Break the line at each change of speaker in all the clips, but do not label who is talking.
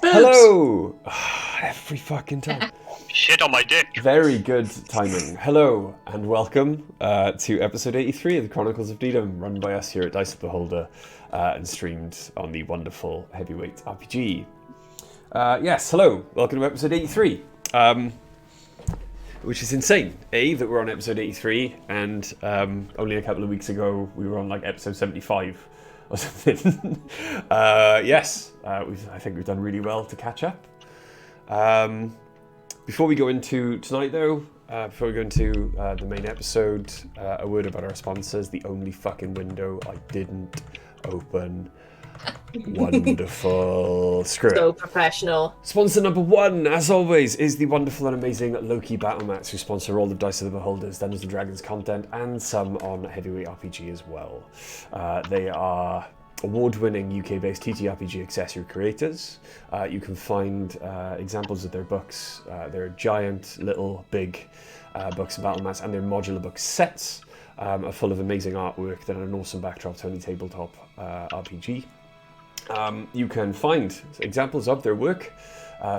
Hello! Every fucking time.
Shit on my dick.
Very good timing. Hello and welcome to episode 83 of the Chronicles of Nidum, run by us here at Dice the Beholder and streamed on the wonderful Heavyweight RPG. Yes, hello. Welcome to episode 83. Which is insane, that we're on episode 83 and only a couple of weeks ago we were on like episode 75 or something. Yes, I think we've done really well to catch up. Before we go into tonight though, before we go into the main episode, a word about our sponsors. The only fucking window I didn't open. Wonderful. Screw it.
So professional.
Sponsor number one, as always, is the wonderful and amazing Loki Battlemats, who sponsor all the Dice of the Beholders, Dungeons & Dragons content, and some on Heavyweight RPG as well. They are award-winning UK-based TTRPG accessory creators. You can find examples of their books. Their giant, little, big books of Battlemats, and their modular book sets are full of amazing artwork that are an awesome backdrop to any tabletop RPG. You can find examples of their work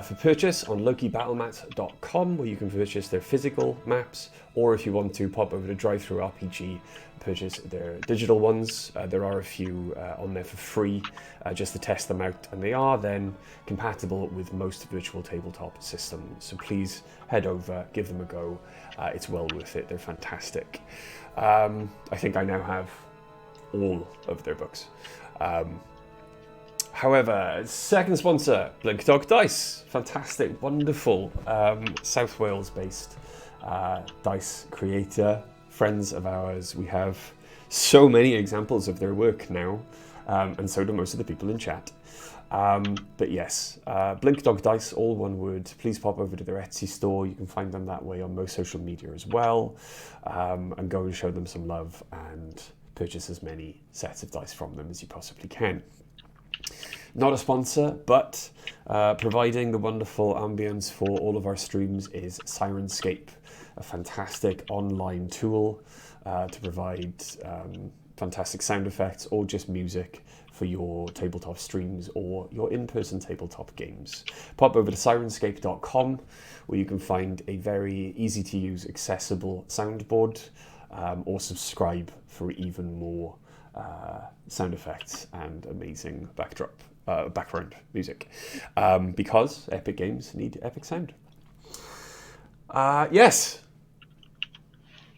for purchase on lokibattlemats.com, where you can purchase their physical maps, or if you want to pop over to Drive-Thru RPG, purchase their digital ones. There are a few on there for free just to test them out, and they are then compatible with most virtual tabletop systems. So please head over, give them a go. It's well worth it. They're fantastic. I think I now have all of their books. However, second sponsor, Blink Dog Dice. Fantastic, wonderful, South Wales-based dice creator, friends of ours. We have so many examples of their work now, and so do most of the people in chat. But yes, Blink Dog Dice, all one word. Please pop over to their Etsy store. You can find them that way on most social media as well, and go and show them some love and purchase as many sets of dice from them as you possibly can. Not a sponsor, but providing the wonderful ambience for all of our streams is Sirenscape, a fantastic online tool to provide fantastic sound effects or just music for your tabletop streams or your in-person tabletop games. Pop over to sirenscape.com, where you can find a very easy-to-use, accessible soundboard, or subscribe for even more sound effects and amazing background music, because epic games need epic sound. Yes.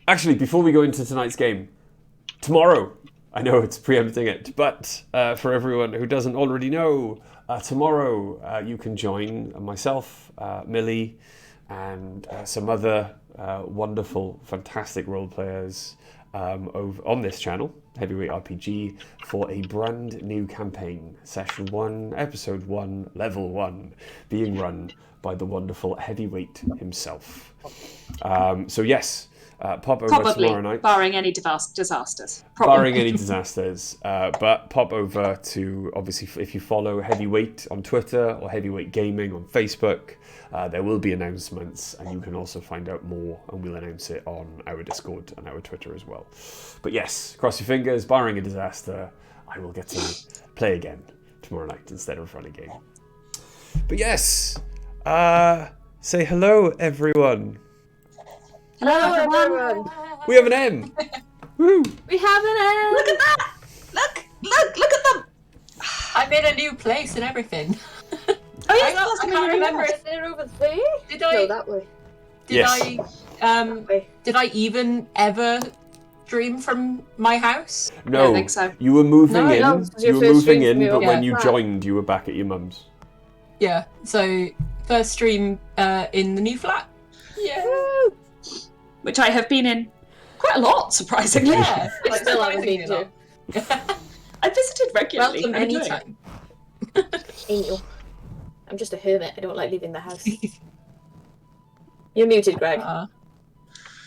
Actually, before we go into tonight's game, tomorrow, I know it's preempting it, but for everyone who doesn't already know, tomorrow you can join myself, Millie, and some other wonderful, fantastic role players over on this channel, Heavyweight RPG, for a brand new campaign, Session 1, Episode 1, Level 1, being run by the wonderful Heavyweight himself. So yes, pop over tomorrow night.
Barring any disasters.
Barring any disasters. But pop over to, obviously, if you follow Heavyweight on Twitter or Heavyweight Gaming on Facebook, there will be announcements, and you can also find out more, and we'll announce it on our Discord and our Twitter as well. But yes, cross your fingers, barring a disaster, I will get to play again tomorrow night instead of run a game. But yes, say hello, everyone.
Hello, everyone.
We have an M. Woo!
We have an M.
Look at that! Look at them! I made a new place and everything.
Oh yes,
I can't remember.
They're over there.
Did I?
No, that way.
Did I even ever dream from my house?
No,
I don't think so.
you were moving in.
No, it was
You
your
were
first
moving
stream
in,
from
but
your
when you
flat.
joined, you were back at your mum's.
Yeah. So first stream in the new flat. Yeah.
Woo!
Which I have been in quite a lot, surprisingly.
Yeah.
I still haven't been to.
I visited regularly.
Welcome
I enjoy it.
anytime.
Angel. I'm just a hermit. I don't like leaving the house. You're muted, Greg.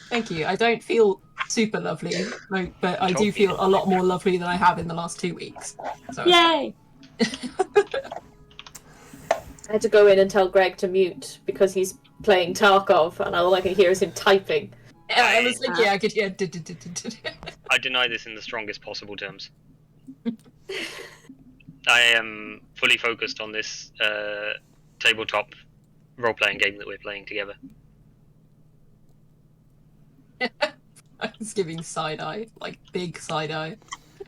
Thank you. I don't feel super lovely, but I do feel a lot more lovely than I have in the last 2 weeks. So.
Yay!
I had to go in and tell Greg to mute because he's playing Tarkov, and all I can hear is him typing.
I was like, yeah, I could, yeah.
I deny this in the strongest possible terms. I am fully focused on this tabletop role-playing game that we're playing together.
I was giving side eye, like big side eye.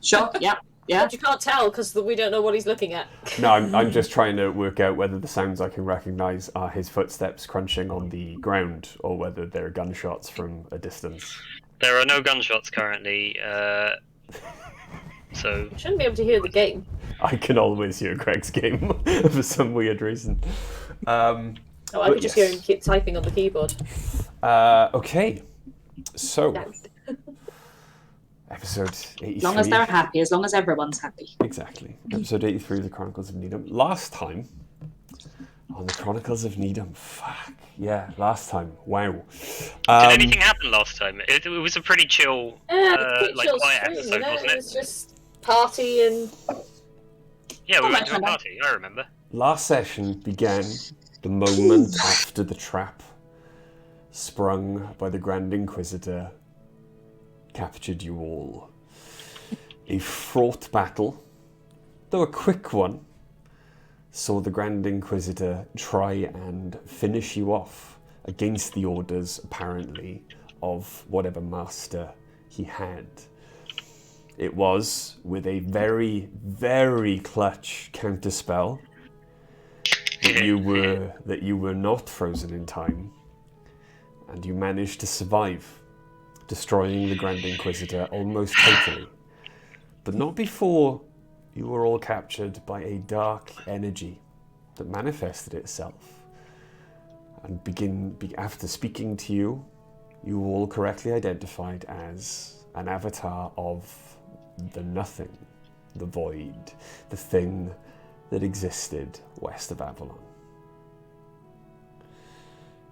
Sure. Yeah. Yeah.
But you can't tell because we don't know what he's looking at.
No, I'm just trying to work out whether the sounds I can recognise are his footsteps crunching on the ground or whether they're gunshots from a distance.
There are no gunshots currently, so...
You shouldn't be able to hear the game.
I can always hear Greg's game for some weird reason.
Oh, I could just hear him keep typing on the keyboard.
Okay, so episode 83.
As long as they're happy, as long as everyone's happy.
Exactly. Episode 83 of the Chronicles of Nidum. Last time on the Chronicles of Nidum. Fuck. Yeah, last time. Wow.
Did anything happen last time? It was a pretty chill, like quiet episode, wasn't it?
It was just party and...
Yeah, we went to a party, I remember.
Last session began the moment after the trap sprung by the Grand Inquisitor captured you all. A fraught battle, though a quick one, saw the Grand Inquisitor try and finish you off against the orders, apparently, of whatever master he had. It was with a very, very clutch counterspell that you were not frozen in time, and you managed to survive, destroying the Grand Inquisitor almost totally. But not before you were all captured by a dark energy that manifested itself. And after speaking to you, you were all correctly identified as an avatar of the nothing, the void, the thing that existed west of Avalon.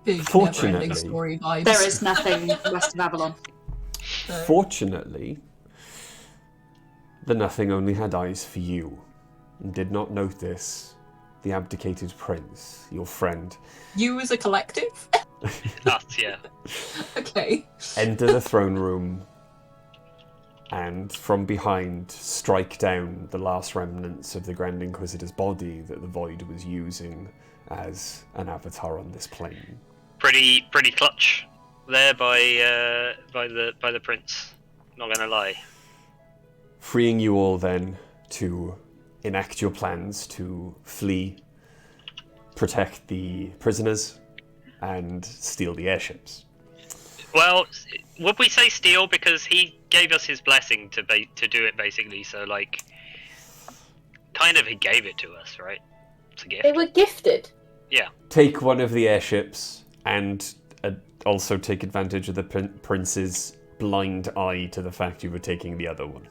Big
Fortunately,
never-ending story vibes.
There is nothing west of Avalon.
Fortunately, the nothing only had eyes for you, and did not notice the abdicated prince, your friend.
You as a collective?
Us, yeah.
Okay.
Enter the throne room and from behind strike down the last remnants of the Grand Inquisitor's body that the Void was using as an avatar on this plane.
Pretty clutch there by the prince. Not gonna lie.
Freeing you all then to enact your plans to flee, protect the prisoners, and steal the airships.
Well, would we say steal, because he gave us his blessing to do it, basically? So, like, kind of he gave it to us, right? It's a gift.
They were gifted.
Yeah.
Take one of the airships and also take advantage of the prince's blind eye to the fact you were taking the other one.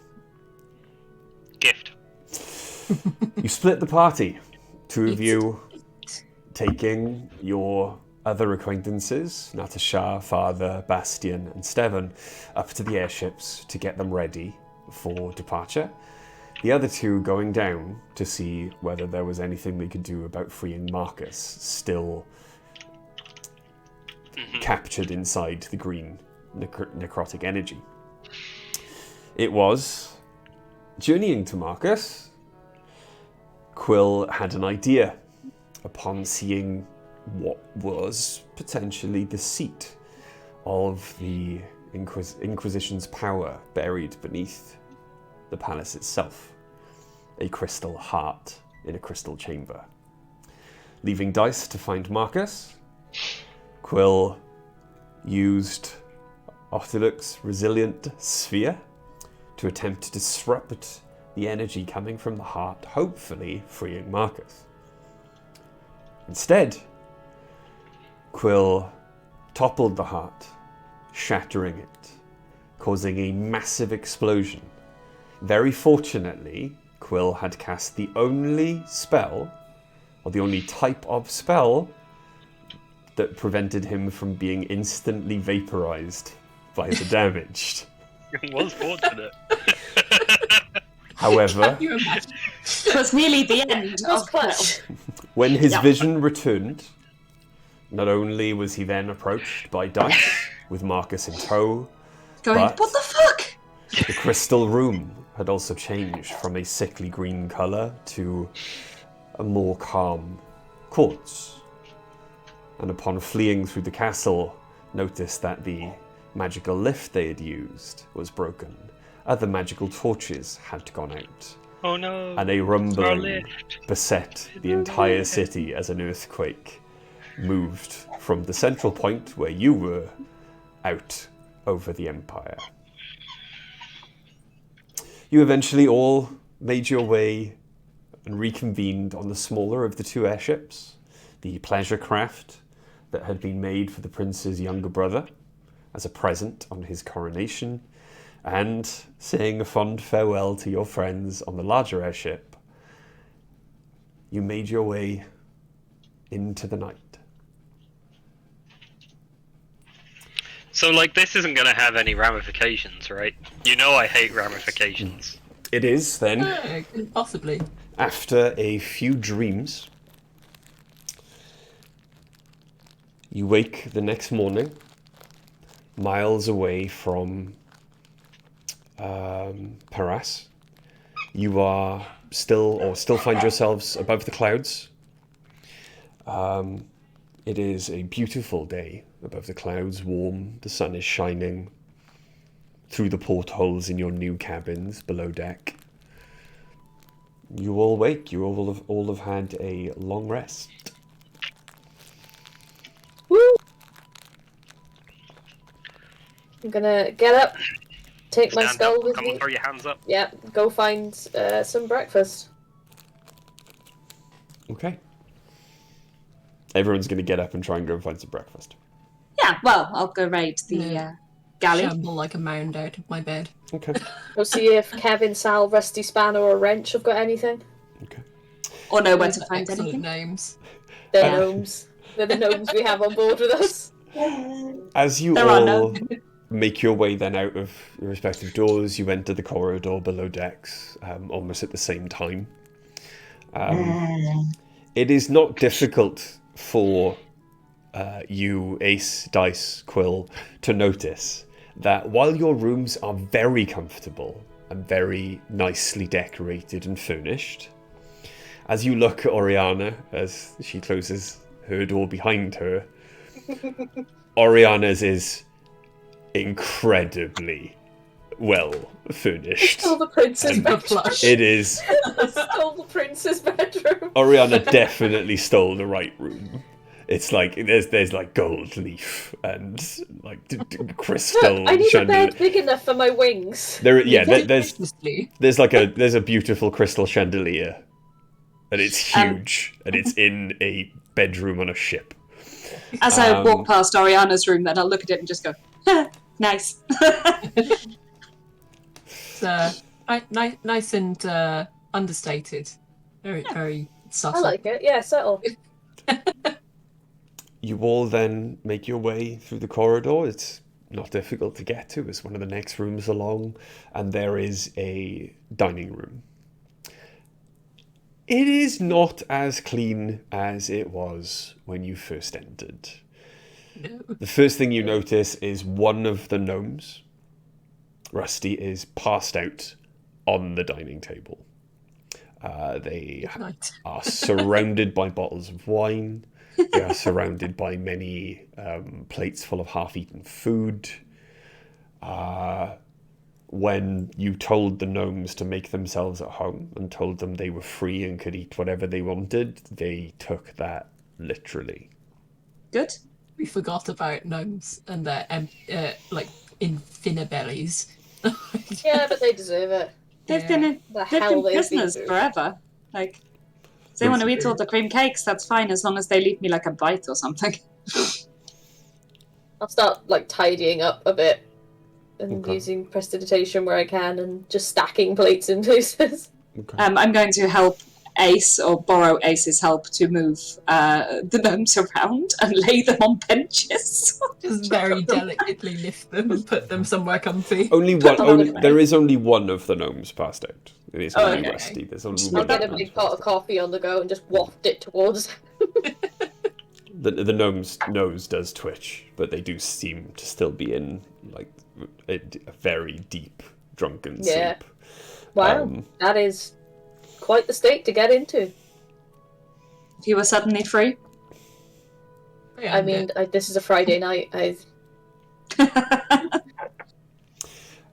Gift.
You split the party. Two of you taking your other acquaintances, Natasha, Father, Bastian, and Stevan, up to the airships to get them ready for departure. The other two going down to see whether there was anything they could do about freeing Marcus, still captured inside the green necrotic energy. It was journeying to Marcus. Quill had an idea upon seeing what was potentially the seat of the Inquisition's power buried beneath the palace itself. A crystal heart in a crystal chamber. Leaving dice to find Marcus, Quill used Otiluk's resilient sphere to attempt to disrupt the energy coming from the heart, hopefully freeing Marcus. Instead, Quill toppled the heart, shattering it, causing a massive explosion. Very fortunately, Quill had cast the only spell, or the only type of spell, that prevented him from being instantly vaporized by the damage.
It was fortunate.
However,
You imagine?
It was nearly the end
It was
of
clutch.
when his
Yeah.
vision returned, not only was he then approached by Dice, with Marcus in tow,
going,
But-
what the fuck?
the crystal room had also changed from a sickly green colour to a more calm, courts. And upon fleeing through the castle, noticed that the magical lift they had used was broken. Other magical torches had gone out.
Oh no.
And a
Our
rumbling
lift.
beset the entire city as an earthquake moved from the central point where you were out over the Empire. You eventually all made your way and reconvened on the smaller of the two airships, the pleasure craft that had been made for the prince's younger brother as a present on his coronation, and saying a fond farewell to your friends on the larger airship, you made your way into the night.
So, like, this isn't going to have any ramifications, right? You know I hate ramifications.
It is then,
Couldn't possibly.
after a few dreams, you wake the next morning, miles away from Piracy. You are still find yourselves above the clouds. It is a beautiful day above the clouds, warm. The sun is shining through the portholes in your new cabins below deck. You all wake. You all have had a long rest.
Woo! I'm gonna get up, take my
Stand
skull
up,
with
come
me.
on, throw your hands up.
Yeah, go find some breakfast.
Okay. Everyone's going to get up and try and go and find some breakfast.
Yeah, well, I'll go raid the galley.
Shamble like a mound out of my bed.
Okay.
Go see if Kevin, Sal, Rusty Spanner, or Wrench have got anything.
Okay.
Or know where
Those
to
are
find
excellent
anything.
names.
They're
Yeah.
gnomes. They're the gnomes we have on board with us.
As you
There are
all
none.
make your way then out of your respective doors, you enter the corridor below decks almost at the same time. It is not difficult for you, Ace, Dice, Quill, to notice that while your rooms are very comfortable and very nicely decorated and furnished, as you look at Oriana as she closes her door behind her, Oriana's is incredibly well furnished.
Stole the prince's
And
bedroom.
Flush.
It is.
Stole the prince's bedroom.
Oriana definitely stole the right room. It's like there's like gold leaf and like crystal
I need a
chandelier.
bed big enough for my wings.
There's like a beautiful crystal chandelier, and it's huge, and it's in a bedroom on a ship.
As I walk past Oriana's room, then I'll look at it and just go, nice.
It's nice and understated. Very, very subtle.
I like it. Yeah, settle.
You all then make your way through the corridor. It's not difficult to get to. It's one of the next rooms along, and there is a dining room. It is not as clean as it was when you first entered.
No.
The first thing you notice is one of the gnomes, Rusty, is passed out on the dining table. They
Right.
are surrounded by bottles of wine. They are surrounded by many plates full of half-eaten food. When you told the gnomes to make themselves at home and told them they were free and could eat whatever they wanted, they took that literally.
Good.
We forgot about gnomes and their like infinite bellies.
Yeah, but they deserve it.
They've been prisoners
through.
forever. Like, if they want to eat all the cream cakes, that's fine, as long as they leave me like a bite or something.
I'll start like tidying up a bit and
Okay.
using prestidigitation where I can and just stacking plates in places.
Okay.
I'm going to help Ace, or borrow Ace's help, to move the gnomes around and lay them on benches.
Just very delicately lift them and put them somewhere comfy.
There is only one of the gnomes passed out. It is only
okay.
Rusty. There's only
I'll
one.
get a
of the
big
gnomes
pot of coffee on the go and just waft it towards.
The gnome's nose does twitch, but they do seem to still be in like a very deep drunken
Yeah.
sleep.
Wow, that is quite the state to get into.
If you were suddenly free.
Yeah,
I mean, this is a Friday night.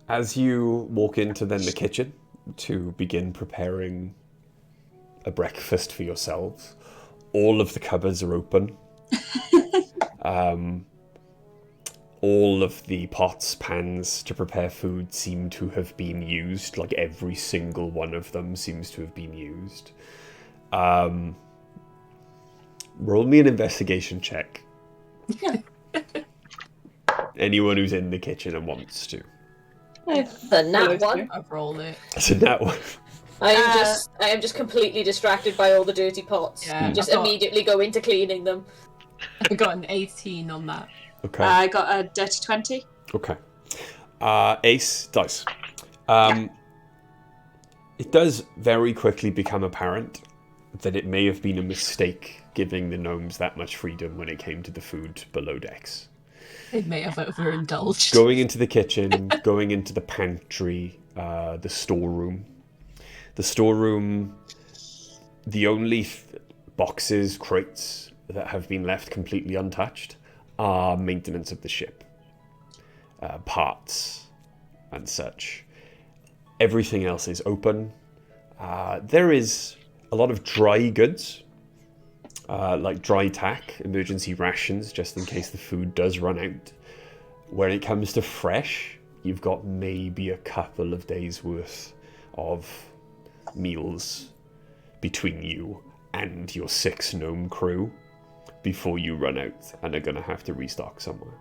As you walk into then the kitchen to begin preparing a breakfast for yourselves, all of the cupboards are open. All of the pots, pans to prepare food seem to have been used. Like every single one of them seems to have been used. Roll me an investigation check. Anyone who's in the kitchen and wants to.
The nat one.
I've rolled it.
So that one.
I am just completely distracted by all the dirty pots.
Yeah,
Just
I've got-
immediately go into cleaning them.
I got an 18 on that.
Okay.
I got a dirty 20.
Okay. Ace dice. It does very quickly become apparent that it may have been a mistake giving the gnomes that much freedom when it came to the food below decks.
They may have overindulged.
Going into the kitchen, going into the pantry, the storeroom. The storeroom, the only boxes, crates that have been left completely untouched are maintenance of the ship. Parts and such. Everything else is open. There is a lot of dry goods, like dry tack, emergency rations, just in case the food does run out. When it comes to fresh, you've got maybe a couple of days worth of meals between you and your 6 gnome crew before you run out and are going to have to restock somewhere.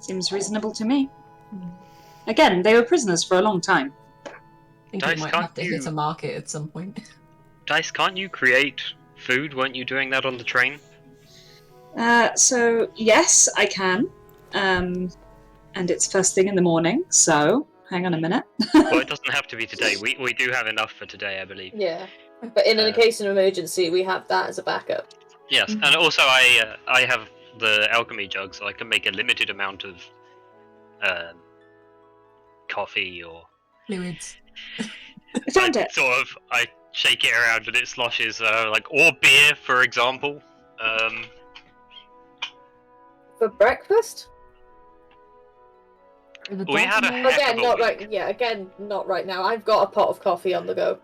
Seems reasonable to me. Again, they were prisoners for a long time.
I think we
Dice,
might
can't
have to
you-
hit a market at some point.
Dice, can't you create food? Weren't you doing that on the train?
So, yes, I can. And it's first thing in the morning, so hang on a minute.
Well, it doesn't have to be today. We do have enough for today, I believe.
Yeah. But in a case of emergency, we have that as a backup.
Yes, and also I have the alchemy jug, so I can make a limited amount of coffee or
Fluids.
I found it.
sort of. I shake it around and it sloshes, or beer, for example.
For breakfast?
We had a heck
Again,
of a
not
week.
right. Yeah, again, not right now. I've got a pot of coffee on the go.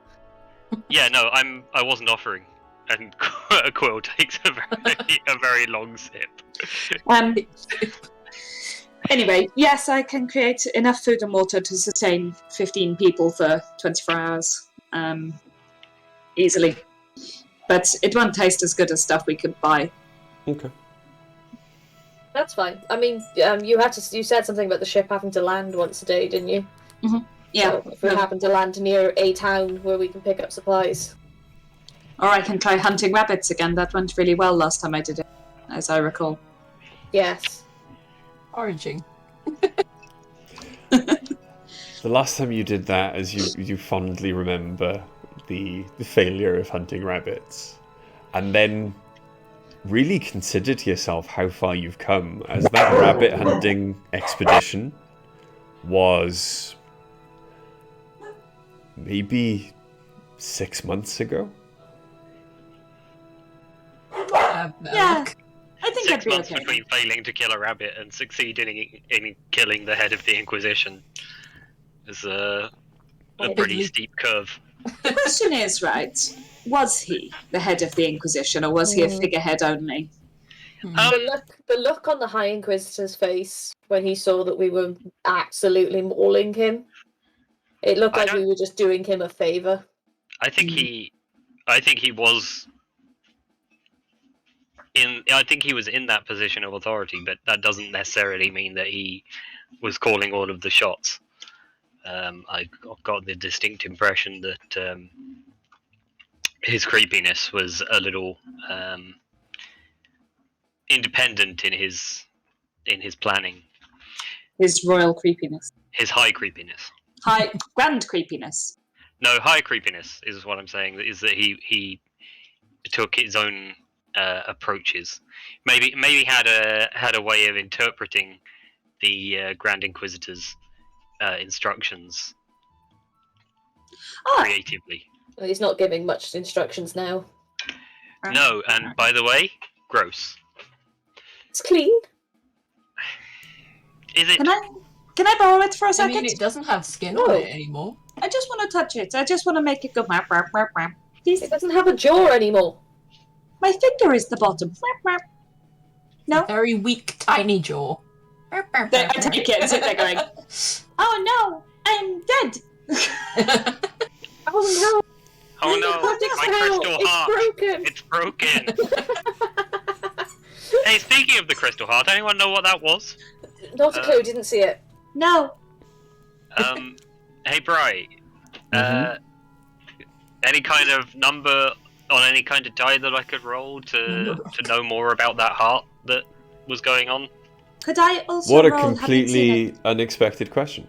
Yeah, no, I wasn't offering. And Quill takes a very long sip.
Anyway, yes, I can create enough food and water to sustain 15 people for 24 hours. Easily. But it won't taste as good as stuff we could buy.
Okay.
That's fine. I mean, you said something about the ship having to land once a day, didn't you?
Yeah.
So if we happen to land near a town where we can pick up supplies.
Or I can try hunting rabbits again. That went really well last time I did it, as I recall.
Yes.
Foraging.
The last time you did that, as you fondly remember, the failure of hunting rabbits, and then really consider to yourself how far you've come, as that rabbit hunting expedition was maybe 6 months ago.
Yeah. I think
6
I'd be
months
okay.
between failing to kill a rabbit and succeeding in killing the head of the Inquisition is a pretty steep curve.
The question is, right, was he the head of the Inquisition, or was he a figurehead only?
The look on the High Inquisitor's face when he saw that we were absolutely mauling him, it looked like we were just doing him a favour.
I think he was in that position of authority, but that doesn't necessarily mean that he was calling all of the shots. I got the distinct impression that his creepiness was a little independent in his planning.
His royal creepiness.
His high creepiness.
High, grand creepiness.
No, high creepiness is what I'm saying. Is that he took his own approaches. Maybe had a way of interpreting the Grand Inquisitor's instructions creatively.
He's not giving much instructions now.
No, and by the way, gross.
It's clean.
Is it?
Can I borrow it for a
I
second?
mean, it doesn't have skin on it anymore.
I just want to touch it. I just want to make it go. Please.
It doesn't have a jaw anymore.
My finger is the bottom. No.
Very weak, tiny jaw.
I take it and sit there going, "Oh no, I'm dead."
Oh no!
Oh no, my crystal heart.
It's broken.
It's broken. Hey, speaking of the crystal heart, anyone know what that was?
Not a clue. Didn't see it.
No.
Hey, Bri. Any kind of number on any kind of die that I could roll to know more about that heart that was going on?
Could I also
What a
roll,
completely unexpected question.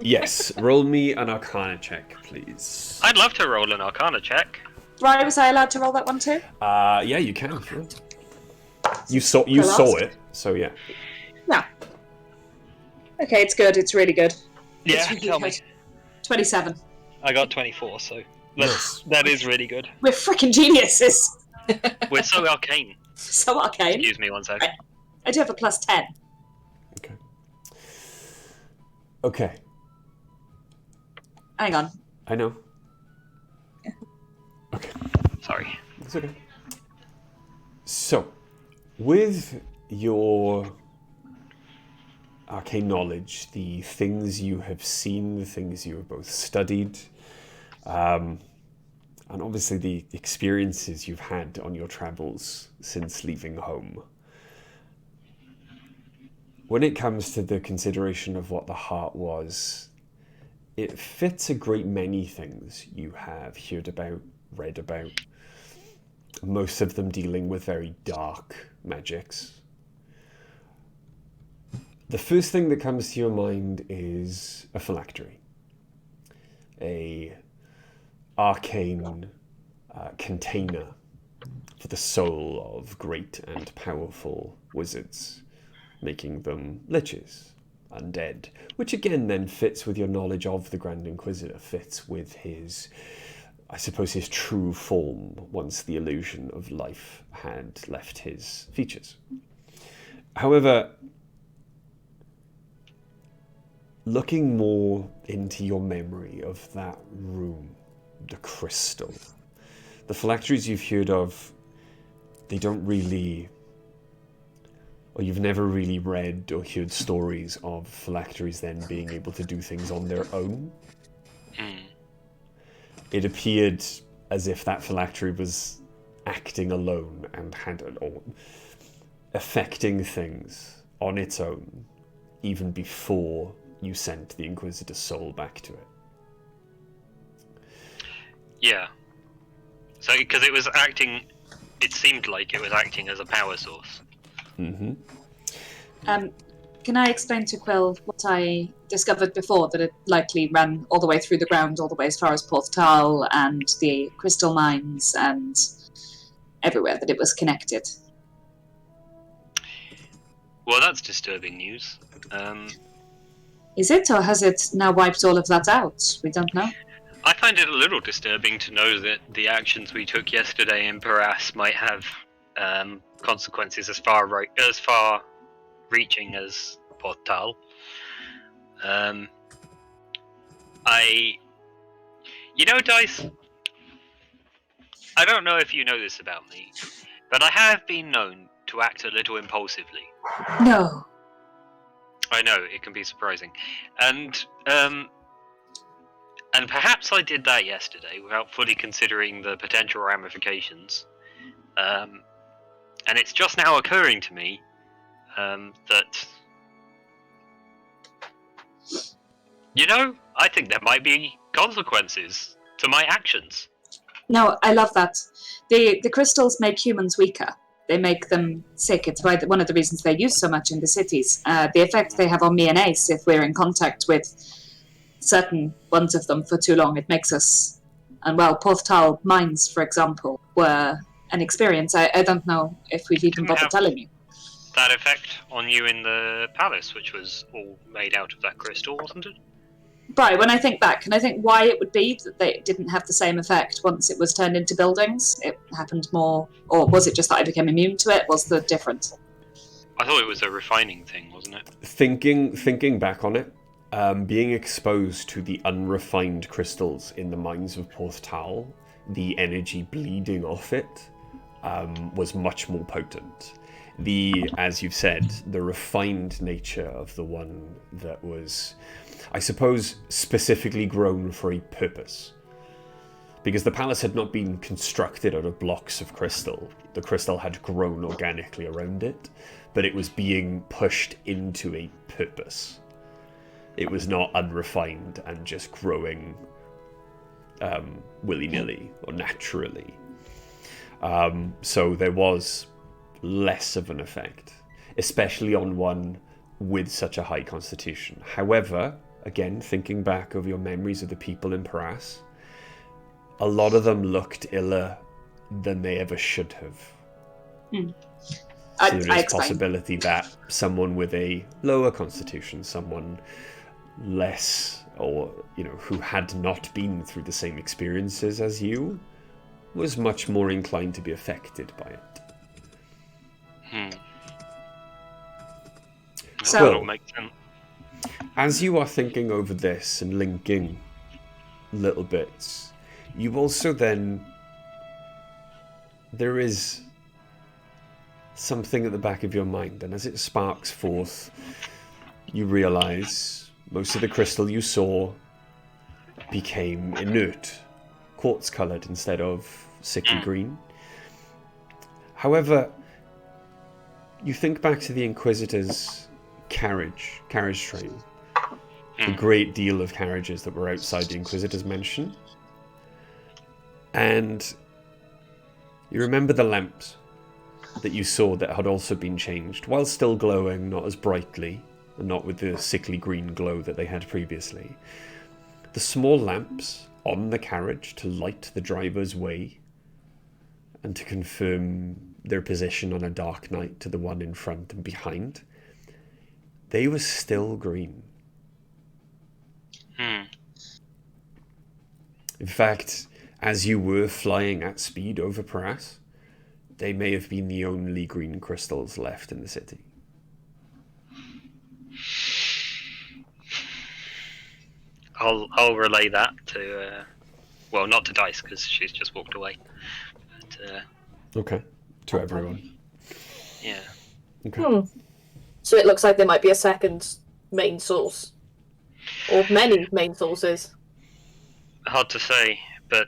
Yes, roll me an Arcana check, please.
I'd love to roll an Arcana check.
Right, was I allowed to roll that one too?
Yeah, you can. Sure. You saw it, so yeah.
No. Okay, it's good. It's really good.
Yeah,
It's really
tell
good.
me.
27.
I got 24, so
Nice.
that is really good.
We're freaking geniuses.
We're so arcane.
So arcane.
Excuse me one sec.
I do have a plus 10.
Okay.
Hang on.
I know. Okay.
Sorry.
It's okay. So, with your arcane knowledge, the things you have seen, the things you have both studied, and obviously the experiences you've had on your travels since leaving home, when it comes to the consideration of what the heart was, it fits a great many things you have heard about, read about, most of them dealing with very dark magics. The first thing that comes to your mind is a phylactery, a arcane container for the soul of great and powerful wizards, making them liches, undead, which again then fits with your knowledge of the Grand Inquisitor, fits with his, I suppose, his true form once the illusion of life had left his features. However, looking more into your memory of that room, the crystal, the phylacteries you've heard of, they don't really, or you've never really read or heard stories of phylacteries then being able to do things on their own. It appeared as if that phylactery was acting alone and had affecting things on its own, even before you sent the Inquisitor's soul back to it.
Yeah. So, because it was acting, it seemed like it was acting as a power source.
Mm-hmm.
Can I explain to Quill what I discovered before, that it likely ran all the way through the ground, all the way as far as Porthtal and the crystal mines and everywhere, that it was connected?
Well, that's disturbing news.
Is it, or has it now wiped all of that out? We don't know.
I find it a little disturbing to know that the actions we took yesterday in Paras might have consequences as far reaching as Porthtal. You know, Dice, I don't know if you know this about me, but I have been known to act a little impulsively.
No.
I know, it can be surprising. And perhaps I did that yesterday without fully considering the potential ramifications. And it's just now occurring to me that, you know, I think there might be consequences to my actions.
No, I love that. The crystals make humans weaker. They make them sick. It's one of the reasons they're used so much in the cities. The effect they have on me and Ace, if we're in contact with certain ones of them for too long, it makes us... And well, Porthtal mines, for example, were an experience. I don't know if we've even bothered telling you.
That effect on you in the palace, which was all made out of that crystal, wasn't it?
Right, when I think back, can I think why it would be that they didn't have the same effect once it was turned into buildings? It happened more, or was it just that I became immune to it? What's the difference?
I thought it was a refining thing, wasn't it?
Thinking back on it, being exposed to the unrefined crystals in the mines of Porth Tal, the energy bleeding off it was much more potent. As you've said, the refined nature of the one that was, I suppose, specifically grown for a purpose. Because the palace had not been constructed out of blocks of crystal. The crystal had grown organically around it, but it was being pushed into a purpose. It was not unrefined and just growing willy-nilly or naturally. So there was less of an effect, especially on one with such a high constitution. However, again, thinking back over your memories of the people in Paras, a lot of them looked iller than they ever should have. So there is possibility that someone with a lower constitution, someone less, or who had not been through the same experiences as you, was much more inclined to be affected by it.
So,
That'll make sense.
As you are thinking over this and linking little bits, you also then, there is something at the back of your mind, and as it sparks forth, you realize most of the crystal you saw became inert, quartz coloured instead of sickly green. However, you think back to the Inquisitor's carriage train, the great deal of carriages that were outside the Inquisitor's mansion, and you remember the lamps that you saw that had also been changed, while still glowing, not as brightly, and not with the sickly green glow that they had previously. The small lamps on the carriage to light the driver's way and to confirm their position on a dark night to the one in front and behind, they were still green. In fact, as you were flying at speed over Paras, they may have been the only green crystals left in the city.
I'll relay that to, well, not to Dice because she's just walked away. But,
okay, to everyone.
Yeah.
Okay.
So it looks like there might be a second main source, or many main sources.
Hard to say, but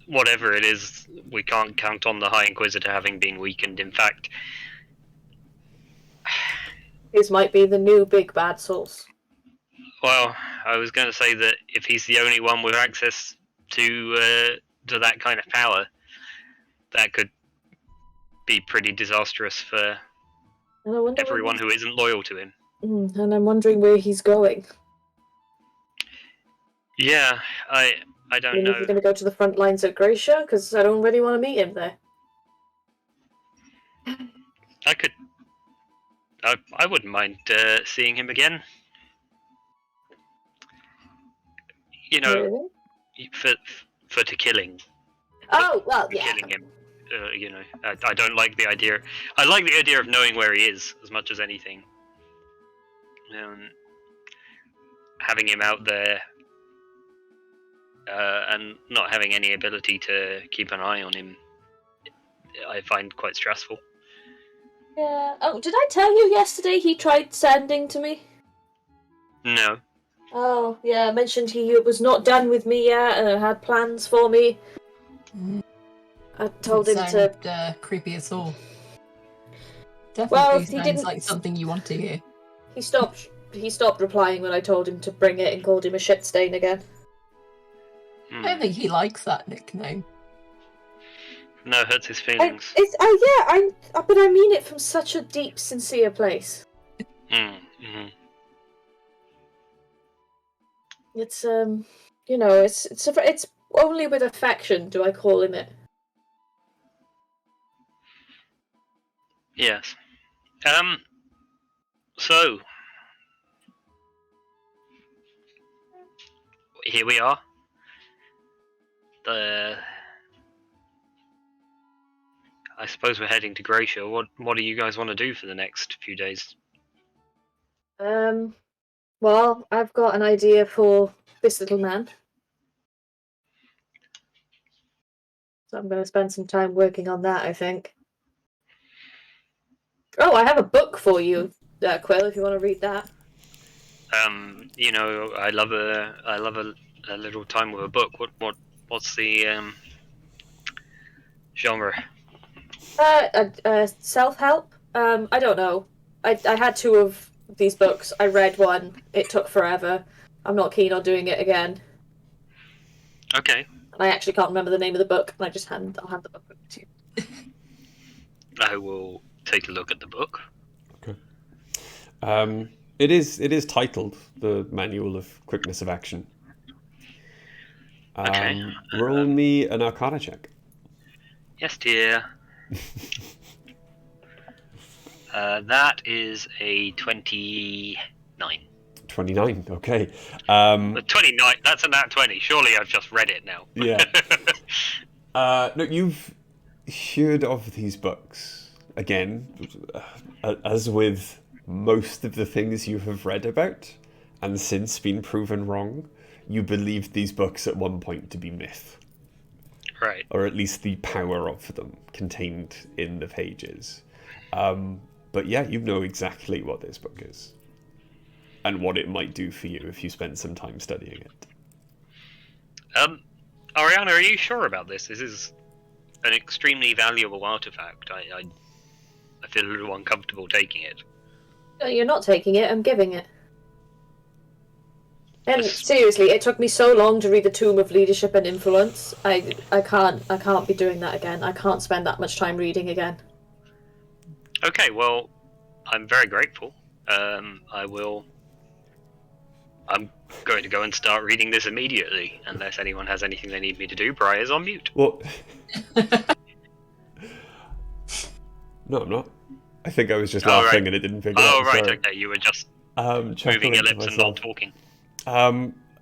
whatever it is, we can't count on the High Inquisitor having been weakened. In fact,
This might be the new big bad source.
well, I was going to say that if he's the only one with access to that kind of power, that could be pretty disastrous for everyone who isn't loyal to him.
And I'm wondering where he's going.
Yeah, I don't know.
If he's going to go to the front lines at Gracia, because I don't really want to meet him there.
I wouldn't mind seeing him again.
Really?
For to killing.
Oh, well, yeah.
Killing him. I don't like the idea. I like the idea of knowing where he is as much as anything. Having him out there and not having any ability to keep an eye on him, I find quite stressful.
Yeah. Oh, did I tell you yesterday he tried sending to me?
No.
Oh, yeah, I mentioned he was not done with me yet and had plans for me. I told him to...
creepy at all.
Well,
Definitely
he
sounds
didn't...
like something you want to hear.
He stopped replying when I told him to bring it and called him a shit stain again.
I don't think he likes that nickname.
No, it hurts his feelings.
But I mean it from such a deep, sincere place.
Mm-hmm.
It's it's only with affection do I call him it.
Yes. So here we are. I suppose we're heading to Gracia. What do you guys want to do for the next few days?
Well, I've got an idea for this little man. So I'm going to spend some time working on that, I think. Oh, I have a book for you, Quill, if you want to read that.
You know, I love a little time with a book. What's the genre?
Self-help? I don't know. I had 2 of these books. I read one. It took forever. I'm not keen on doing it again.
Okay.
And I actually can't remember the name of the book, and I'll hand the book over to you.
I will take a look at the book.
Okay. It is titled The Manual of Quickness of Action.
Okay.
Roll me an Arcana check.
Yes, dear. That is a 29.
29, okay.
But 29, that's a nat 20. Surely I've just read it now.
Yeah. No, you've heard of these books. Again, as with most of the things you have read about, and since been proven wrong, you believed these books at one point to be myth.
Right.
Or at least the power of them contained in the pages. But yeah, you know exactly what this book is. And what it might do for you if you spend some time studying it.
Ariana, are you sure about this? This is an extremely valuable artifact. I feel a little uncomfortable taking it.
No, you're not taking it, I'm giving it. And seriously, it took me so long to read The Tomb of Leadership and Influence. I can't be doing that again. I can't spend that much time reading again.
Okay, well, I'm very grateful. I'm going to go and start reading this immediately, unless anyone has anything they need me to do. Briar's on mute.
Well, no, I'm not. I think I was just laughing
right.
and it didn't pick it up.
Oh, right,
Sorry.
okay, you were just moving
chuckling
your
to
lips and not
myself.
talking.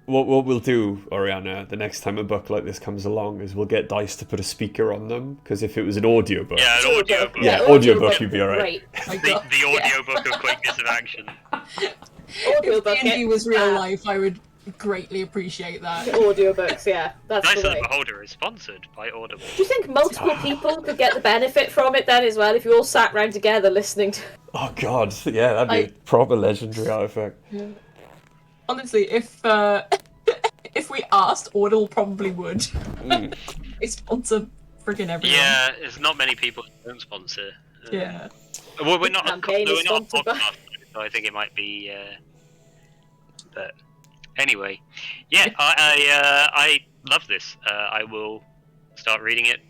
What we'll do, Oriana, the next time a book like this comes along, is we'll get Dice to put a speaker on them, because if it was an audiobook...
Yeah, an audiobook.
Yeah, audiobook you'd be alright.
The audiobook of Quickness of Action.
Audiobook,
If D&D was real life, I would greatly appreciate that.
Audiobooks, yeah. That's
Dice
the
of
way.
the Beholder is sponsored by Audible.
Do you think multiple people could get the benefit from it then as well, if you all sat round together listening to...
Oh god, yeah, that'd be a proper legendary artifact.
Honestly, if we asked, Audible probably would. They sponsor friggin' everyone.
Yeah, there's not many people who don't sponsor.
Yeah.
Well, we're not a
Campaign is sponsored by-
podcast, so I think it might be... But anyway, yeah, I love this. I will start reading it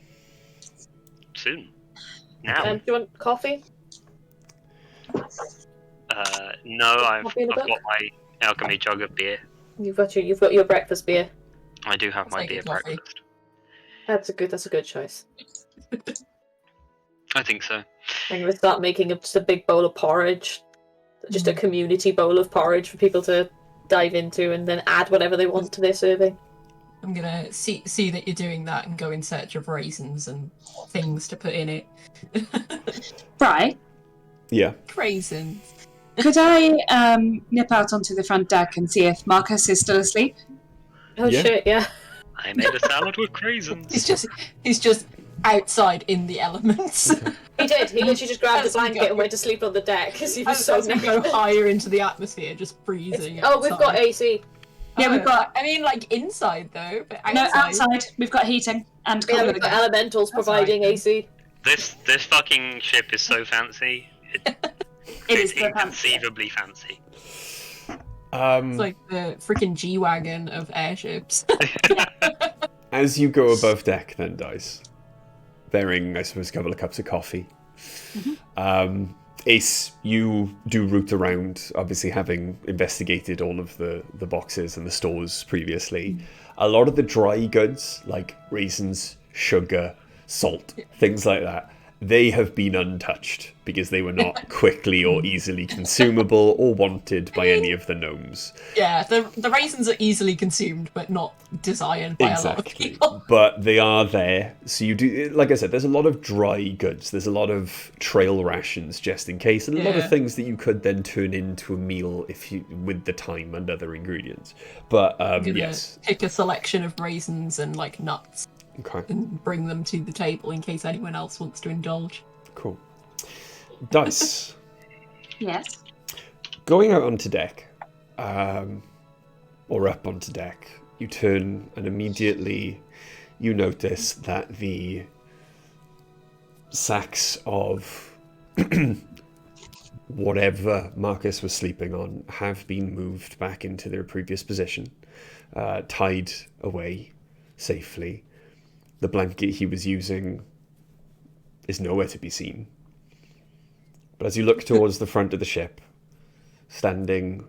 soon. Now.
do you want coffee?
No, I've
Coffee in a
got
book?
my alchemy jug of beer.
You've got your breakfast beer.
I do have
I'll
my
take
beer
a coffee.
breakfast.
That's a good choice.
I think so.
I'm gonna start making just a big bowl of porridge. Just a community bowl of porridge for people to dive into and then add whatever they want to their serving.
I'm gonna see that you're doing that and go in search of raisins and things to put in it.
Right.
Yeah.
Raisins.
Could I nip out onto the front deck and see if Marcus is still asleep?
Oh
Yeah.
shit, yeah.
I made a salad with craisins.
He's just outside in the elements.
He did. He literally just grabbed a
As we
blanket
go.
and went to sleep on the deck because he was
As
so
we go
nervous.
higher into the atmosphere, just freezing.
Oh, we've got
outside.
AC.
Yeah, we've got...
I mean, like inside though, but outside.
No, outside. We've got heating and
Yeah,
cold.
we've got elementals
That's
providing
right.
AC.
This fucking ship is so fancy.
It is
It's
so fancy.
inconceivably fancy.
It's like the freaking G-Wagon of airships.
As you go above deck, then, Dice, bearing, I suppose, a couple of cups of coffee, Ace, you do root around, obviously having investigated all of the boxes and the stores previously. A lot of the dry goods, like raisins, sugar, salt, things like that, they have been untouched because they were not quickly or easily consumable or wanted by any of the gnomes.
Yeah, the raisins are easily consumed, but not desired by a lot of people.
But they are there. So you do, like I said, there's a lot of dry goods. There's a lot of trail rations just in case, and a lot of things that you could then turn into a meal if you with the time and other ingredients. But yes,
pick a selection of raisins and like nuts.
Okay.
And bring them to the table in case anyone else wants to indulge.
Cool. Dice.
Yes.
Going out onto deck, or up onto deck, you turn and immediately you notice that the sacks of whatever Marcus was sleeping on have been moved back into their previous position, tied away safely. The blanket he was using is nowhere to be seen. But as you look towards the front of the ship, standing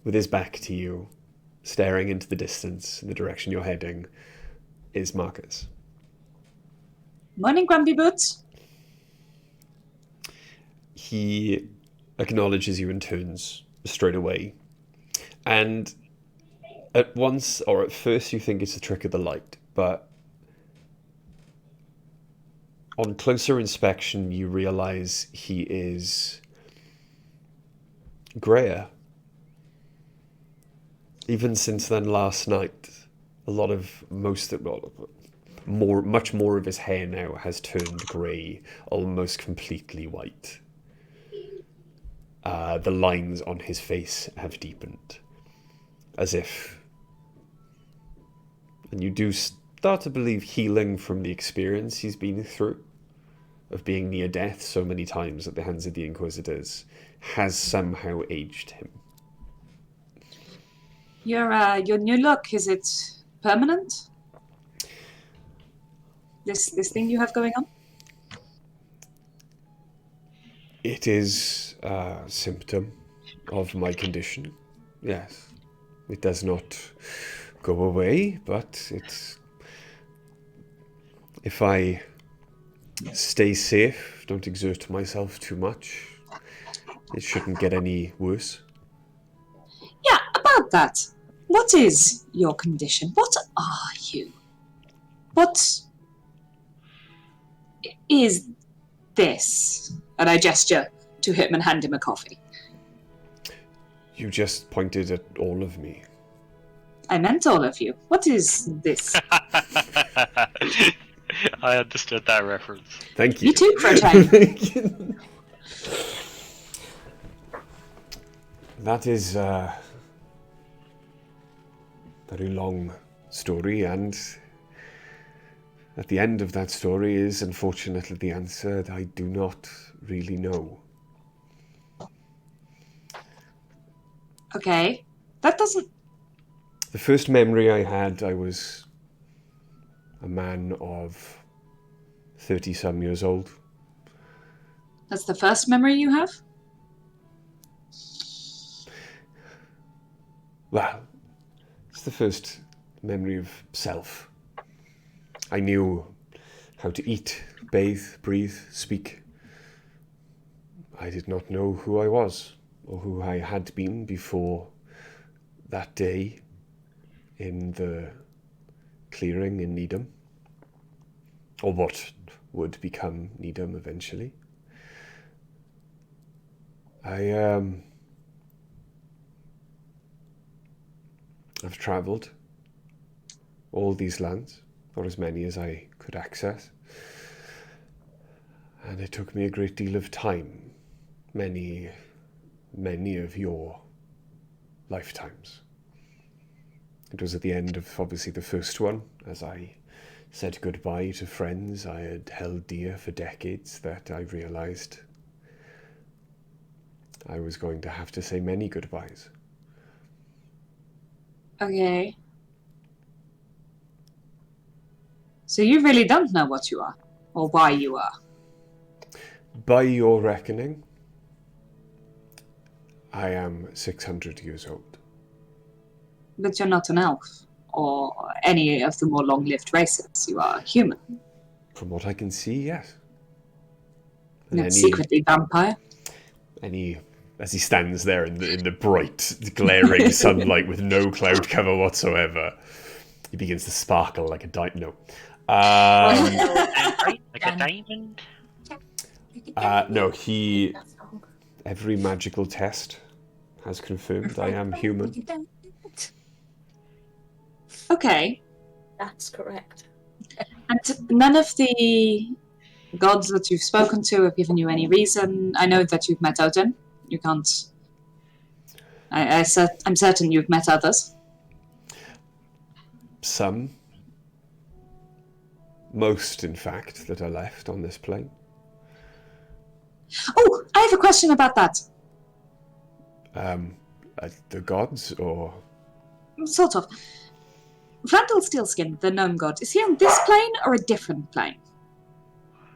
with his back to you, staring into the distance in the direction you're heading, is Marcus.
Morning, Grumpy Boots.
He acknowledges you and turns straight away. And at once, or at first, you think it's a trick of the light, but on closer inspection, you realize he is grayer. Even since then, last night, much more of his hair now has turned grey, almost completely white. The lines on his face have deepened, as if. And you do start to believe healing from the experience he's been through, of being near death so many times at the hands of the Inquisitors, has somehow aged him.
Your new look, is it permanent? This thing you have going on?
It is a symptom of my condition, yes. It does not go away, but if I stay safe, don't exert myself too much, it shouldn't get any worse.
Yeah, about that. What is your condition? What are you? What is this? And I gesture to him and hand him a coffee.
You just pointed at all of me.
I meant all of you. What is this?
I understood that reference.
Thank you.
You too, for a time.
That is a very long story, and at the end of that story is unfortunately the answer that I do not really know.
Okay. That doesn't...
The first memory I had, I was a man of 30-some years old.
That's the first memory you have?
Well, it's the first memory of self. I knew how to eat, bathe, breathe, speak. I did not know who I was or who I had been before that day in the clearing in Nidum, or what would become Nidum eventually. I've travelled all these lands, or as many as I could access, and it took me a great deal of time, many of your lifetimes. It was at the end of, obviously, the first one, as I said goodbye to friends I had held dear for decades, that I realised I was going to have to say many goodbyes.
Okay. So you really don't know what you are, or why you are?
By your reckoning, I am 600 years old.
But you're not an elf, or any of the more long-lived races. You are human.
From what I can see, yes.
No, secretly vampire.
As he stands there in the bright, glaring sunlight with no cloud cover whatsoever, he begins to sparkle like a diamond. No.
Like a diamond?
No, every magical test has confirmed I am human.
Okay.
That's correct.
And none of the gods that you've spoken to have given you any reason. I know that you've met Odin. You can't... I'm certain you've met others.
Some. Most, in fact, that are left on this plane.
Oh, I have a question about that.
The gods, or...
Sort of. Randall Steelskin, the gnome god, is he on this plane or a different plane?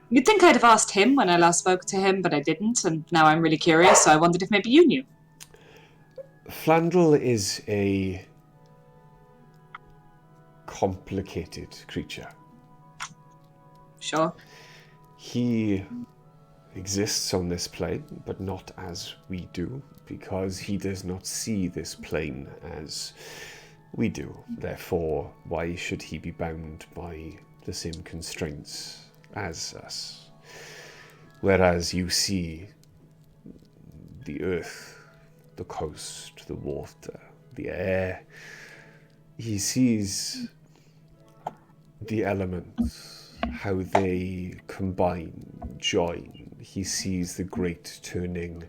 You'd think I'd have asked him when I last spoke to him, but I didn't, and now I'm really curious, so I wondered if maybe you knew.
Flandel is a complicated creature.
Sure.
He exists on this plane, but not as we do, because he does not see this plane as we do. Therefore, why should he be bound by the same constraints as us? Whereas you see the earth, the coast, the water, the air, he sees the elements, how they combine, join. He sees the great turning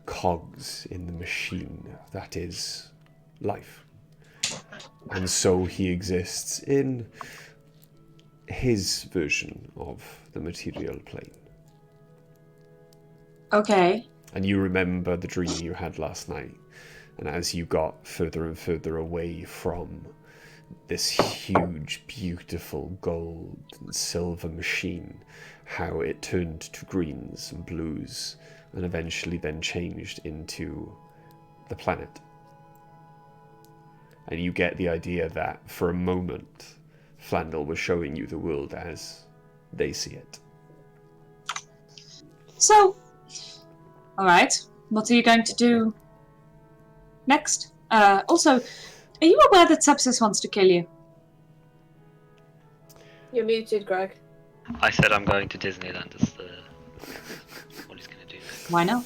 cogs in the machine that is life. And so he exists in his version of the material plane.
Okay.
And you remember the dream you had last night. And as you got further and further away from this huge, beautiful gold and silver machine, how it turned to greens and blues and eventually then changed into the planet. And you get the idea that for a moment, Flandel was showing you the world as they see it.
So, alright, what are you going to do next? Also, are you aware that Sepsis wants to kill you?
You're muted, Greg.
I said I'm going to Disneyland as what he's going to do next.
Why not?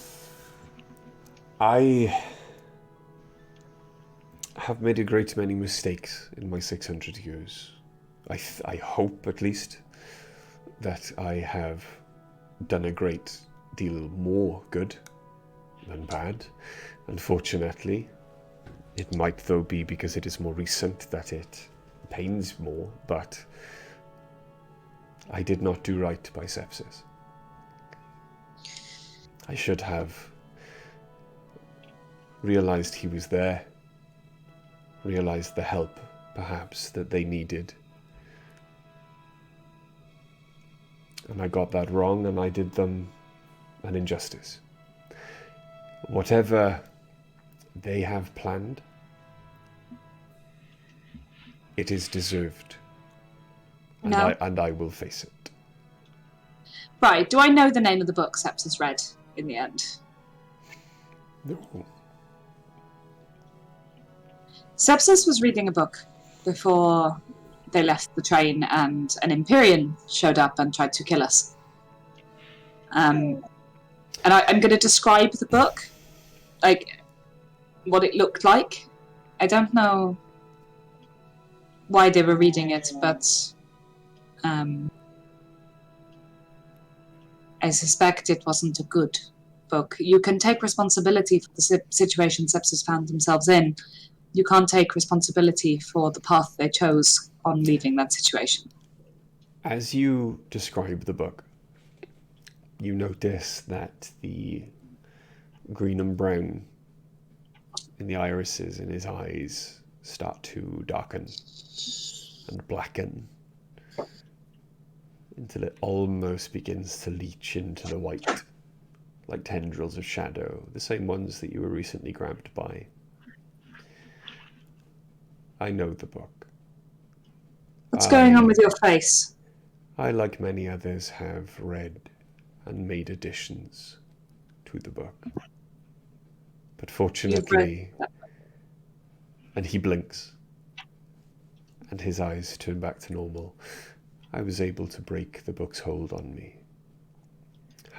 I have made a great many mistakes in my 600 years. I hope, at least, that I have done a great deal more good than bad. Unfortunately, it might though be because it is more recent that it pains more, but I did not do right by Sepsis. I should have realized he was there, realized the help, perhaps, that they needed. And I got that wrong, and I did them an injustice. Whatever they have planned, it is deserved. And,
No.
I will face it.
Right, do I know the name of the book Sepsis read in the end?
No.
Sepsis was reading a book before they left the train and an Empyrean showed up and tried to kill us. And I'm going to describe the book, like what it looked like. I don't know why they were reading it, but I suspect it wasn't a good book. You can take responsibility for the situation Sepsis found themselves in. You can't take responsibility for the path they chose on leaving that situation.
As you describe the book, you notice that the green and brown in the irises in his eyes start to darken and blacken until it almost begins to leach into the white, like tendrils of shadow, the same ones that you were recently grabbed by. I know the book.
What's going on with your face?
I, like many others, have read and made additions to the book. But fortunately, and he blinks, and his eyes turn back to normal, I was able to break the book's hold on me.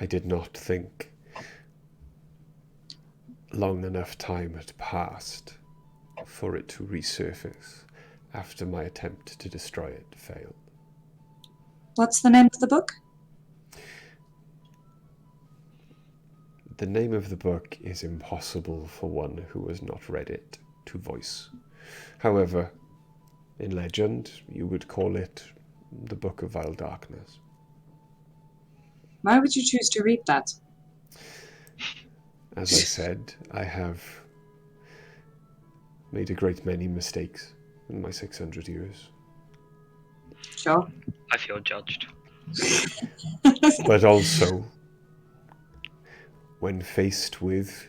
I did not think long enough time had passed for it to resurface after my attempt to destroy it failed.
What's the name of the book?
The name of the book is impossible for one who has not read it to voice. However, in legend, you would call it the Book of Vile Darkness.
Why would you choose to read that?
As I said, I have made a great many mistakes in my 600 years.
Sure.
I feel judged.
But also, when faced with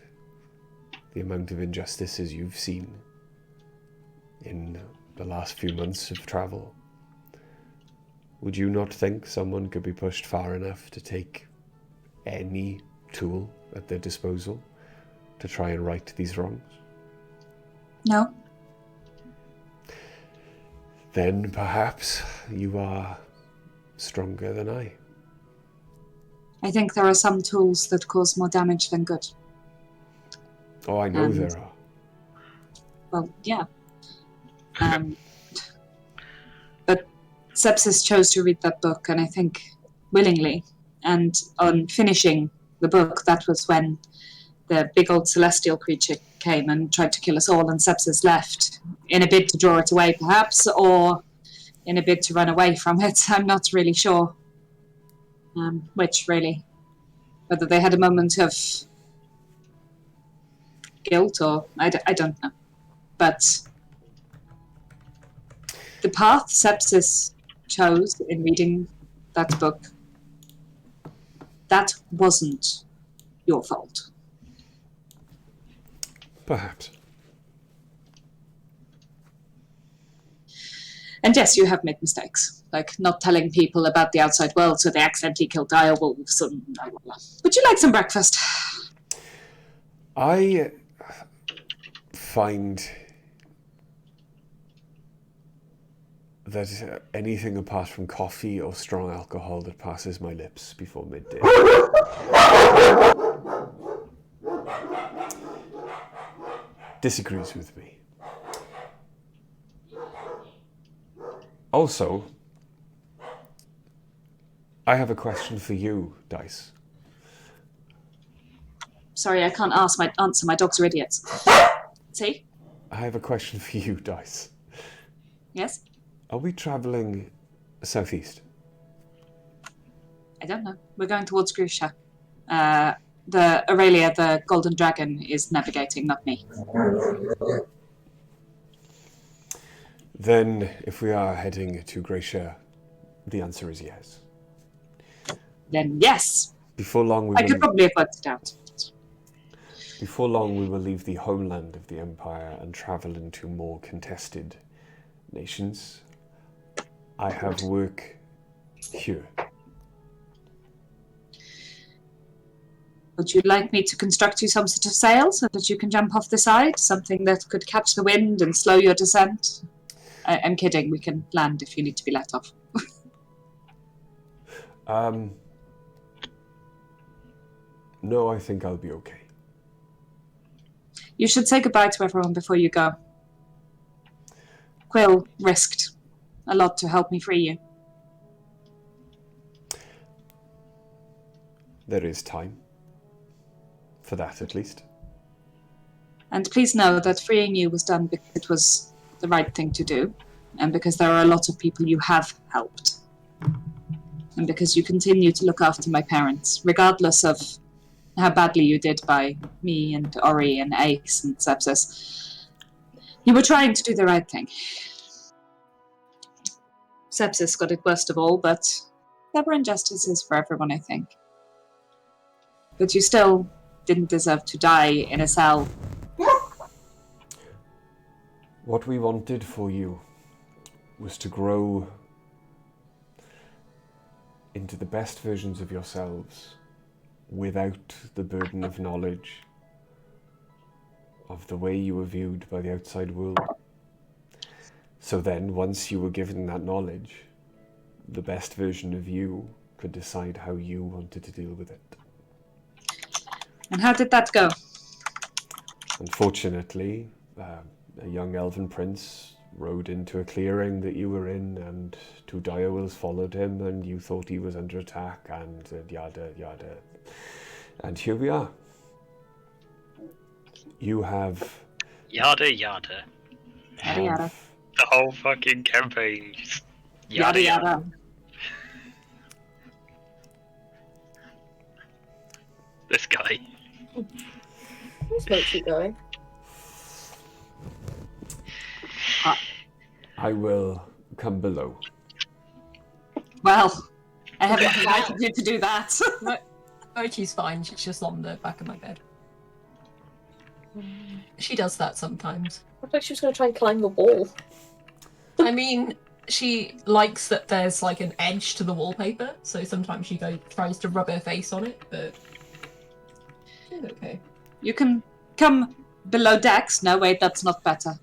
the amount of injustices you've seen in the last few months of travel, would you not think someone could be pushed far enough to take any tool at their disposal to try and right these wrongs?
No.
Then perhaps you are stronger than I.
I think there are some tools that cause more damage than good.
Oh, I know
And-
there are.
Well, yeah. But Sepsis chose to read that book, and I think willingly. And on finishing the book, that was when the big old celestial creature came and tried to kill us all, and Sepsis left, in a bid to draw it away, perhaps, or in a bid to run away from it. I'm not really sure which, really. Whether they had a moment of guilt or... I don't know. But the path Sepsis chose in reading that book, that wasn't your fault.
Perhaps.
And yes, you have made mistakes, like not telling people about the outside world so they accidentally kill dire wolves and blah, blah, blah. Would you like some breakfast?
I find that anything apart from coffee or strong alcohol that passes my lips before midday disagrees with me. Also, I have a question for you, Dice.
Sorry, I can't answer. My dogs are idiots. See?
I have a question for you, Dice.
Yes?
Are we travelling southeast?
I don't know. We're going towards Grusha. The Aurelia, the Golden Dragon, is navigating, not me.
Then, if we are heading to Gracia, the answer is yes.
Then yes.
Before long, we
I
will.
could probably have worked it out.
Before long, we will leave the homeland of the Empire and travel into more contested nations. I have work here.
Would you like me to construct you some sort of sail so that you can jump off the side? Something that could catch the wind and slow your descent? I'm kidding. We can land if you need to be let off.
No, I think I'll be okay.
You should say goodbye to everyone before you go. Quill risked a lot to help me free you.
There is time. For that, at least.
And please know that freeing you was done because it was the right thing to do, and because there are a lot of people you have helped. And because you continue to look after my parents, regardless of how badly you did by me and Ori and Ace and Sepsis. You were trying to do the right thing. Sepsis got it worst of all, but there were injustices for everyone, I think. But you still didn't deserve to die in a cell.
What we wanted for you was to grow into the best versions of yourselves without the burden of knowledge of the way you were viewed by the outside world. So then, once you were given that knowledge, the best version of you could decide how you wanted to deal with it.
And how did that go?
Unfortunately, a young elven prince rode into a clearing that you were in, and two direwolves followed him, and you thought he was under attack, and yada yada. And here we are. You have...
Yada yada.
Yada yada.
The whole fucking campaign. Just
Yada yada.
This guy.
Let's make you going.
I will come below.
Well, I haven't invited you to do that.
Mochi's fine, she's just on the back of my bed. She does that sometimes.
I thought she was going to try and climb the wall.
I mean, she likes that there's like an edge to the wallpaper, so sometimes she tries to rub her face on it, but she's okay.
You can come below decks. No, wait, that's not better.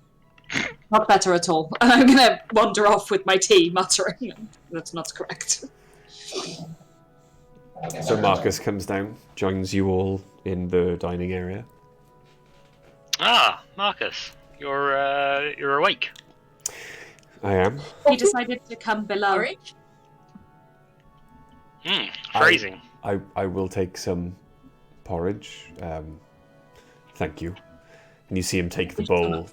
Not better at all. I'm gonna wander off with my tea, muttering. That's not correct.
So Marcus comes down, joins you all in the dining area.
Ah, Marcus, you're awake.
I am.
He decided to come below.
Porridge?
Phrasing.
I will take some porridge. Thank you. And you see him take the bowl,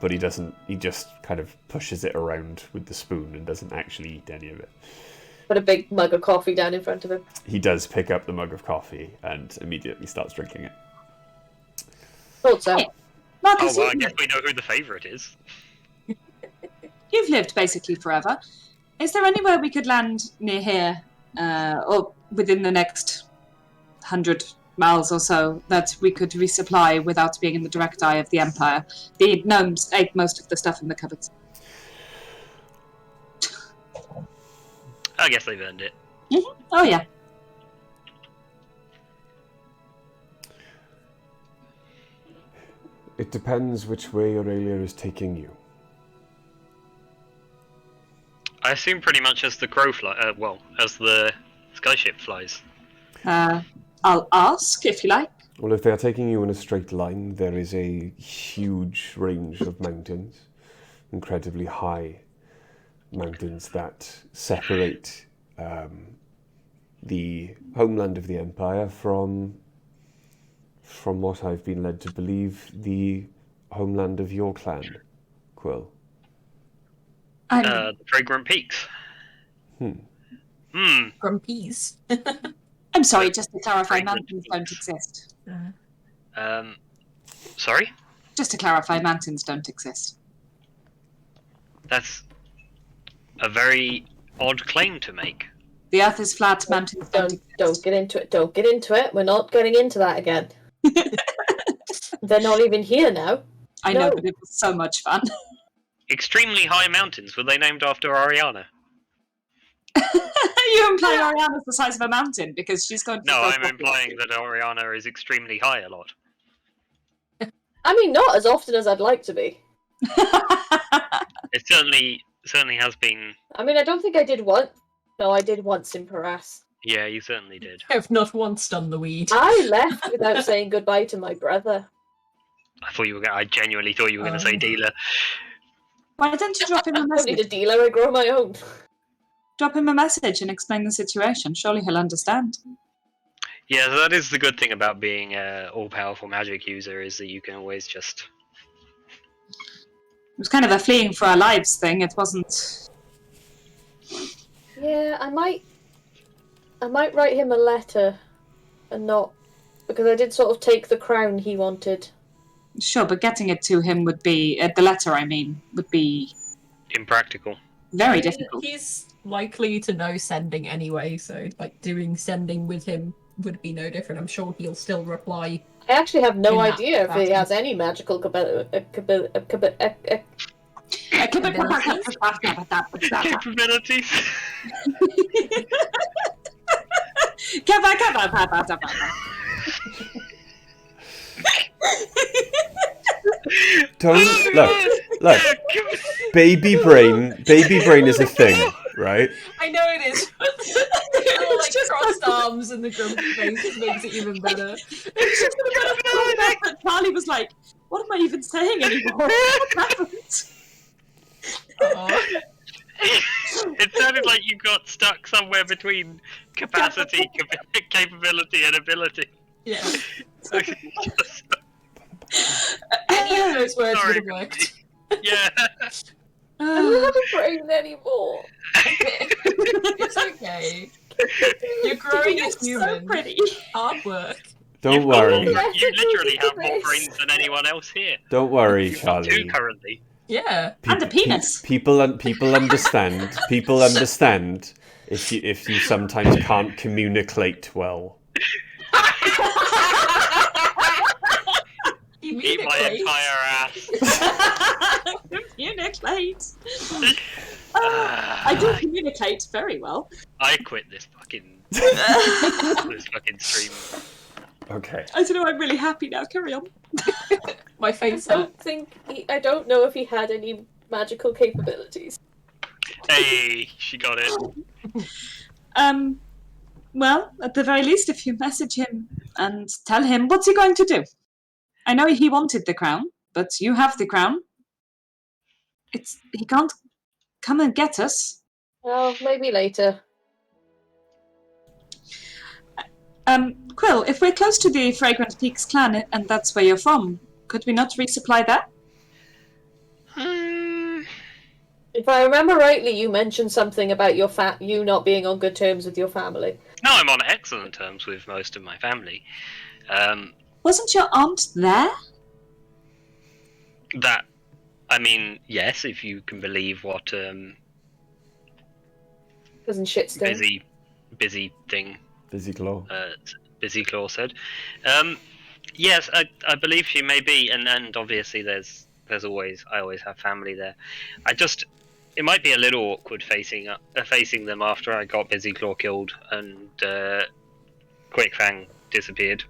but he doesn't. He just kind of pushes it around with the spoon and doesn't actually eat any of it.
Put a big mug of coffee down in front of him.
He does pick up the mug of coffee and immediately starts drinking it.
Thought so.
Hey, Marcus,
I guess we know who the favourite is.
you've lived basically forever. Is there anywhere we could land near here, or within the next 100 miles or so, that we could resupply without being in the direct eye of the Empire? The gnomes ate most of the stuff in the cupboards.
I guess they've earned it.
Mm-hmm. Oh, yeah.
It depends which way Aurelia is taking you.
I assume pretty much as the crow as the skyship flies.
I'll ask, if you like.
Well, if they are taking you in a straight line, there is a huge range of mountains, incredibly high mountains that separate the homeland of the Empire from what I've been led to believe, the homeland of your clan, Quill.
The Fragrant Peaks.
Grumpies.
I'm sorry, just to clarify, mountains don't exist.
Sorry?
Just to clarify, mountains don't exist.
That's a very odd claim to make.
The earth is flat, mountains don't exist.
Don't get into it. Don't get into it. We're not getting into that again. They're not even here now.
I know, but it was so much fun.
Extremely high mountains. Were they named after Ariana?
You imply Ariana's the size of a mountain because she's going to...
No, I'm implying that Ariana is extremely high a lot.
I mean, not as often as I'd like to be.
It certainly has been.
I mean, I don't think I did once. No, I did once in Paras.
Yeah, you certainly did.
I've not once done the weed.
I left without saying goodbye to my brother.
I genuinely thought you were going to say dealer.
Why don't you drop him a
I don't need
message?
a dealer, I grow my own.
Drop him a message and explain the situation. Surely he'll understand.
Yeah, that is the good thing about being an all-powerful magic user, is that you can always just...
It was kind of a fleeing for our lives thing. It wasn't...
Yeah, I might write him a letter and not... Because I did sort of take the crown he wanted.
Sure, but getting it to him would be... the letter, I mean, would be...
impractical.
Very difficult.
He's likely to know sending anyway, so like sending with him would be no different. I'm sure he'll still reply.
I actually have no
In that
idea if he
capacity.
has any magical
Capabilities.
Don't look. Baby brain is a thing, right?
I know it is. Little, like, crossed arms and the grumpy face just makes it even better.
It's just that Charlie was like, what am I even saying anymore? What happened?
It sounded like you got stuck somewhere between capacity, capability, and ability.
Yeah.
Just-
Any of those words
Sorry.
would have worked.
yeah.
I don't have a brain anymore.
It's okay. You're growing as
so
human.
pretty.
Hard work.
Don't worry.
You literally have more brains than anyone else here.
Don't worry,
You've got two
Charlie.
currently.
Yeah.
And a penis.
People understand. People understand if you sometimes can't communicate well.
Eat my entire ass.
Communicate. I do communicate very well.
I quit this fucking stream.
Okay.
I don't know, I'm really happy now. Carry on.
My face
I
hurt.
I don't know if he had any magical capabilities.
Hey, she got it.
Well, at the very least, if you message him and tell him, what's he going to do? I know he wanted the crown, but you have the crown. He can't come and get us.
Well, maybe later.
Quill, if we're close to the Fragrant Peaks clan and that's where you're from, could we not resupply there?
If I remember rightly, you mentioned something about you not being on good terms with your family.
No, I'm on excellent terms with most of my family.
Wasn't your aunt there?
Yes, if you can believe what
Doesn't shit stink.
busy thing
Busy Claw.
Busy Claw said. Yes, I believe she may be, and obviously I always have family there. It might be a little awkward facing them after I got Busy Claw killed and Quickfang disappeared.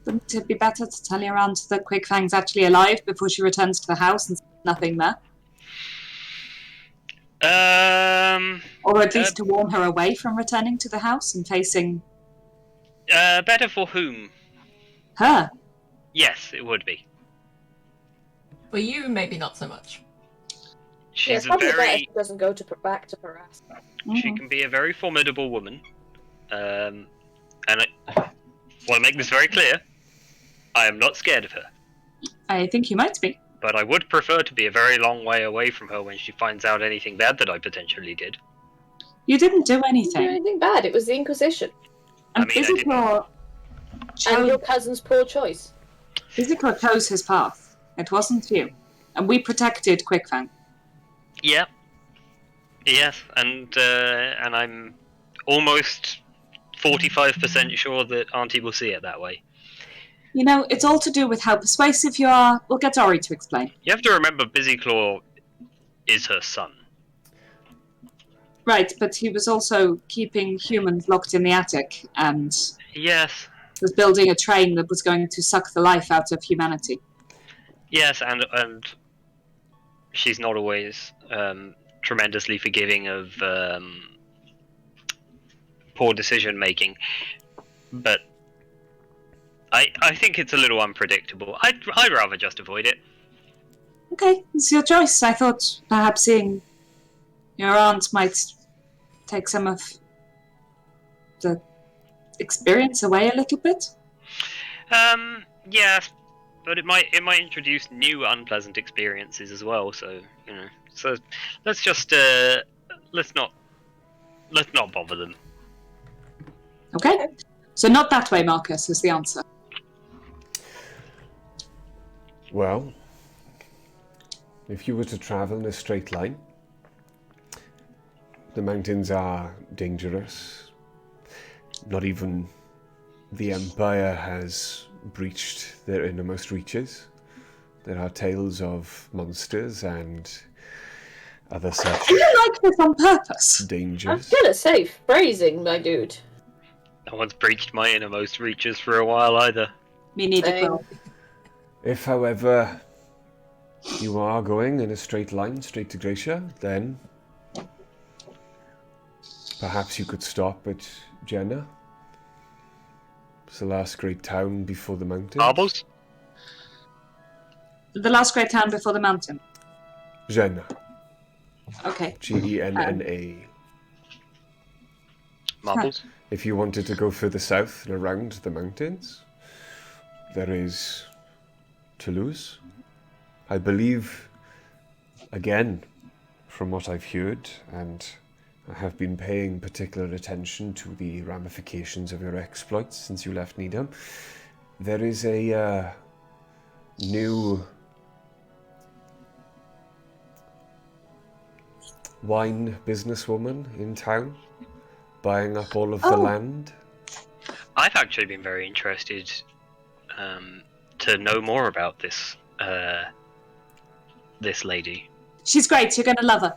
Wouldn't it be better to tell your aunt that Quickfang's actually alive before she returns to the house and nothing there? Or at least to warn her away from returning to the house and facing...
better for whom?
her.
Yes, it would be.
For you, maybe not so much.
She's
probably better if she doesn't go back to Piracy.
She can be a very formidable woman. And I want to make this very clear. I am not scared of her.
I think you might be.
But I would prefer to be a very long way away from her when she finds out anything bad that I potentially did.
You didn't do
You didn't do
anything.
anything bad. It was the Inquisition.
And
And your cousin's poor choice.
Physical chose his path. It wasn't you. And we protected Quickfang.
Yeah. Yes, and I'm almost 45% sure that Auntie will see it that way.
You know, it's all to do with how persuasive you are. We'll get Ori to explain.
You have to remember Busy Claw is her son.
Right, but he was also keeping humans locked in the attic and
Yes.
was building a train that was going to suck the life out of humanity.
Yes, and she's not always tremendously forgiving of poor decision making, but I think it's a little unpredictable. I'd rather just avoid it.
Okay, it's your choice. I thought perhaps seeing your aunt might take some of the experience away a little bit.
Yes, but it might introduce new unpleasant experiences as well. So so let's just let's not bother them.
Okay, so not that way, Marcus, is the answer.
Well, if you were to travel in a straight line, the mountains are dangerous. Not even the Empire has breached their innermost reaches. There are tales of monsters and other such
Do you like this on purpose?
I'm
dangers.
gonna say phrasing, my dude.
No one's breached my innermost reaches for a while either.
Me neither,
Same.
Quill.
If, however, you are going in a straight line straight to Gracia, then perhaps you could stop at Jenna. It's the last great town before the mountains.
Marbles?
The last great town before the mountain.
Jenna.
Okay.
Genna.
Marbles?
If you wanted to go further south and around the mountains, there is Toulouse. I believe, again, from what I've heard, and I have been paying particular attention to the ramifications of your exploits since you left Nidum, there is a new wine businesswoman in town buying up all of the land.
I've actually been very interested to know more about this this lady.
She's great. You're going to love her.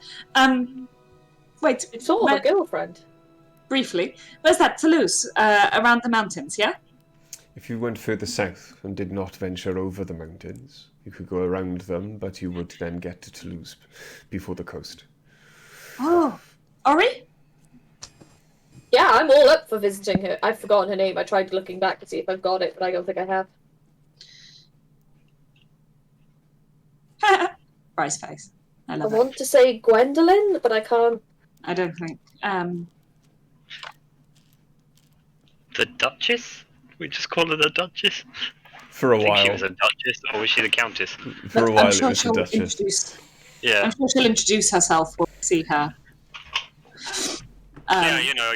Wait.
It's sort of a girlfriend.
Briefly. Where's that? Toulouse? Around the mountains, yeah?
If you went further south and did not venture over the mountains, you could go around them, but you would then get to Toulouse before the coast.
Oh. Ori?
Yeah, I'm all up for visiting her. I've forgotten her name. I tried looking back to see if I've got it, but I don't think I have.
Bryce face. I
I
love it.
want to say Gwendolyn, but I can't.
I don't think.
The Duchess? We just call her the Duchess?
For a
I think she
while.
was a Duchess, or was she the Countess?
For a while
I'm sure
it was the
she'll
Duchess.
introduce.
Yeah.
I'm sure she'll introduce herself. We'll see her.
Yeah, you know,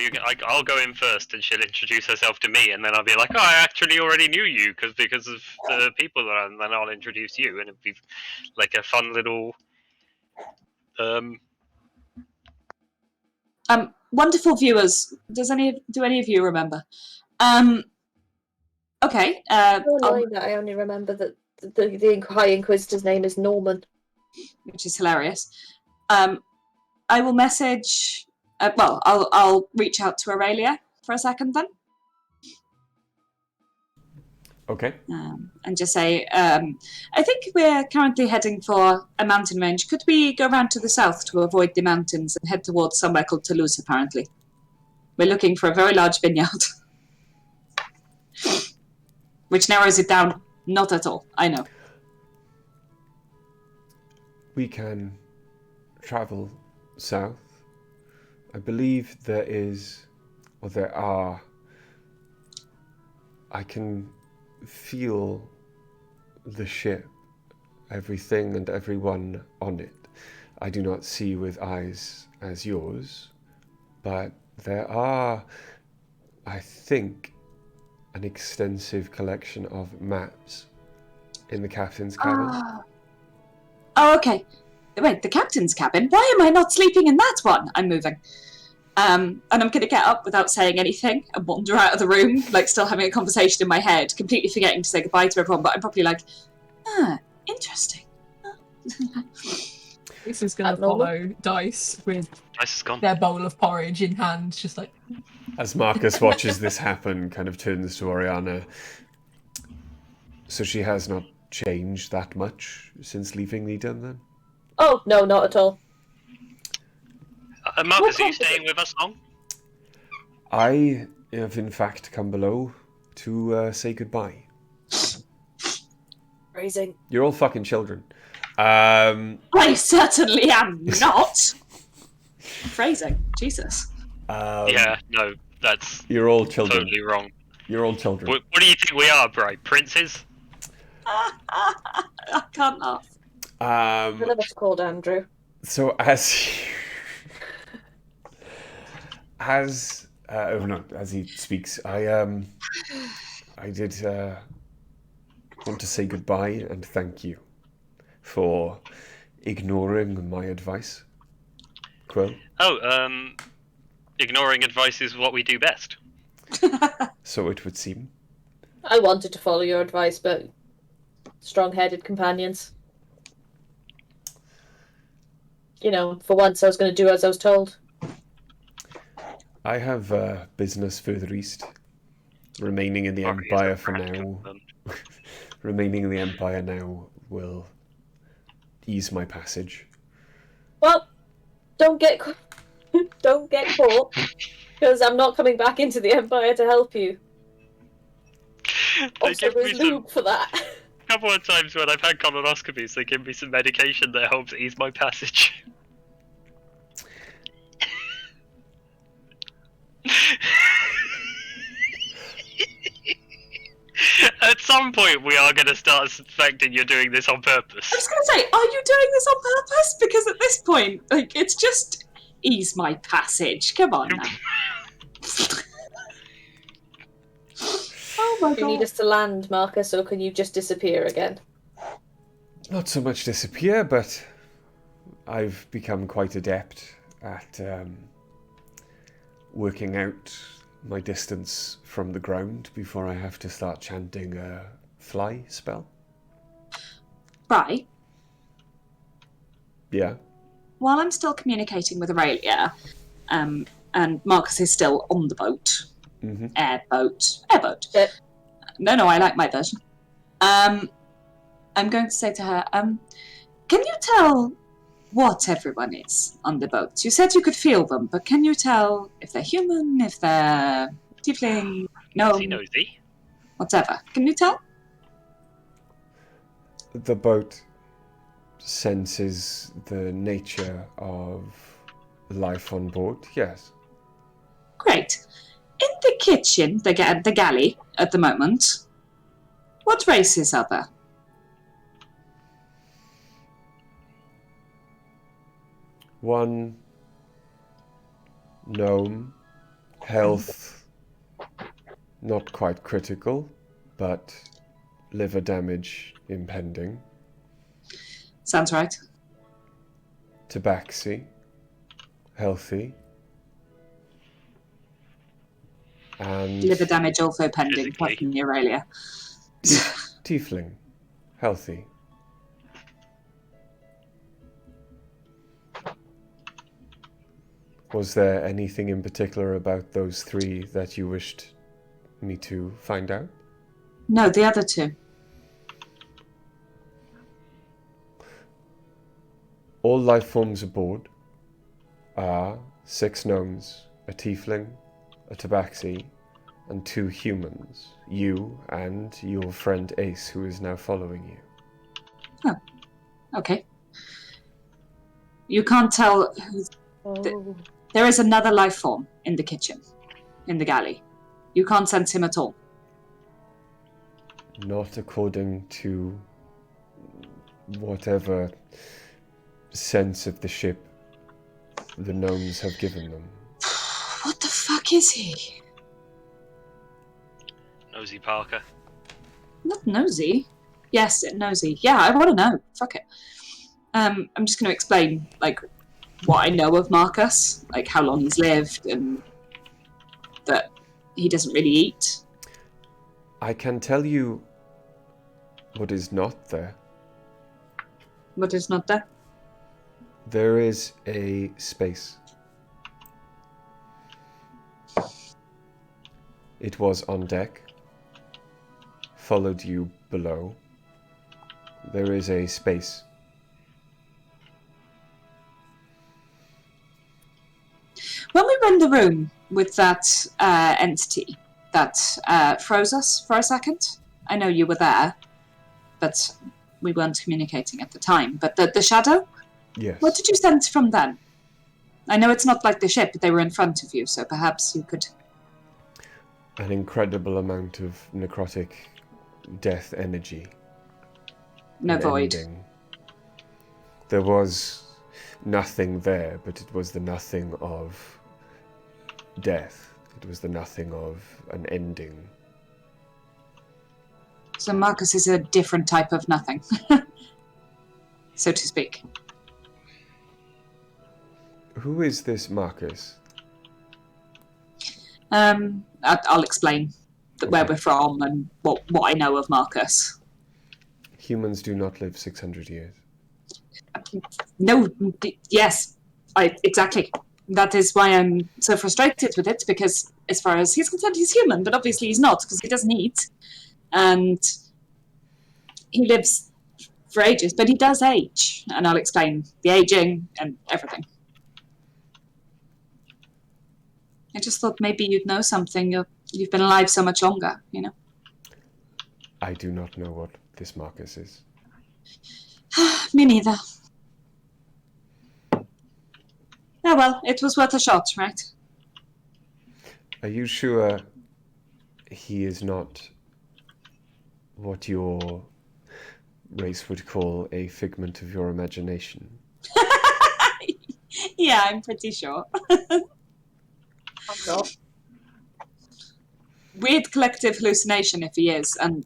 I'll go in first and she'll introduce herself to me, and then I'll be like, oh, I actually already knew you because of the people that and then I'll introduce you, and it'll be like a fun little
Wonderful viewers. Do any of you remember? Okay.
So annoying that I only remember that the High Inquisitor's name is Norman.
Which is hilarious. I will message. I'll reach out to Aurelia for a second then.
Okay.
And just say, I think we're currently heading for a mountain range. Could we go around to the south to avoid the mountains and head towards somewhere called Toulouse, apparently? We're looking for a very large vineyard. Which narrows it down. Not at all, I know.
We can travel south. I believe there are. I can feel the ship, everything and everyone on it. I do not see with eyes as yours, but there are, I think, an extensive collection of maps in the captain's cabin.
Oh, okay. Wait, the captain's cabin? Why am I not sleeping in that one? I'm moving. And I'm going to get up without saying anything and wander out of the room, like still having a conversation in my head, completely forgetting to say goodbye to everyone, but I'm probably like, interesting.
This is going to
Abnormal.
follow Dice with
Dice is gone.
their bowl of porridge in hand, just like,
As Marcus watches this happen, kind of turns to Oriana. So she has not changed that much since leaving Nidum, then?
Oh, no, not at all.
Marcus, are you staying with us long?
I have in fact come below to say goodbye.
Phrasing.
You're all fucking children.
I certainly am not. Phrasing. Jesus.
Yeah, no, that's
You're all children.
totally wrong.
You're all children.
What do you think we are, Bri? Princes?
I can't laugh.
None of us called Andrew.
So as he speaks, I did want to say goodbye and thank you for ignoring my advice, Quill.
Oh, ignoring advice is what we do best.
So it would seem.
I wanted to follow your advice, but strong-headed companions. You know, for once I was going to do as I was told.
I have business further east Remaining in the
Sorry, is
Empire
that
for
perhaps
now.
confirmed?
Remaining in the Empire now will ease my passage.
Well, don't get don't get caught, because I'm not coming back into the Empire to help you.
They
Also,
give me
there's
some.
lube for that.
A couple of times when I've had colonoscopies, they give me some medication that helps ease my passage. At some point, we are going to start suspecting you're doing this on
I was
purpose.
going to say, are you doing this on purpose? Because at this point, like, it's just ease my passage. Come on now. Oh my
Do you need
god.
us to land, Marcus, or can you just disappear again?
Not so much disappear, but I've become quite adept at working out my distance from the ground before I have to start chanting a fly spell.
Right.
Yeah.
While I'm still communicating with Aurelia, and Marcus is still on the boat,
Mm-hmm.
airboat.
Yep.
No, I like my version. I'm going to say to her, can you tell what everyone is on the boat? You said you could feel them, but can you tell if they're human, if they're tiefling,
Nosy,
gnome,
nosy.
whatever? Can you tell?
The boat senses the nature of life on board, yes.
Great. In the kitchen, the galley, at the moment, what races are there?
One gnome, health not quite critical, but liver damage impending.
Sounds right.
Tabaxi, healthy. And
Liver damage also pending,
Physically.
apart from Aurelia.
tiefling, healthy. Was there anything in particular about those three that you wished me to find out?
No, the other two.
All life forms aboard are 6 gnomes, a tiefling, a tabaxi, and 2 humans. You and your friend Ace, who is now following you.
Okay. You can't tell who...
Oh.
There is another life form in the kitchen, in the galley. You can't sense him at all.
Not according to whatever sense of the ship the gnomes have given them.
What the fuck is he?
Nosy Parker.
Not nosy. Yes, nosy. Yeah, I want to know. Fuck it. I'm just going to explain, like, what I know of Marcus, like how long he's lived, and that he doesn't really eat.
I can tell you what is not there.
What is not there?
There is a space. It was on deck, followed you below. There is a space.
When we were in the room with that entity that froze us for a second, I know you were there, but we weren't communicating at the time. But the shadow?
Yes.
What did you sense from them? I know it's not like the ship, they were in front of you, so perhaps you could...
An incredible amount of necrotic death energy.
No
an
void.
ending. There was nothing there, but it was the nothing of death. It was the nothing of an ending.
So Marcus is a different type of nothing, so to speak.
Who is this Marcus?
I'll explain where we're from and what I know of Marcus.
Humans do not live 600 years.
No, yes, exactly. That is why I'm so frustrated with it, because as far as he's concerned, he's human, but obviously he's not, because he doesn't eat. And he lives for ages, but he does age. And I'll explain the aging and everything. I just thought maybe you'd know something. You've been alive so much longer, you know.
I do not know what this Marcus is.
Me neither. Oh well, it was worth a shot, right?
Are you sure he is not what your race would call a figment of your imagination?
Yeah, I'm pretty sure.
I'm not.
Weird collective hallucination if he is, and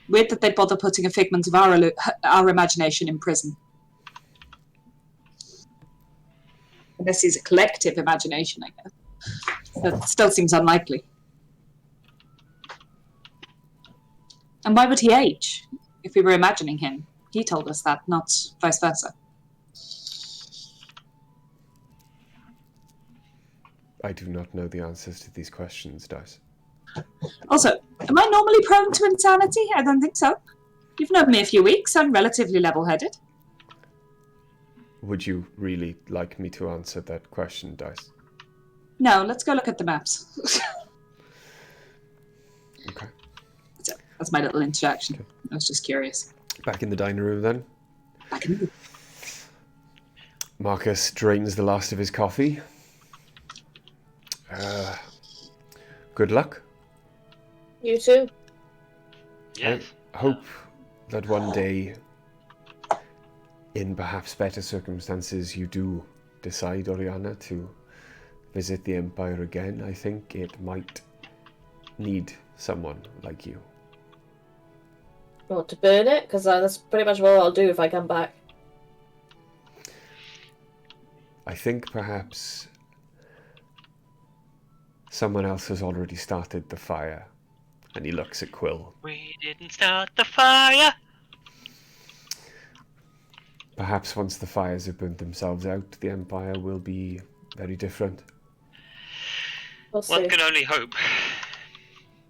weird that they bother putting a figment of our imagination in prison. Unless he's a collective imagination, I guess. That still seems unlikely. And why would he age? If we were imagining him, he told us that, not vice versa.
I do not know the answers to these questions, Dice.
Also, am I normally prone to insanity? I don't think so. You've known me a few weeks. I'm relatively level-headed.
Would you really like me to answer that question, Dice?
No, let's go look at the maps.
Okay.
That's my little introduction. Okay. I was just curious.
Back in the dining room then.
Back in the...
Marcus drains the last of his coffee. Good luck.
You too.
Yes.
I hope that one day, in perhaps better circumstances, you do decide, Oriana, to visit the Empire again. I think it might need someone like you.
What, to burn it? Because that's pretty much what I'll do if I come back.
I think perhaps someone else has already started the fire. And he looks at Quill.
We didn't start the fire!
Perhaps once the fires have burnt themselves out, the Empire will be very different.
We'll see.
One can only hope.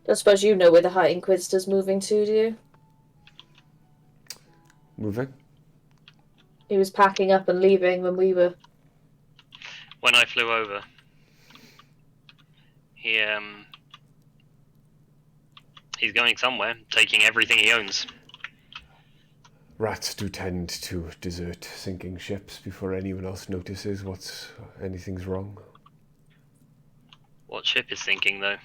I suppose you know where the High Inquisitor's moving to, do you?
Moving?
He was packing up and leaving when we were...
When I flew over, he's going somewhere, taking everything he owns.
Rats do tend to desert sinking ships before anyone else notices anything's wrong.
What ship is sinking, though?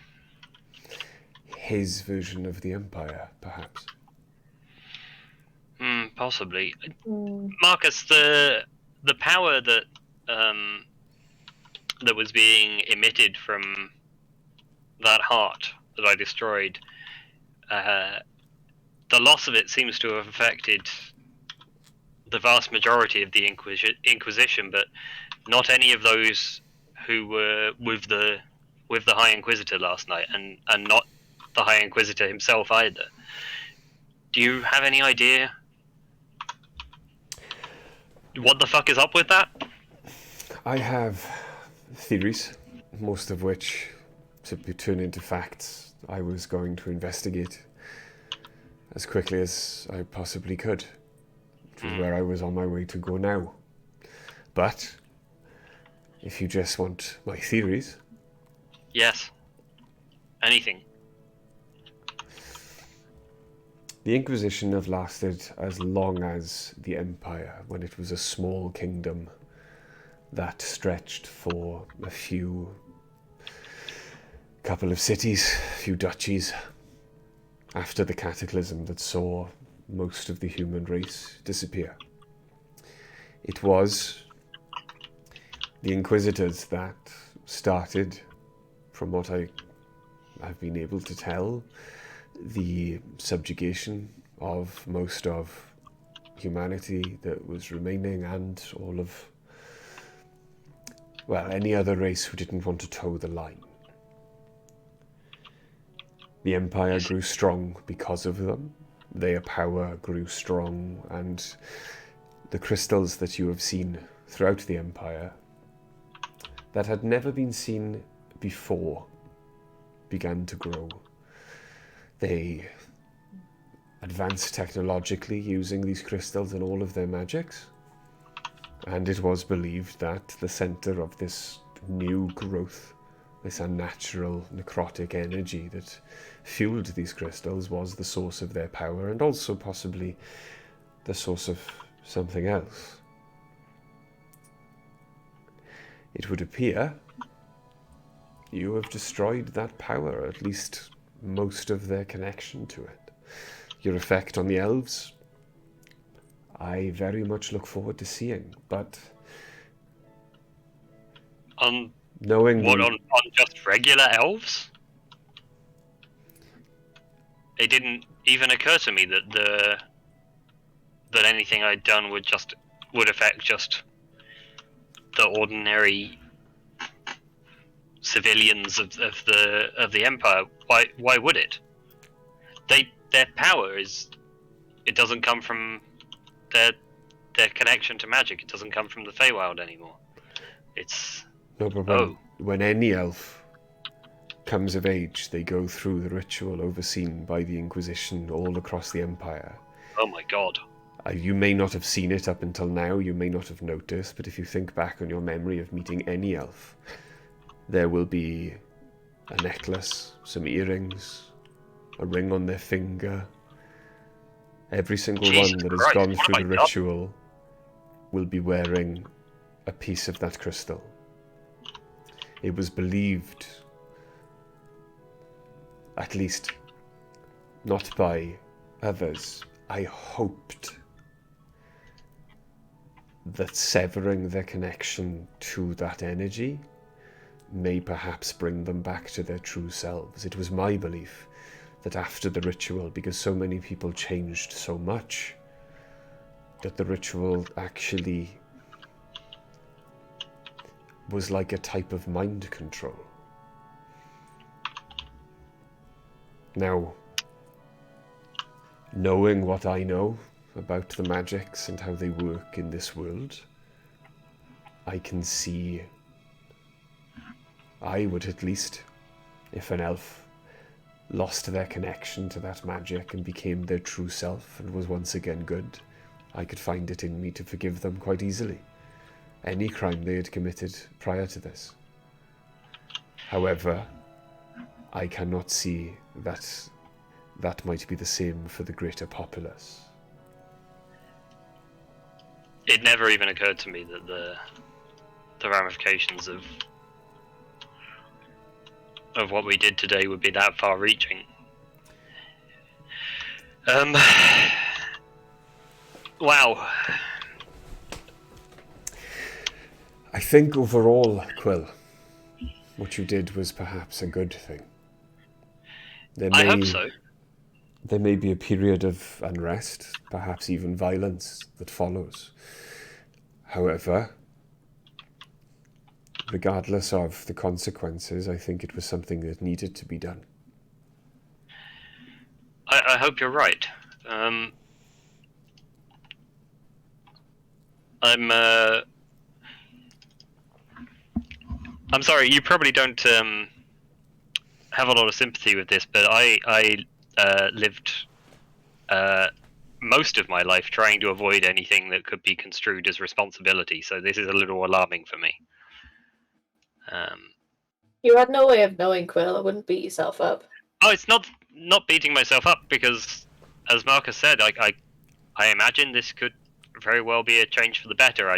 His version of the Empire, perhaps.
Possibly. Marcus, the power that that was being emitted from that heart that I destroyed, the loss of it seems to have affected the vast majority of the Inquisition, but not any of those who were with the High Inquisitor last night, and not the High Inquisitor himself either. Do you have any idea what the fuck is up with that?
I have theories, most of which to turn into facts. I was going to investigate as quickly as I possibly could, which is where I was on my way to go now. But if you just want my theories...
Yes. Anything.
The Inquisition have lasted as long as the Empire, when it was a small kingdom that stretched for a couple of cities, a few duchies, after the cataclysm that saw most of the human race disappear. It was the Inquisitors that started, from what I have been able to tell, the subjugation of most of humanity that was remaining, and all of, well, any other race who didn't want to toe the line. The Empire grew strong because of them. Their power grew strong, and the crystals that you have seen throughout the Empire that had never been seen before began to grow. They advanced technologically using these crystals in all of their magics, and it was believed that the center of this new growth, this unnatural necrotic energy that fueled these crystals, was the source of their power, and also possibly the source of something else. It would appear you have destroyed that power, or at least most of their connection to it. Your effect on the elves, I very much look forward to seeing, but knowing
on just regular elves? It didn't even occur to me that that anything I'd done would affect just the ordinary civilians of the Empire. Why would it? Their power it doesn't come from their connection to magic. It doesn't come from the Feywild anymore. It's
no problem. When any elf comes of age, they go through the ritual overseen by the Inquisition all across the Empire.
Oh my god.
You may not have seen it up until now, you may not have noticed, but if you think back on your memory of meeting any elf, there will be a necklace, some earrings, a ring on their finger. Every single one that has gone through the ritual will be wearing a piece of that crystal. It was believed, at least not by others, I hoped that severing their connection to that energy may perhaps bring them back to their true selves. It was my belief that after the ritual, because so many people changed so much, that the ritual actually was like a type of mind control. Now, knowing what I know about the magics and how they work in this world, I can see, I would at least, if an elf lost their connection to that magic and became their true self and was once again good, I could find it in me to forgive them quite easily. Any crime they had committed prior to this. However, I cannot see that that might be the same for the greater populace.
It never even occurred to me that the ramifications of what we did today would be that far-reaching. Wow.
I think overall, Quill, what you did was perhaps a good thing.
I hope so.
There may be a period of unrest, perhaps even violence, that follows. However, regardless of the consequences, I think it was something that needed to be done.
I hope you're right. I'm sorry, you probably don't have a lot of sympathy with this, but I lived most of my life trying to avoid anything that could be construed as responsibility, so this is a little alarming for me.
You had no way of knowing, Quill. I wouldn't beat yourself up.
Oh, it's not beating myself up, because, as Marcus said, I imagine this could very well be a change for the better.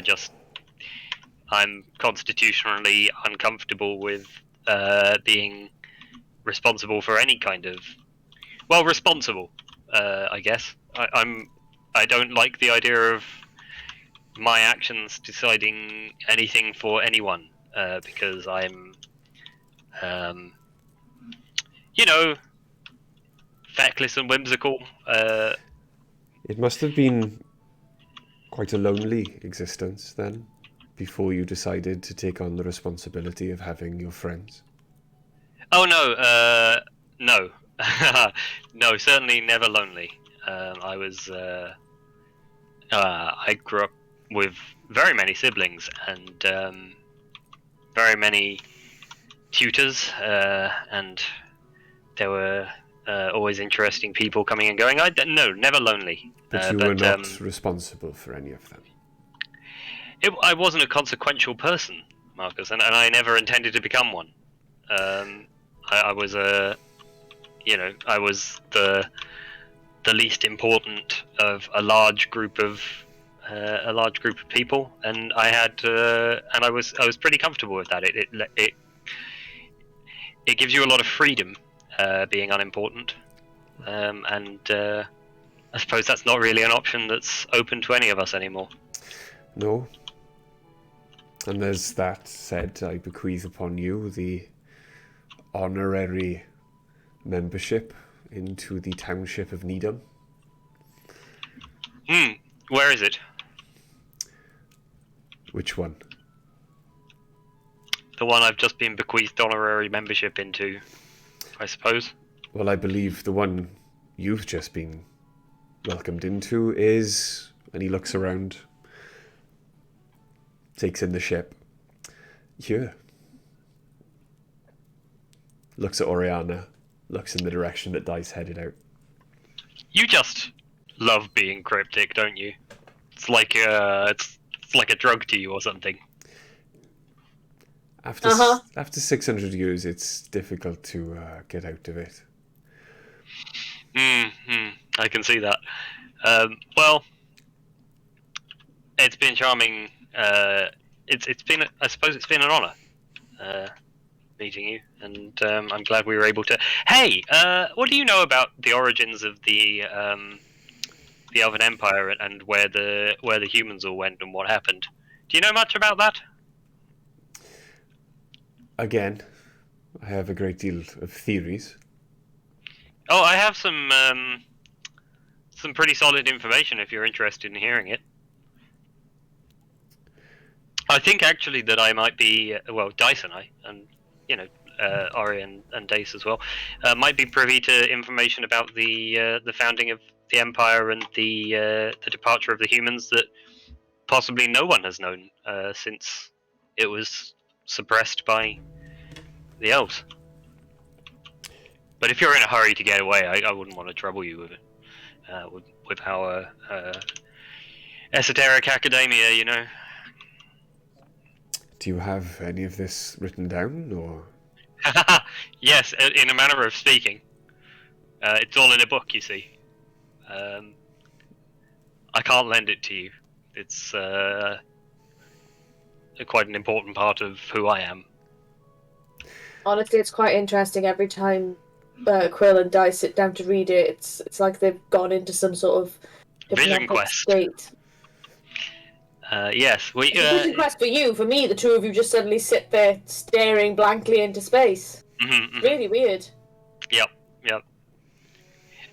I'm constitutionally uncomfortable with being responsible for any kind of... Well, responsible, I guess. I don't like the idea of my actions deciding anything for anyone, because I'm, feckless and whimsical.
It must have been quite a lonely existence then, before you decided to take on the responsibility of having your friends.
Oh no, no. No, certainly never lonely. I grew up with very many siblings, and very many tutors, and there were always interesting people coming and going. No, never lonely.
But you were not responsible for any of them.
I wasn't a consequential person, Marcus, and I never intended to become one. I was I was the least important of a large group of people, and I had and I was pretty comfortable with that. It gives you a lot of freedom, being unimportant, and I suppose that's not really an option that's open to any of us anymore.
No. And as that said, I bequeath upon you the honorary membership into the township of Nidum.
Where is it?
Which one?
The one I've just been bequeathed honorary membership into, I suppose.
Well, I believe the one you've just been welcomed into is... And he looks around, takes in the ship. Here. Looks at Oriana, looks in the direction that Dice headed out.
You just love being cryptic, don't you? It's like it's like a drug to you or something.
After 600 years, it's difficult to get out of it.
I can see that. Well, it's been charming. It's been, I suppose, it's been an honor meeting you, and I'm glad we were able to. Hey, what do you know about the origins of the Elven Empire and where the humans all went and what happened? Do you know much about that?
Again, I have a great deal of theories.
Oh, I have some pretty solid information if you're interested in hearing it. I think actually that I might be, well, Dice and I, and Ori and Dace as well, might be privy to information about the founding of the Empire and the departure of the humans that possibly no one has known since it was suppressed by the elves. But if you're in a hurry to get away, I wouldn't want to trouble you with it, with our esoteric academia, you know.
Do you have any of this written down, or...?
Yes, in a manner of speaking. It's all in a book, you see. I can't lend it to you. It's quite an important part of who I am.
Honestly, it's quite interesting. Every time Quill and Dice sit down to read it, it's like they've gone into some sort of
Vision quest.
State.
Yes, we.
It's a vision quest for you. For me, the two of you just suddenly sit there staring blankly into space. Really weird.
Yep.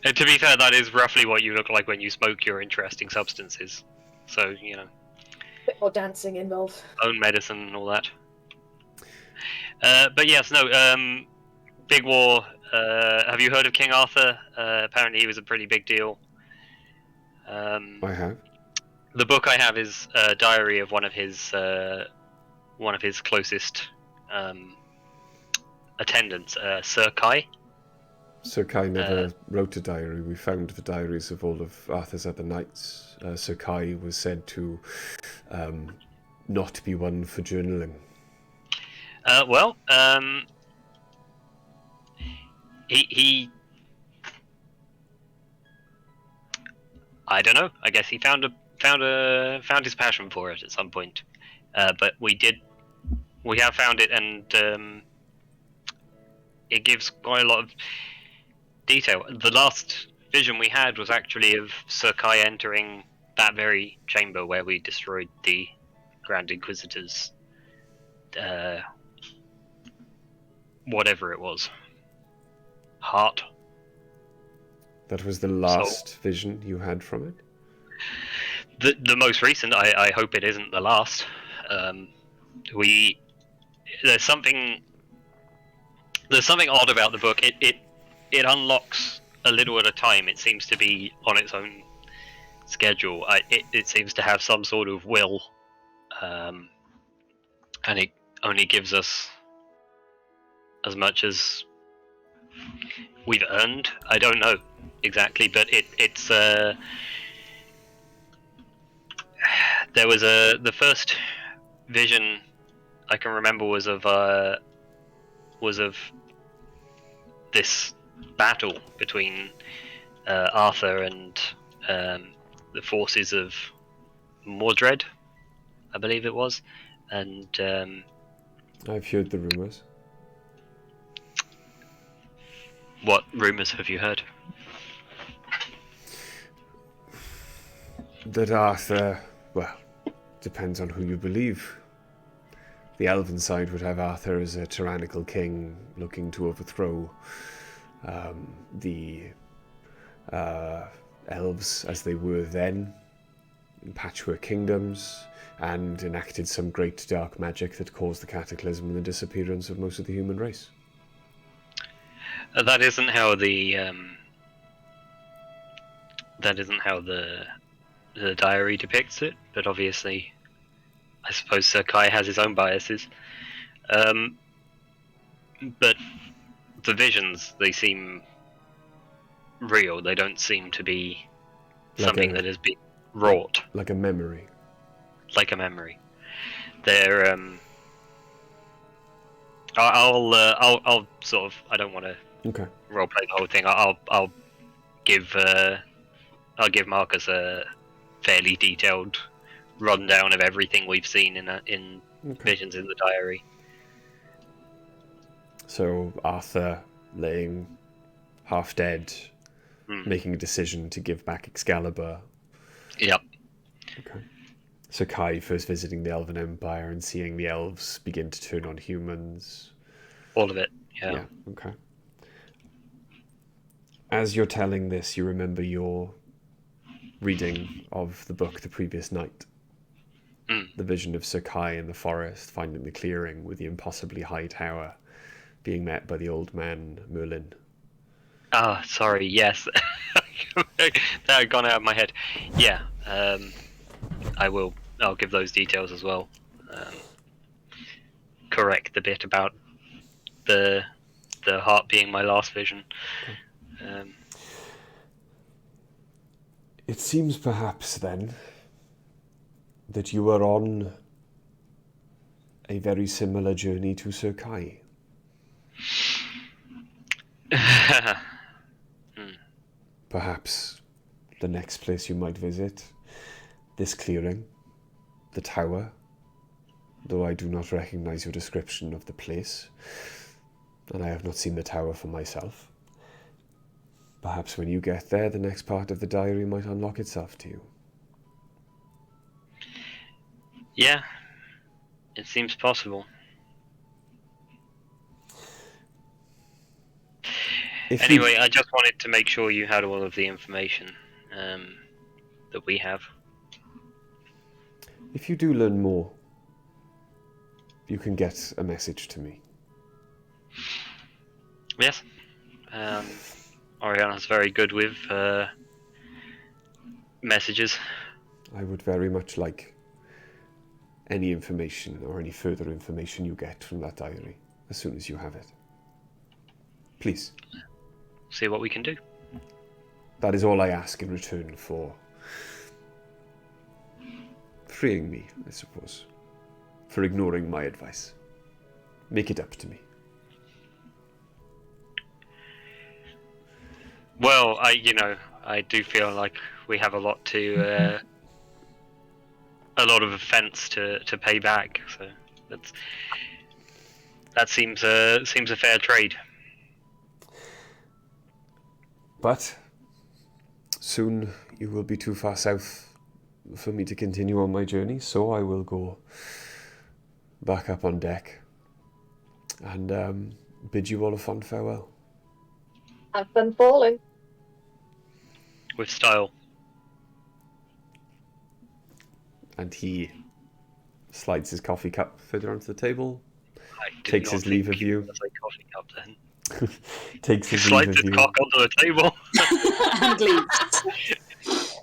And to be fair, that is roughly what you look like when you smoke your interesting substances. So, you know.
A bit more dancing involved.
Own medicine and all that. But yes, no, Big War, have you heard of King Arthur? Apparently he was a pretty big deal.
I have.
The book I have is a diary of one of his closest attendants, Sir Kai.
Sir Kai never wrote a diary. We found the diaries of all of Arthur's other knights. Sir Kai was said to not be one for journaling.
He I don't know. I guess he found his passion for it at some point. But we have found it, and it gives quite a lot of detail. The last vision we had was actually of Sir Kai entering that very chamber where we destroyed the Grand Inquisitor's whatever it was. Heart.
That was the last vision you had from it?
The most recent. I hope it isn't the last. There's something odd about the book. It unlocks a little at a time. It seems to be on its own schedule. It seems to have some sort of will, and only gives us as much as we've earned. I don't know exactly, but it's there was the first vision I can remember was of this battle between Arthur and the forces of Mordred, I believe it was, and
I've heard the rumours.
what rumours have you heard?
That Arthur, well, depends on who you believe. The elven side would have Arthur as a tyrannical king looking to overthrow the elves as they were then, in patchwork kingdoms, and enacted some great dark magic that caused the cataclysm and the disappearance of most of the human race.
That isn't how the diary depicts it, but obviously, I suppose Sir Kai has his own biases. But the visions, they seem real. They don't seem to be something that has been wrought.
Like a memory.
Like a memory. They're I'll sort of, I don't want to roleplay the whole thing. I'll give Marcus a fairly detailed rundown of everything we've seen in visions in the diary.
So Arthur laying half dead, making a decision to give back Excalibur.
Yep.
Okay. So Kai first visiting the Elven Empire and seeing the elves begin to turn on humans.
All of it, yeah.
Yeah, okay. As you're telling this, you remember your reading of the book the previous night. The vision of Sir Kai in the forest, finding the clearing with the impossibly high tower, being met by the old man, Merlin.
Ah, sorry, yes. That had gone out of my head. Yeah, I'll give those details as well. Correct the bit about the heart being my last vision.
It seems perhaps then that you are on a very similar journey to Sir Kai. Perhaps the next place you might visit, this clearing, the tower, though I do not recognize your description of the place, and I have not seen the tower for myself. Perhaps when you get there, the next part of the diary might unlock itself to you.
Yeah, it seems possible. Anyway, I just wanted to make sure you had all of the information that we have.
If you do learn more, you can get a message to me.
Yes. Oriana's very good with messages.
I would very much like any information or any further information you get from that diary as soon as you have it. Please.
See what we can do.
That is all I ask in return for freeing me, I suppose. For ignoring my advice. Make it up to me.
Well, I do feel like we have a lot of offence to pay back. So that seems a fair trade.
But soon you will be too far south for me to continue on my journey, so I will go back up on deck and bid you all a fond farewell.
Have fun falling.
With style.
And he slides his coffee cup further onto the table,
I
takes his leave of you.
That's a coffee cup then.
Takes his leave of
Slides his
you.
cock onto the table.
And leaves.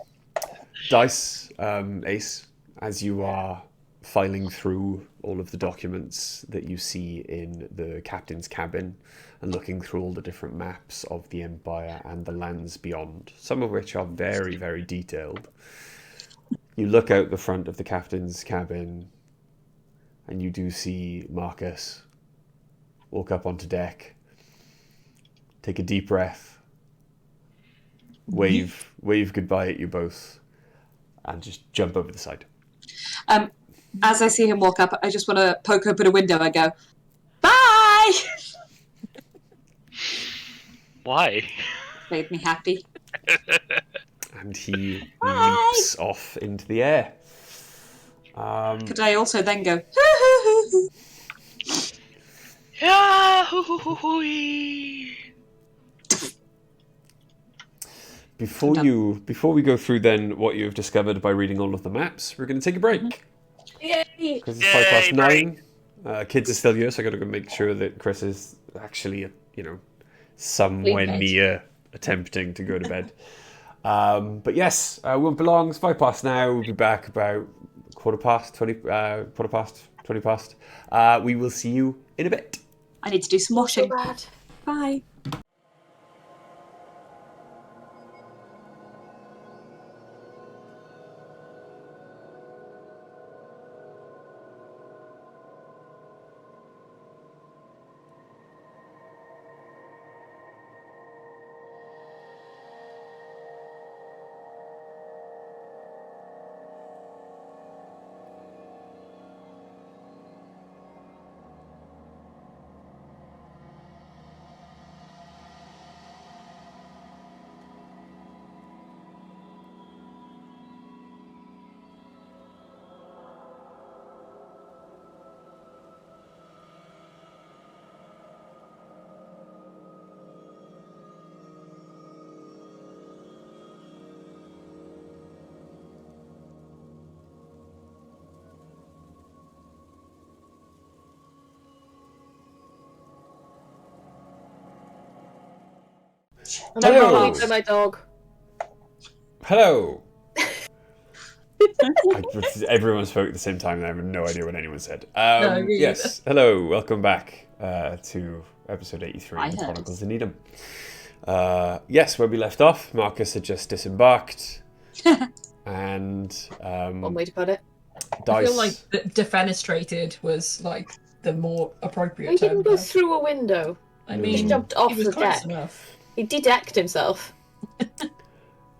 Dice, Ace, as you are filing through all of the documents that you see in the captain's cabin and looking through all the different maps of the Empire and the lands beyond, some of which are very, very detailed. You look out the front of the captain's cabin and you do see Marcus walk up onto deck, take a deep breath, wave goodbye at you both, and just jump over the side.
As I see him walk up, I just want to poke open a window and go, bye!
Why?
Made me happy.
And he leaps off into the air.
Could I also then go,
Before we go through then what you've discovered by reading all of the maps, we're going to take a break.
Yay!
Because it's 9:05. Kids are still here, so I got to go make sure that Chris is actually, somewhere
Sleep
near attempting to go to bed. But yes, we won't be long. It's 5 past now. We'll be back about 20 past. We will see you in a bit.
I need to do some
So
washing.
bad.
Bye.
And I'm
Hello.
not by my dog.
Hello. Everyone spoke at the same time and I have no idea what anyone said.
No, me
yes, hello, welcome back to episode 83 of the
heard.
Chronicles of Nidum. Yes, where we left off, Marcus had just disembarked and
One way to put it.
Dice.
I feel like defenestrated was like the more appropriate
He
term.
didn't go
there.
through a window.
I
He
mean,
just
jumped off
he was
the
close
deck.
enough.
He de-decked himself.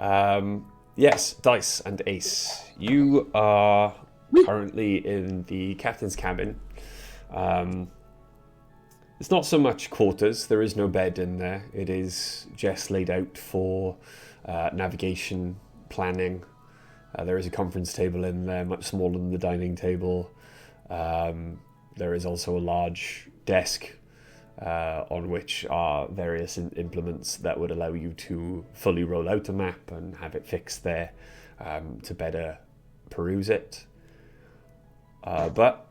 Yes, Dice and Ace. You are currently in the captain's cabin. It's not so much quarters. There is no bed in there. It is just laid out for navigation, planning. There is a conference table in there, much smaller than the dining table. There is also a large desk on which are various implements that would allow you to fully roll out a map and have it fixed there to better peruse it. But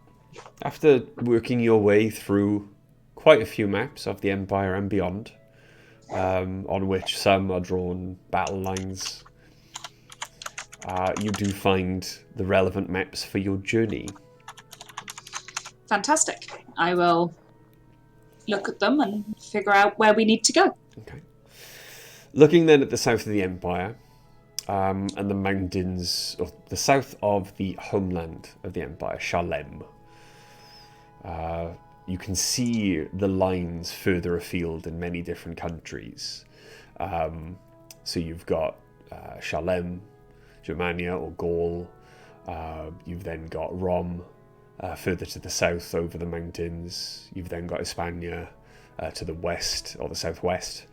after working your way through quite a few maps of the Empire and beyond, on which some are drawn battle lines, you do find the relevant maps for your journey.
Fantastic. I will look at them and figure out where we need to go.
Okay. Looking then at the south of the Empire, and the mountains, or the south of the homeland of the Empire, Shalem, you can see the lines further afield in many different countries. So you've got Shalem, Germania or Gaul. You've then got Rom further to the south over the mountains. You've then got Hispania to the west or the southwest.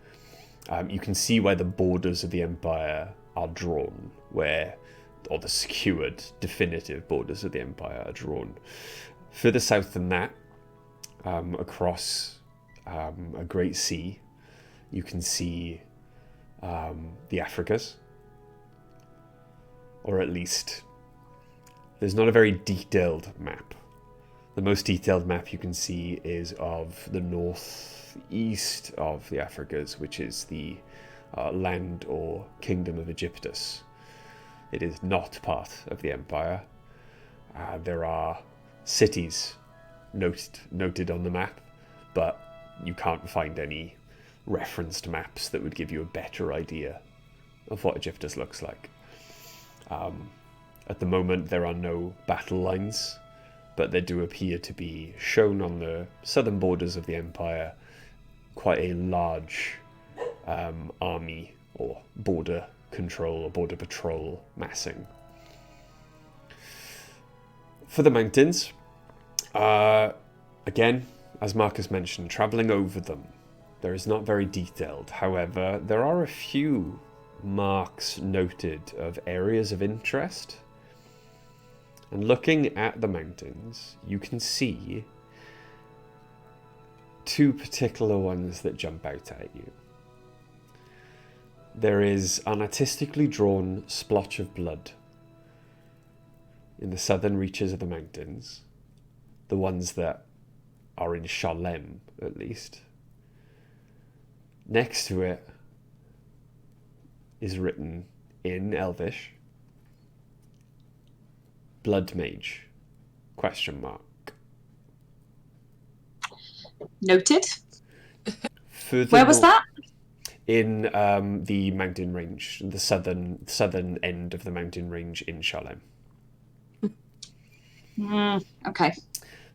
You can see where the borders of the Empire are drawn, or the secured, definitive borders of the Empire are drawn. Further south than that, across a great sea, you can see the Africas, or at least there's not a very detailed map. The most detailed map you can see is of the northeast of the Africas, which is the land or kingdom of Egyptus. It is not part of the Empire. There are cities noted on the map, but you can't find any referenced maps that would give you a better idea of what Egyptus looks like. At the moment, there are no battle lines, but there do appear to be, shown on the southern borders of the empire, quite a large army or border control or border patrol massing. For the mountains, again, as Marcus mentioned, travelling over them, there is not very detailed. However, there are a few marks noted of areas of interest. And looking at the mountains, you can see two particular ones that jump out at you. There is an artistically drawn splotch of blood in the southern reaches of the mountains, the ones that are in Shalem, at least. Next to it is written in Elvish, Blood Mage, ?
Noted.
Further
Where was that?
In the mountain range, the southern end of the mountain range in Shalem.
Okay.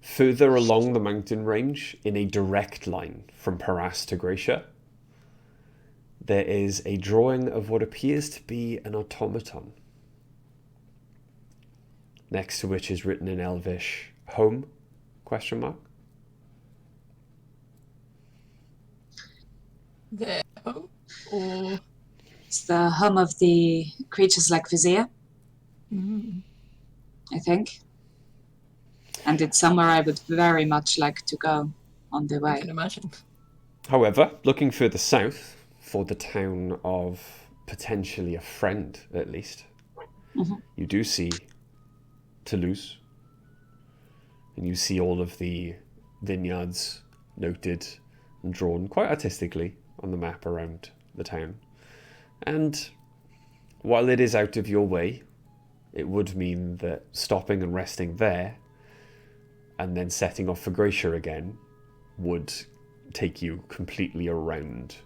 Further along the mountain range, in a direct line from Paras to Gracia, there is a drawing of what appears to be an automaton, next to which is written in Elvish, home, ?
Their home? Or...
It's the hum of the creatures like Vizier, I think. And it's somewhere I would very much like to go on the way.
I can imagine.
However, looking further south, for the town of potentially a friend, at least, you do see Toulouse, and you see all of the vineyards noted and drawn quite artistically on the map around the town. And while it is out of your way, it would mean that stopping and resting there and then setting off for Gracia again would take you completely around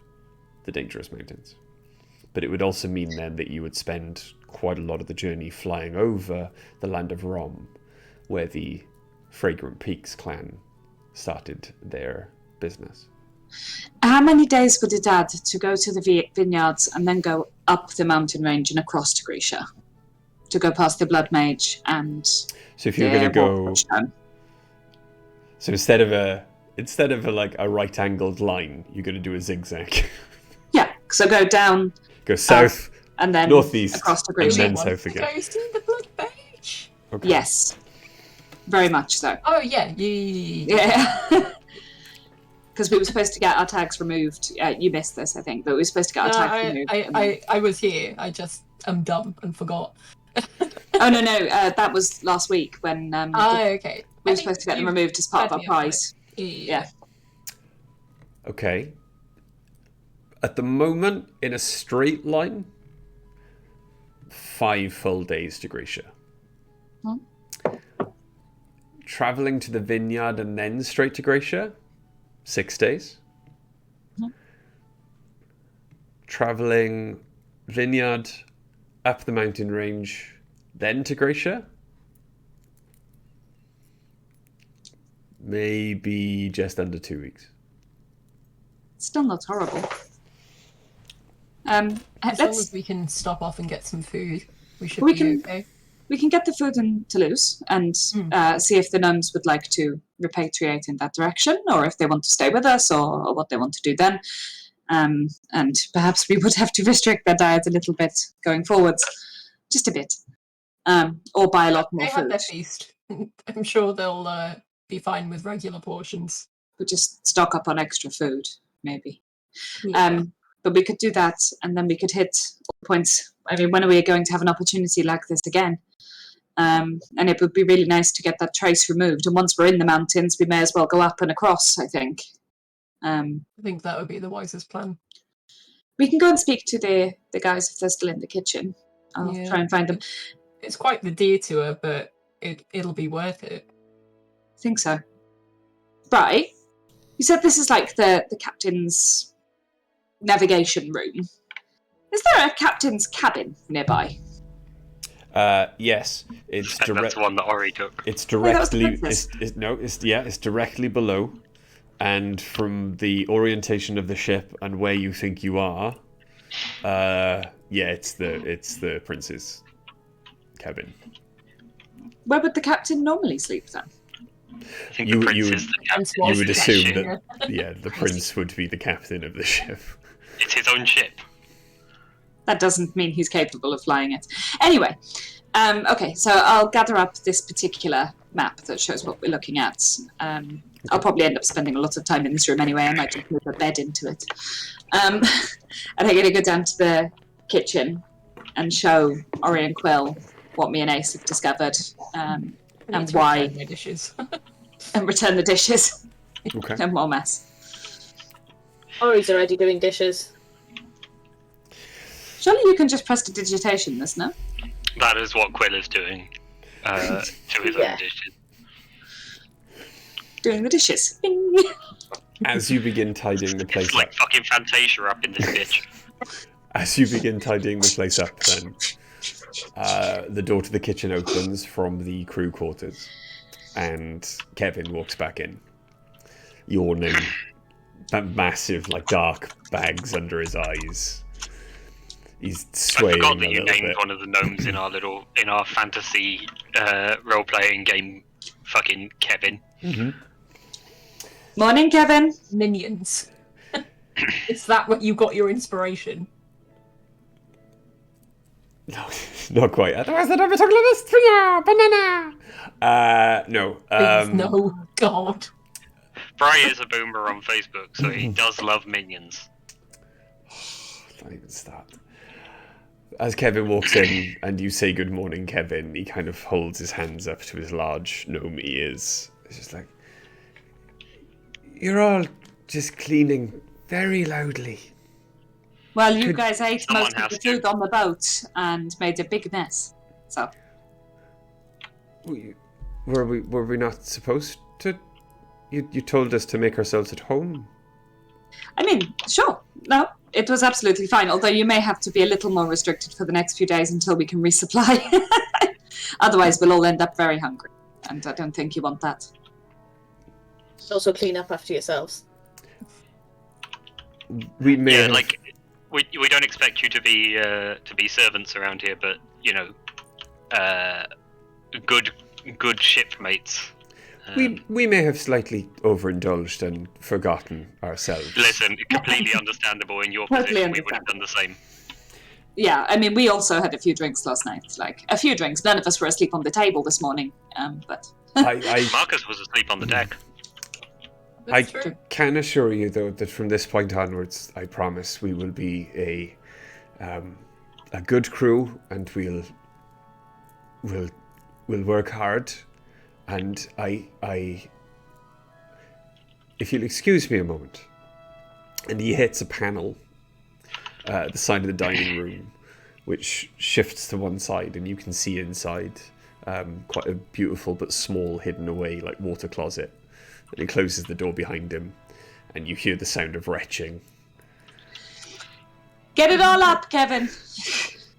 the dangerous mountains. But it would also mean then that you would spend quite a lot of the journey flying over the land of Rom, where the Fragrant Peaks clan started their business.
How many days would it add to go to the vineyards and then go up the mountain range and across to Gracia? To go past the Blood Mage and
so if you're going to go,
Watchstone?
so instead of a like a right-angled line, you're going to do a zigzag.
Yeah, so go down,
Go south,
and then
northeast,
across to
and
Gracia.
then south again.
Go see the Blood Mage.
Okay.
Yes, very much so.
Oh yeah,
Yeah. Because we were supposed to get our tags removed. You missed this, I think, but we were supposed to get our tags removed.
I was here. I just am dumb and forgot.
Oh no, that was last week when
Okay.
we were supposed to get them removed as part of our prize. Yeah.
Okay. At the moment, in a straight line, 5 full days to Gracia. Travelling to the vineyard and then straight to Gracia, 6 days. Travelling vineyard, up the mountain range, then to Gracia, maybe just under 2 weeks.
Still not horrible.
As long as we can stop off and get some food, we should
We
be
can-
okay.
We can get the food in Toulouse and see if the gnomes would like to repatriate in that direction, or if they want to stay with us, or what they want to do then. And perhaps we would have to restrict their diet a little bit going forwards, just a bit, or buy a lot more
They had
food.
their feast. I'm sure they'll be fine with regular portions.
We just stock up on extra food, maybe.
Yeah.
But we could do that, and then we could hit all points. I mean, when are we going to have an opportunity like this again? And it would be really nice to get that trace removed. And once we're in the mountains, we may as well go up and across, I think.
I think that would be the wisest plan.
We can go and speak to the guys if they're still in the kitchen. I'll try and find them.
It's quite the detour, but it'll be worth it.
I think so. Right. You said this is like the captain's navigation room. Is there a captain's cabin nearby?
Yes, it's
That's the one that Ori took.
It's
that was the
directly.
princess.
It's directly below, and from the orientation of the ship and where you think you are, it's the prince's cabin.
Where would the captain normally sleep then?
I think the prince is the captain.
You would
Yes,
assume
yeah.
that the prince would be the captain of the ship.
It's his own ship.
That doesn't mean he's capable of flying it. Anyway, okay, so I'll gather up this particular map that shows what we're looking at. I'll probably end up spending a lot of time in this room anyway. I might just move a bed into it. And I'm going to go down to the kitchen and show Ori and Quill what me and Ace have discovered and why.
My dishes.
And return the dishes.
Okay.
No more mess.
Ori's already doing dishes.
Surely you can just prestidigitation this, no?
That is what Quill is doing to his
Yeah.
own dishes.
Doing the dishes. Bing.
As you begin tidying the place
It's
up,
like fucking Fantasia up in this bitch.
as you begin tidying the place up, then the door to the kitchen opens from the crew quarters, and Kevin walks back in, yawning, that massive, dark bags under his eyes. He's
I
swaying
forgot
a
that you
little
named
bit.
one of the gnomes in our fantasy role-playing game, fucking Kevin.
Morning, Kevin.
Minions. Is that what you got your inspiration?
No, not quite. Otherwise, I'd have a chocolate stringer, banana. No.
Please, no, God.
Bry is a boomer on Facebook, so he does love minions.
Don't even start. As Kevin walks in and you say good morning, Kevin, he kind of holds his hands up to his large gnome ears. It's just like, you're all just cleaning very loudly.
Well, you guys ate
Someone
most of
has
the
to.
food on the boat and made a big mess. So,
Were we not supposed to? You told us to make ourselves at home.
I mean, sure. No, it was absolutely fine. Although you may have to be a little more restricted for the next few days until we can resupply. Otherwise, we'll all end up very hungry. And I don't think you want that.
Also clean up after yourselves.
We may
Yeah,
have-
we don't expect you to be servants around here, but good shipmates.
we may have slightly overindulged and forgotten ourselves.
Listen, completely understandable in your
Totally
position. We would have done the same.
Yeah, I mean, we also had a few drinks last night. A few drinks. None of us were asleep on the table this morning. But
Marcus was asleep on the deck.
I
That's true.
can assure you, though, that from this point onwards, I promise we will be a good crew, and we'll work hard. And if you'll excuse me a moment, and he hits a panel at the side of the dining room, which shifts to one side, and you can see inside quite a beautiful but small, hidden away water closet. And he closes the door behind him, and you hear the sound of retching.
get it all up, Kevin.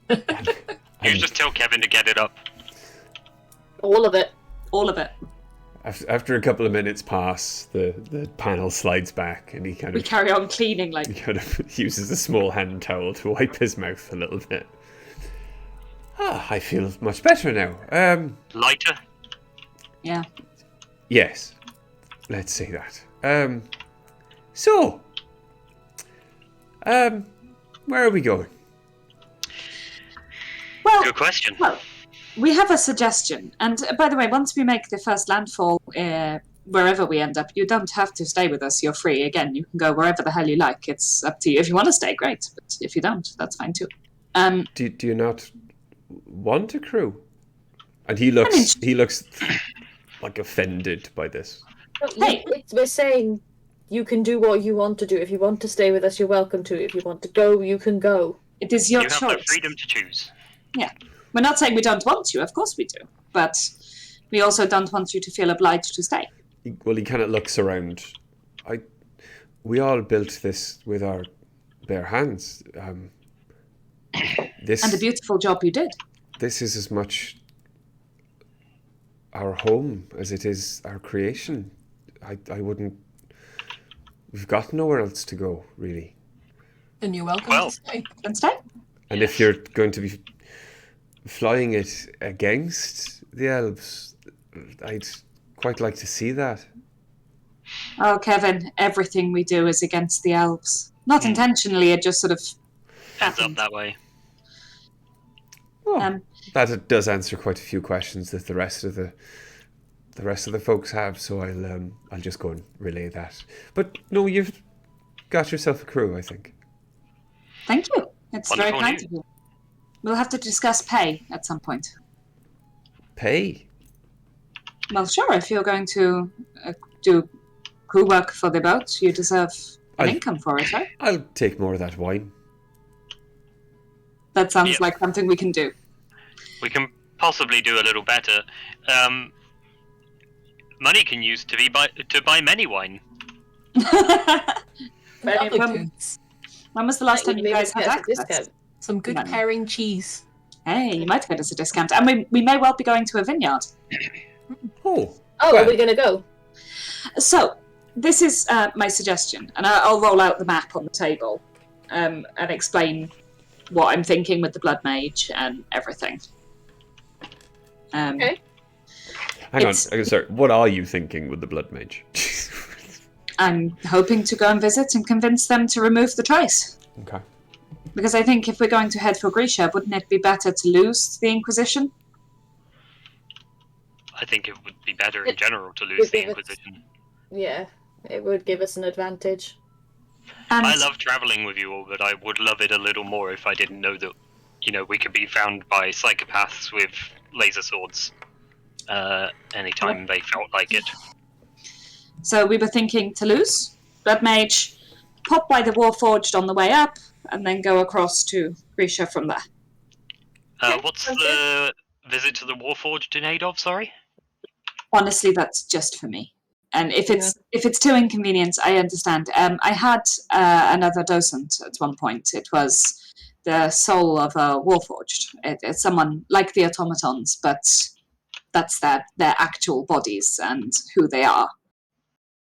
You just tell Kevin to get it up.
All of it.
All of it.
After a couple of minutes pass, the panel slides back, and he kind
We
of
carry on cleaning
uses a small hand towel to wipe his mouth a little bit. I feel much better now.
Lighter?
Yeah.
Yes, let's say that. So, where are we going?
Well,
Good question.
well, we have a suggestion. And by the way, once we make the first landfall, wherever we end up, you don't have to stay with us. You're free. Again, you can go wherever the hell you like. It's up to you. If you want to stay, great. But if you don't, that's fine too.
Do you not want a crew? And he looks offended by this.
Hey.
We're saying you can do what you want to do. If you want to stay with us, you're welcome to. If you want to go, you can go.
It is your
You have
choice.
the freedom to choose.
Yeah. We're not saying we don't want you. Of course we do. But We also don't want you to feel obliged to stay.
Well, he kind of looks around. We all built this with our bare hands. This
And a beautiful job you did.
This is as much our home as it is our creation. I wouldn't. We've got nowhere else to go, really.
And you're welcome
Well.
to stay.
Then stay.
And if you're going to be flying it against the elves, I'd quite like to see that.
Oh, Kevin, everything we do is against the elves. Not intentionally, it just sort of
Ends up
happened.
that way.
Oh, that does answer quite a few questions that the rest of the folks have. So I'll just go and relay that. But no, you've got yourself a crew, I think.
Thank you. It's very
Wonderful
kind
news.
of you. We'll have to discuss pay at some point.
Pay.
Well, sure, if you're going to do crew work for the boat, you deserve an income for it, right?
I'll take more of that wine.
That sounds
Yep.
like something we can do.
We can possibly do a little better. Money can use to buy many wine.
Lovely
when,
goods.
when was the last time you guys had access?
Discount.
Some good
Money.
pairing cheese.
Hey, you might get us a discount. And we may well be going to a vineyard.
Oh,
Oh,
well,
are we going to go?
So, this is my suggestion, and I'll roll out the map on the table and explain what I'm thinking with the Blood Mage and everything.
Okay.
hang on. Sorry, what are you thinking with the Blood Mage?
I'm hoping to go and visit and convince them to remove the trace.
Okay.
Because I think if we're going to head for Grisha, wouldn't it be better to lose the Inquisition?
I think it would be better in general to lose the Inquisition.
Yeah, it would give us an advantage.
And
I love traveling with you all, but I would love it a little more if I didn't know that, we could be found by psychopaths with laser swords anytime they felt like it.
so we were thinking Toulouse, Blood Mage, pop by the Warforged on the way up, and then go across to Grisha from there.
What's the visit to the Warforged in aid of, sorry?
Honestly, that's just for me. And if it's too inconvenient, I understand. I had another docent at one point. It was the soul of a Warforged. It's someone like the automatons, but that's their actual bodies and who they are.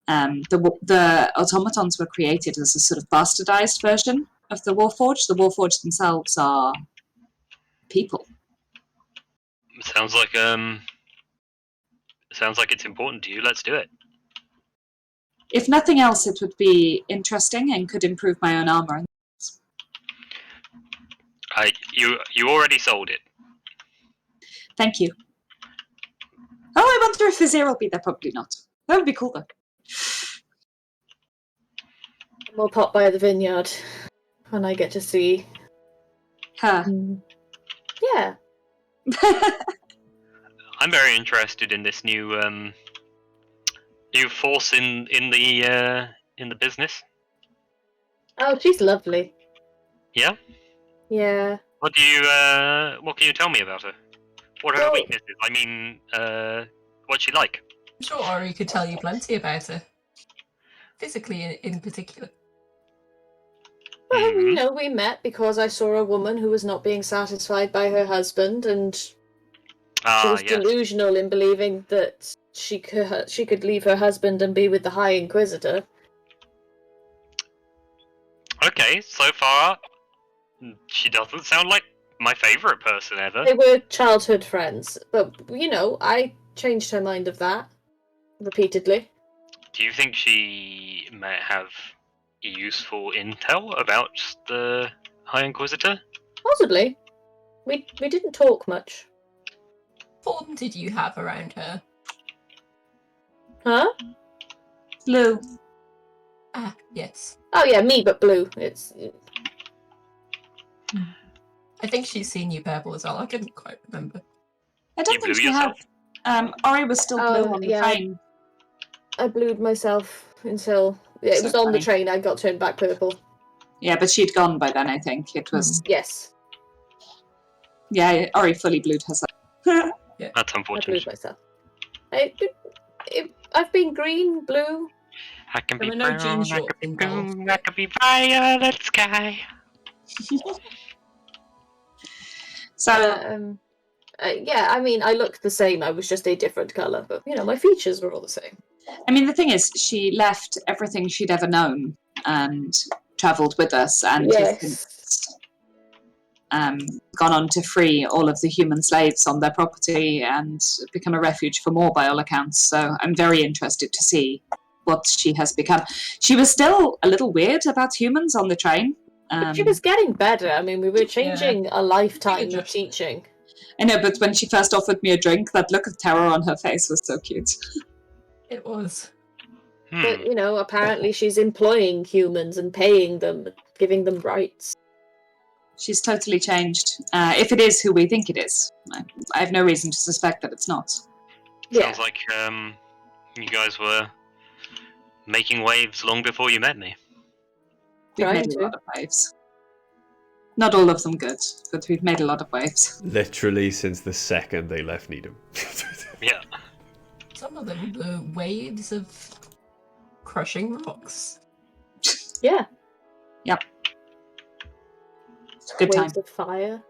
The automatons were created as a sort of bastardized version of the Warforged. The Warforged themselves are people.
Sounds like it's important to you. Let's do it.
If nothing else, it would be interesting and could improve my own armor.
You already sold it.
Thank you. Oh, I wonder if Vizier will be there. Probably not. That would be cool, though.
We'll pop by the vineyard when I get to see.
Her.
Yeah.
I'm very interested in this new force in the business.
Oh, she's lovely.
Yeah.
Yeah.
What can you tell me about her? What are her
Well-
weaknesses? I mean, what's she like?
I'm sure Ori could tell you plenty about her. Physically, in particular.
Well,
Mhm.
we met because I saw a woman who was not being satisfied by her husband, and she was
Yes.
delusional in believing that she could leave her husband and be with the High Inquisitor.
Okay, so far, she doesn't sound like my favorite person ever.
They were childhood friends, but I changed her mind of that repeatedly.
Do you think she might have useful intel about the High Inquisitor?
Possibly. We didn't talk much.
What form did you have around her?
Huh?
Lou.
Ah, yes.
Oh yeah, me, but blue. It's
I think she's seen you purple as well. I couldn't quite remember.
I don't
You
think
blew
she
yourself?
had. Ori was still blue on the
yeah.
train.
I blued myself until it
So
was on the
funny.
train. I got turned back purple.
Yeah, but she'd gone by then, I think. It was.
Yes,
Yeah, Ori fully blued herself.
That's
I
unfortunate.
blued myself. I've been green, blue.
I can be
There are no jean
brown, I
shorts
can be
involved.
blue, I can be violet sky.
So,
Yeah, I mean, I looked the same. I was just a different color, but my features were all the same.
I mean, the thing is, she left everything she'd ever known and travelled with us, and has since gone on to free all of the human slaves on their property and become a refuge for more, by all accounts. So I'm very interested to see what she has become. She was still a little weird about humans on the train.
But she was getting better. I mean, we were changing a lifetime of
adjusted.
teaching.
I know, but when she first offered me a drink, that look of terror on her face was so cute.
It was.
But, apparently she's employing humans and paying them, giving them rights.
She's totally changed. If it is who we think it is. I have no reason to suspect that it's not.
Sounds like you guys were making waves long before you met me.
We've
Trying
made
to.
a lot of waves. Not all of them good, but we've made a lot of waves.
Literally since the second they left Nidum.
Yeah.
Some of them were waves of crushing rocks.
Yeah.
Yep. It's a good time.
Waves of fire.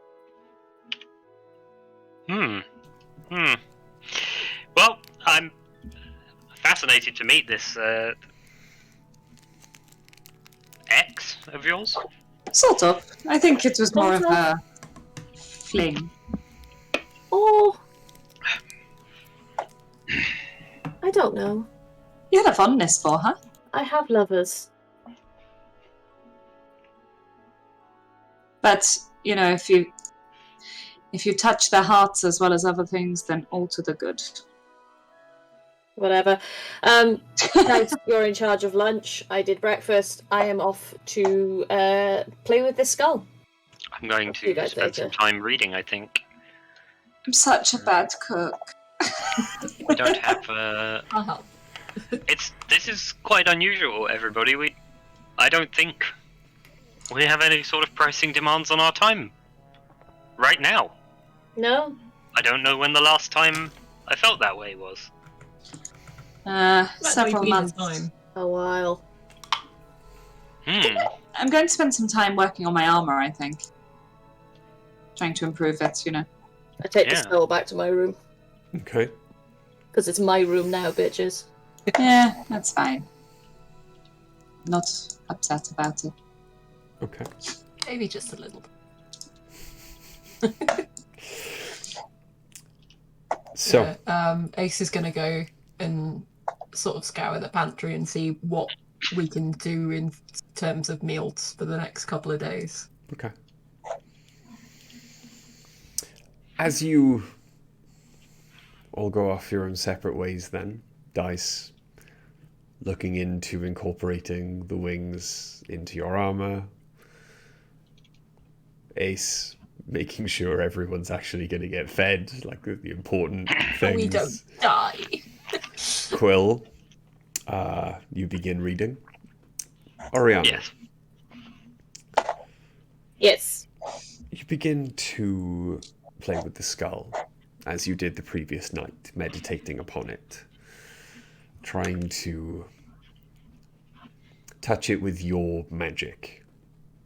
Well, I'm fascinated to meet this ex of yours.
Sort of. I think it was more of
Sort of.
a fling.
Oh. I don't know.
You had a fondness for her.
I have lovers.
But, if you touch their hearts as well as other things, then all to the good.
Whatever. Now you're in charge of lunch. I did breakfast. I am off to play with this skull.
I'm going
I'll see you
to
guys
spend some
later.
time reading, I think.
I'm such a bad cook.
We don't have
I'll help.
This is quite unusual, everybody. I don't think we have any sort of pressing demands on our time right now.
No?
I don't know when the last time I felt that way was.
Several months.
Time.
A while.
I'm going to spend some time working on my armor, I think. Trying to improve it,
I take the
Yeah.
skull back to my room.
Okay.
Because it's my room now, bitches.
Yeah, that's fine. Not upset about it.
Okay.
Maybe just a little.
So,
Ace is going to go and sort of scour the pantry and see what we can do in terms of meals for the next couple of days.
okay. As you all go off your own separate ways then, Dice looking into incorporating the wings into your armor, Ace making sure everyone's actually going to get fed, like the important things.
We don't die.
Quill, you begin reading. Oriana,
Yes.
Yes.
you begin to play with the skull, as you did the previous night, meditating upon it, trying to touch it with your magic,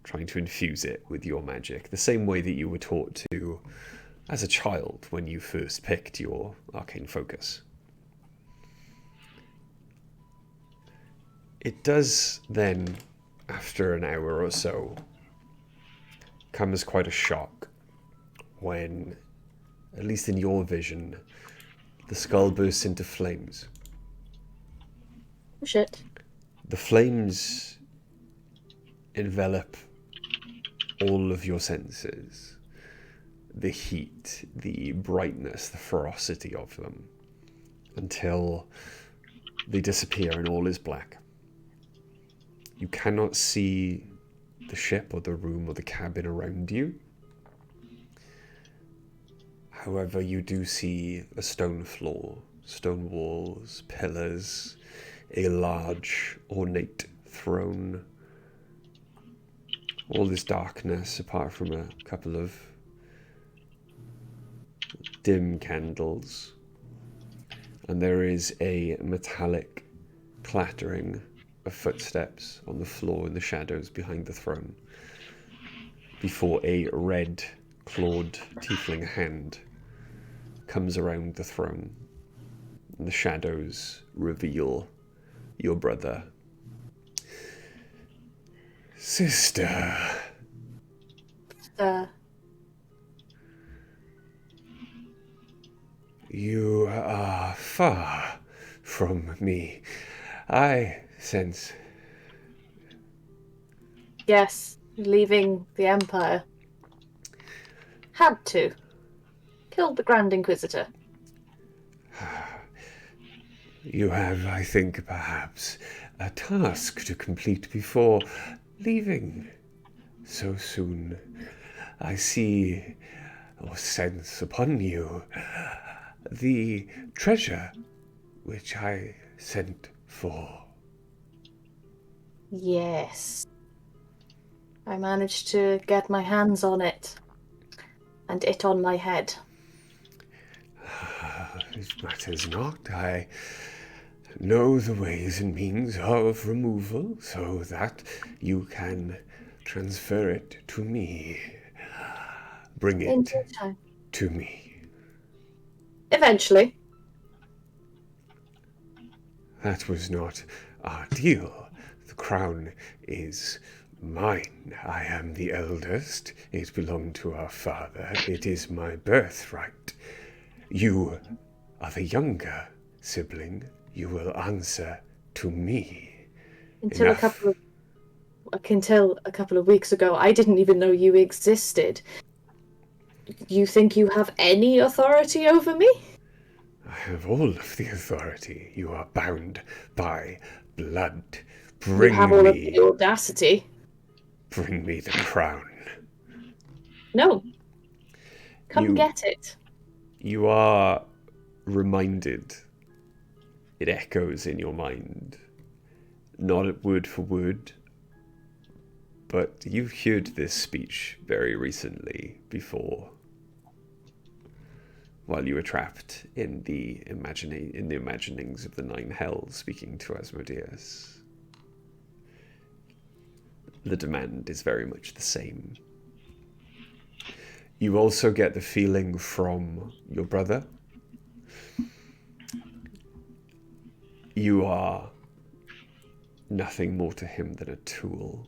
trying to infuse it with your magic, the same way that you were taught to as a child when you first picked your arcane focus. It does then, after an hour or so, come as quite a shock when, at least in your vision, the skull bursts into flames.
Oh, shit.
The flames envelop all of your senses. The heat, the brightness, the ferocity of them, until they disappear and all is black. You cannot see the ship or the room or the cabin around you. However, you do see a stone floor, stone walls, pillars, a large, ornate throne. All this darkness, apart from a couple of dim candles. and there is a metallic clattering of footsteps on the floor in the shadows behind the throne, before a red clawed tiefling hand comes around the throne, and the shadows reveal your brother. Sister. You are far from me. I sense.
Yes, leaving the Empire. Had to. Killed the Grand Inquisitor.
You have, I think, perhaps a task to complete before leaving so soon. I see or sense upon you the treasure which I sent for.
Yes. I managed to get my hands on it. And it on my head.
It matters not. I know the ways and means of removal so that you can transfer it to me. Bring
In
it
due time.
to me.
Eventually.
That was not our deal. The crown is mine. I am the eldest. It belonged to our father. It is my birthright. You are the younger sibling. You will answer to me.
Until a couple of weeks ago, I didn't even know you existed. You think you have any authority over me?
I have all of the authority. You are bound by blood.
You have all of the audacity.
Bring me the crown.
No. Come get it.
You are reminded. It echoes in your mind. Not word for word, but you've heard this speech very recently before, while you were trapped in the imaginings of the Nine Hells, speaking to Asmodeus. The demand is very much the same. You also get the feeling from your brother. You are nothing more to him than a tool.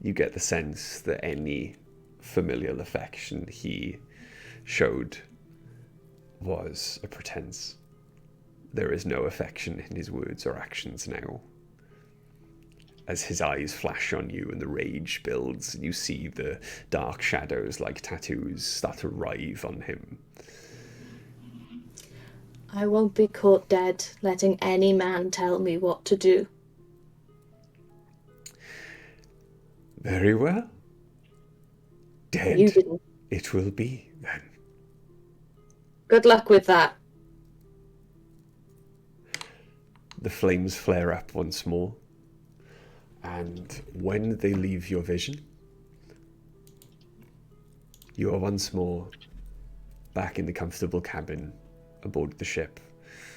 You get the sense that any familial affection he showed was a pretense. There is no affection in his words or actions now. As his eyes flash on you and the rage builds, and you see the dark shadows like tattoos start to writhe on him.
I won't be caught dead letting any man tell me what to do.
Very well. Dead
You didn't.
it will be, then.
Good luck with that.
The flames flare up once more, and when they leave your vision, you are once more back in the comfortable cabin aboard the ship,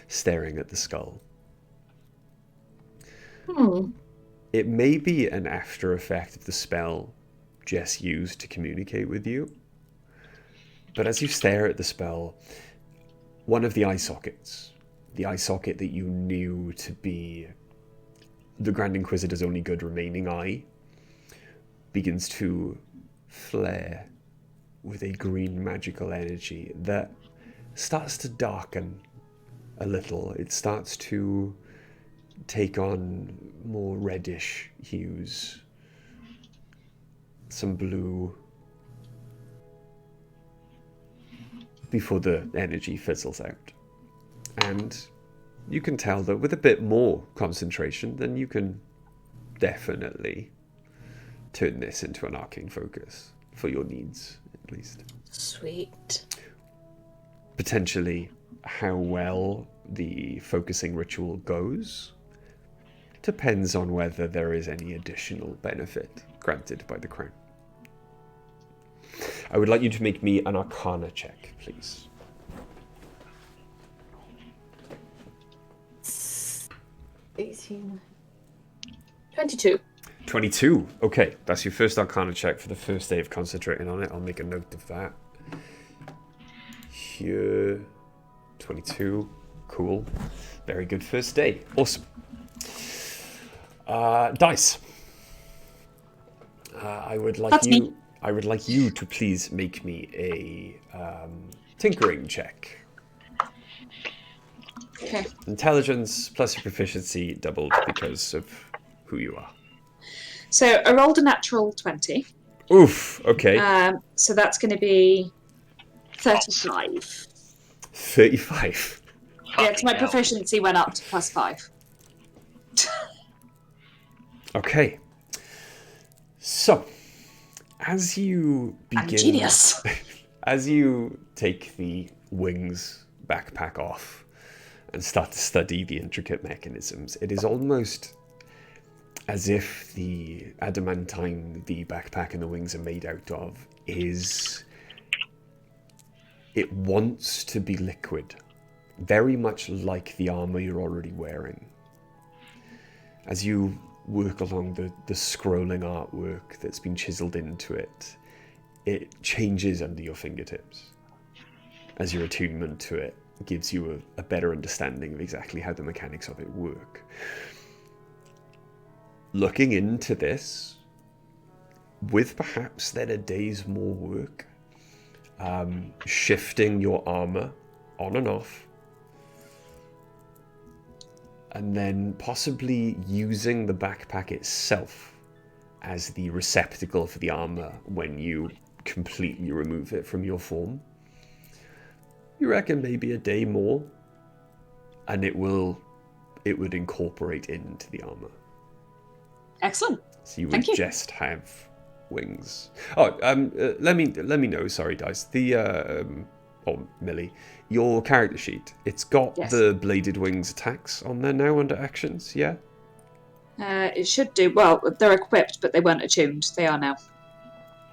staring at the skull. It may be an after effect of the spell Jess used to communicate with you, but as you stare at the spell, one of the eye sockets, the eye socket that you knew to be the Grand Inquisitor's only good remaining eye, begins to flare with a green magical energy that starts to darken a little. It starts to take on more reddish hues, some blue, before the energy fizzles out. And you can tell that with a bit more concentration, then you can definitely turn this into an arcane focus for your needs, at least.
Sweet.
Potentially, how well the focusing ritual goes depends on whether there is any additional benefit granted by the crown. I would like you to make me an Arcana check, please.
18. 22.
22. Okay, that's your first Arcana check for the first day of concentrating on it. I'll make a note of that. Here. 22. Cool. Very good first day. Awesome. Dice. I would like you to please make me a tinkering check.
Okay.
Intelligence plus your proficiency doubled because of who you are.
So I rolled a natural 20.
Oof. Okay.
So that's going to be 35.
35.
Yeah, because my proficiency went up to +5.
Okay. So, as you begin...
I'm genius.
As you take the wings backpack off and start to study the intricate mechanisms, it is almost as if the adamantine the backpack and the wings are made out of is... It wants to be liquid, very much like the armor you're already wearing. As you work along the scrolling artwork that's been chiseled into it, it changes under your fingertips as your attunement to it gives you a better understanding of exactly how the mechanics of it work. Looking into this, with perhaps then a day's more work, shifting your armor on and off, and then possibly using the backpack itself as the receptacle for the armor when you completely remove it from your form. You reckon maybe a day more, and it would incorporate into the armor.
Excellent.
So you
Thank
would
you.
just have wings. Oh, let me know. Sorry, Dice. Millie, your character sheet. It's got
Yes.
the bladed wings attacks on there now under actions. Yeah.
It should do. Well, they're equipped, but they weren't attuned. They are now.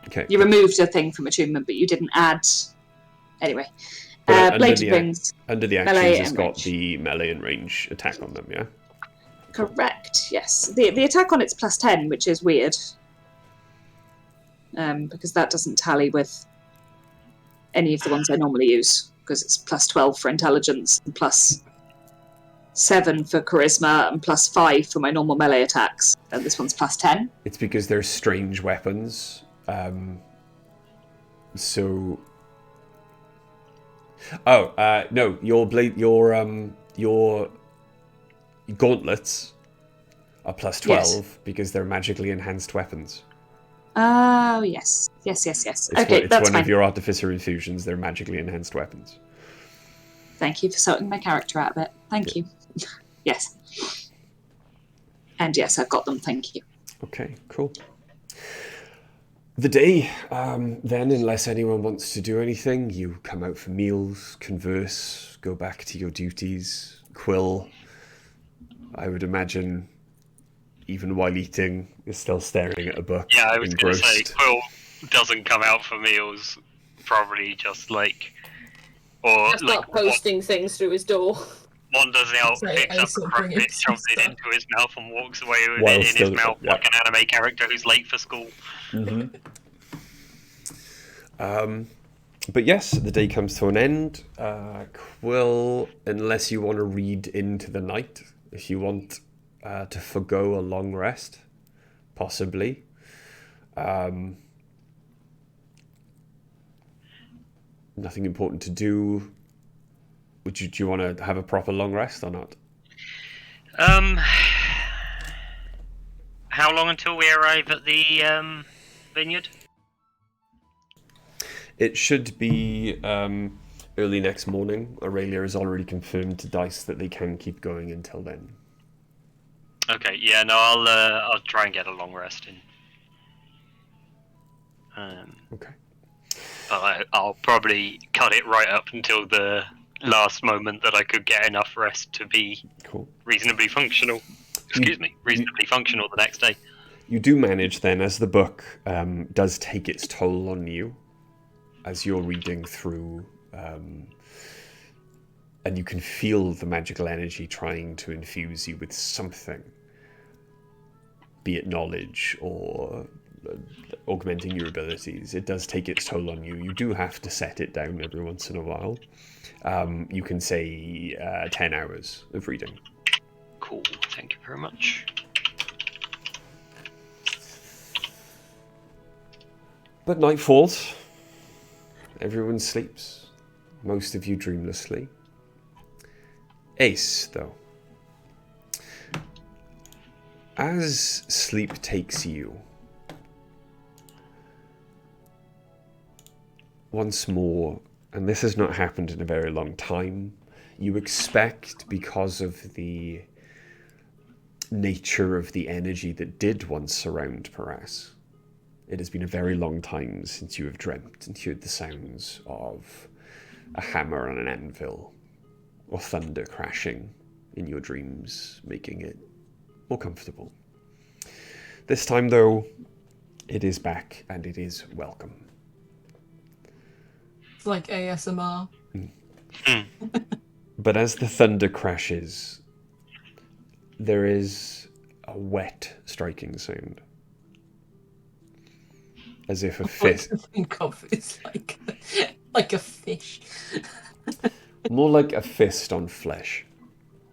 Okay.
You removed a thing from attunement, but you didn't add. Anyway.
But
Bladed wings.
under the
melee
actions, it's
and
got
range.
the melee and range attack on them. Yeah.
Correct, yes. The attack on it's +10, which is weird. Because that doesn't tally with any of the ones I normally use. Because it's +12 for intelligence, and +7 for charisma, and +5 for my normal melee attacks. And this one's +10.
It's because they're strange weapons. No, your gauntlets are +12
Yes.
because they're magically enhanced weapons.
Oh, yes. Yes.
It's
Okay, that's
one
fine.
of your artificer infusions. They're magically enhanced weapons.
Thank you for sorting my character out a bit. Thank you. Yes. And yes, I've got them. Thank you.
Okay, cool. The day, then, unless anyone wants to do anything, you come out for meals, converse, go back to your duties. Quill, I would imagine, even while eating, is still staring at a book.
Yeah, I was going to say,
engrossed.
Quill doesn't come out for meals, probably just like... Or
Just
like
not posting things through his door.
wanders out,
So
picks
I
up
sort
a
of bring
crumpet,
him some
shoves it
stuff.
into his mouth and walks away with
While
it in
still-
his mouth
yeah.
like an anime character who's late for school.
Mm-hmm. But yes, the day comes to an end. Quill, unless you want to read into the night, if you want to forgo a long rest, possibly. Nothing important to do. Do you want to have a proper long rest or not?
How long until we arrive at the vineyard?
It should be early next morning. Aurelia has already confirmed to Dice that they can keep going until then.
Okay, yeah, no, I'll try and get a long rest in.
Okay.
But I'll probably cut it right up until the last moment that I could get enough rest to be
Cool.
reasonably functional. Reasonably functional the next day.
You do manage then, as the book does take its toll on you, as you're reading through And you can feel the magical energy trying to infuse you with something, be it knowledge or augmenting your abilities. It does take its toll on you. You do have to set it down every once in a while. You can say 10 hours of reading.
Cool, thank you very much.
But night falls. Everyone sleeps. Most of you dreamlessly. Ace, though. As sleep takes you, once more, and this has not happened in a very long time, you expect, because of the nature of the energy that did once surround Paras, it has been a very long time since you have dreamt and heard the sounds of a hammer on an anvil, or thunder crashing in your dreams, making it more comfortable. This time, though, it is back and it is welcome.
It's like ASMR.
But as the thunder crashes, there is a wet striking sound. As if a fist...
What I think of is like a fish.
More like a fist on flesh.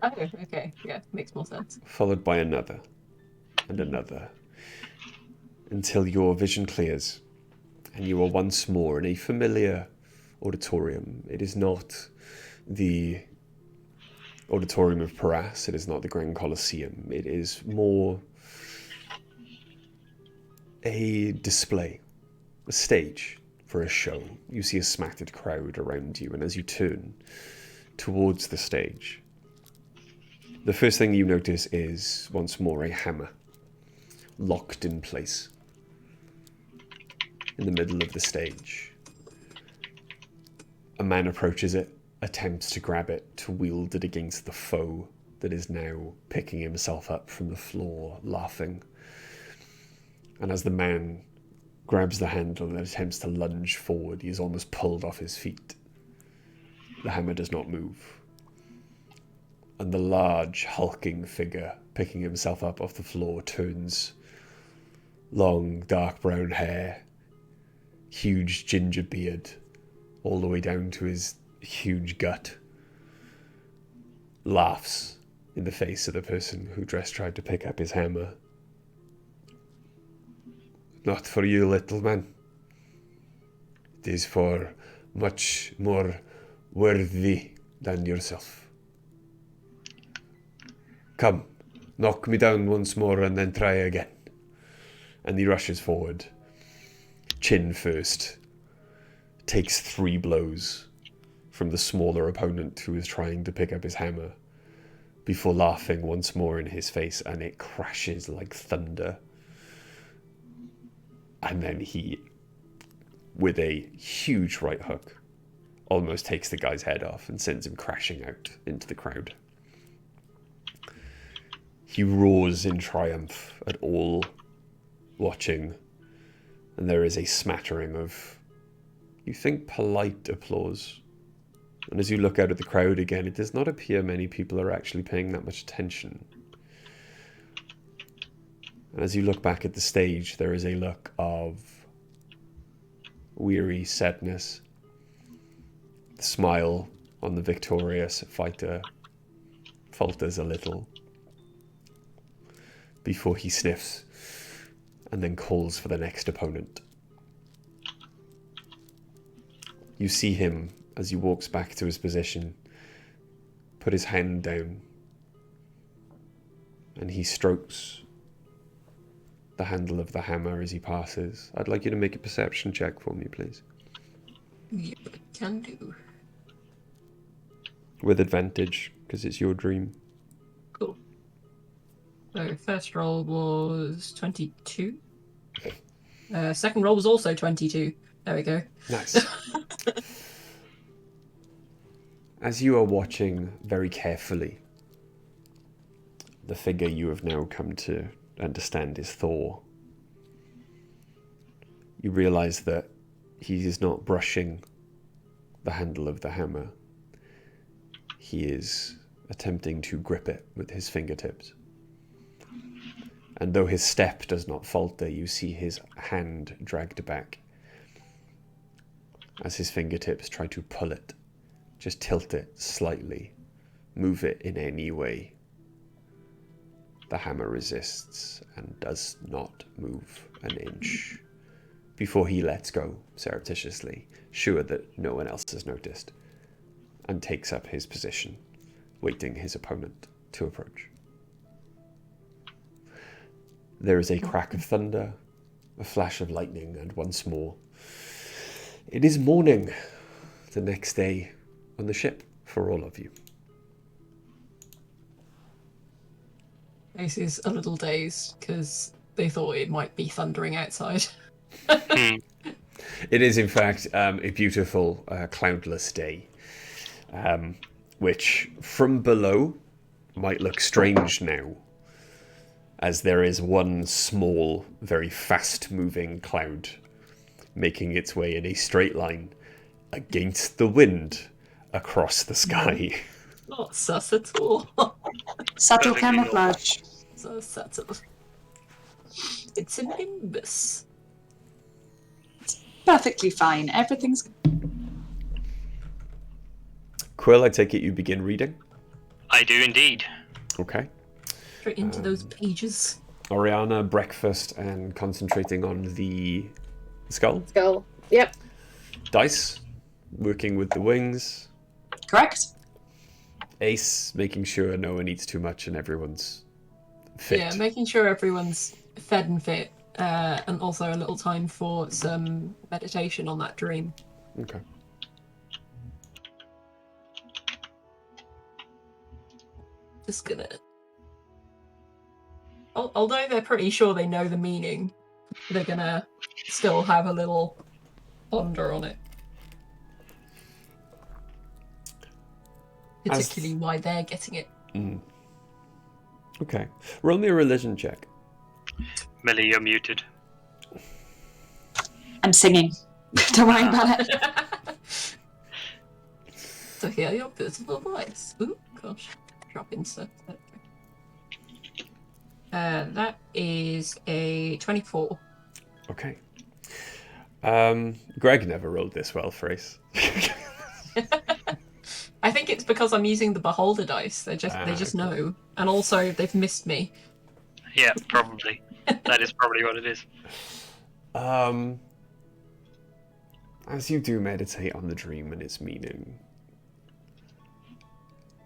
Oh, okay. Yeah, makes more sense.
Followed by another, and another, until your vision clears, and you are once more in a familiar auditorium. It is not the auditorium of Paras, it is not the Grand Colosseum. It is more a display, a stage for a show. You see a smattered crowd around you, and as you turn towards the stage, the first thing you notice is once more a hammer locked in place in the middle of the stage. A man approaches it, attempts to grab it, to wield it against the foe that is now picking himself up from the floor, laughing. And as the man grabs the handle and attempts to lunge forward, he is almost pulled off his feet. The hammer does not move. And the large, hulking figure picking himself up off the floor turns. Long, dark brown hair, huge ginger beard, all the way down to his huge gut. Laughs in the face of the person who just tried to pick up his hammer. Not for you, little man. It is for much more worthy than yourself. Come, knock me down once more and then try again. And he rushes forward, chin first, takes 3 blows from the smaller opponent who is trying to pick up his hammer, before laughing once more in his face, and it crashes like thunder. And then he, with a huge right hook, almost takes the guy's head off and sends him crashing out into the crowd. He roars in triumph at all watching, and there is a smattering of, you think, polite applause. And as you look out at the crowd again, it does not appear many people are actually paying that much attention. And as you look back at the stage, there is a look of weary sadness. The smile on the victorious fighter falters a little before he sniffs and then calls for the next opponent. You see him, as he walks back to his position, put his hand down, and he strokes the handle of the hammer as he passes. I'd like you to make a perception check for me, please.
Yep, can do.
With advantage, because it's your dream.
Cool. So first roll was 22. Second roll was also 22. There we go.
Nice. As you are watching very carefully, the figure you have now come to understand is Thor. You realize that he is not brushing the handle of the hammer. He is attempting to grip it with his fingertips. And though his step does not falter, you see his hand dragged back as his fingertips try to pull it, just tilt it slightly, move it in any way. The hammer resists and does not move an inch before he lets go surreptitiously, sure that no one else has noticed, and takes up his position, waiting his opponent to approach. There is a crack of thunder, a flash of lightning, and once more, it is morning, the next day on the ship for all of you.
Ace is a little dazed because they thought it might be thundering outside.
It is, in fact, a beautiful, cloudless day, which from below might look strange now, as there is one small, very fast-moving cloud making its way in a straight line against the wind across the sky.
Not sus at all.
Subtle
Perfectly
camouflage.
So subtle. It's a nimbus.
Perfectly fine. Everything's
Quill, I take it you begin reading?
I do indeed.
Okay.
Straight into those pages.
Oriana, breakfast and concentrating on the skull.
Skull. Yep.
Dice, working with the wings.
correct.
Ace, making sure no one eats too much and everyone's fit.
Yeah, making sure everyone's fed and fit, and also a little time for some meditation on that dream.
Okay.
Just gonna. Although they're pretty sure they know the meaning, they're gonna still have a little ponder on it. Particularly why they're getting it.
Mm. Okay. Roll me a religion check.
Millie, you're muted.
I'm singing. Don't worry about it.
To hear your beautiful voice. Ooh, gosh. Drop insert. That is a 24.
Okay. Greg never rolled this well for Ace.
I think it's because I'm using the beholder dice. They just know, and also they've missed me.
Yeah, probably. That is probably what it is.
As you do meditate on the dream and its meaning,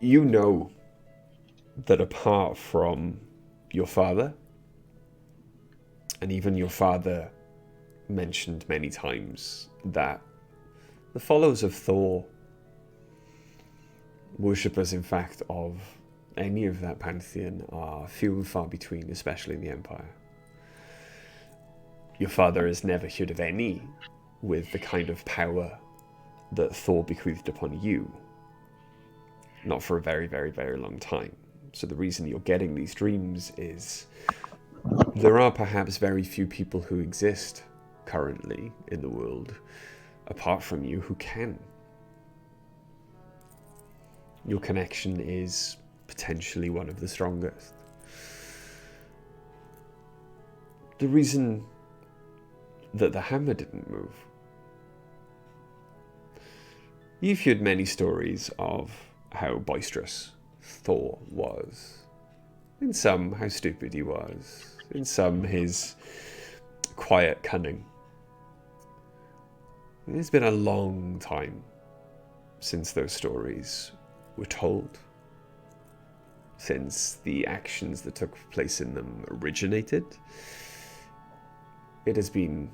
you know that apart from your father, and even your father mentioned many times that the followers of Thor, worshippers in fact of any of that pantheon, are few and far between, especially in the Empire. Your father has never heard of any with the kind of power that Thor bequeathed upon you. Not for a very, very, very long time. So the reason you're getting these dreams is there are perhaps very few people who exist currently in the world, apart from you, who can. Your connection is potentially one of the strongest. The reason that the hammer didn't move. You've heard many stories of how boisterous Thor was. In some, how stupid he was. In some, his quiet cunning. It's been a long time since those stories were told. Since the actions that took place in them originated. It has been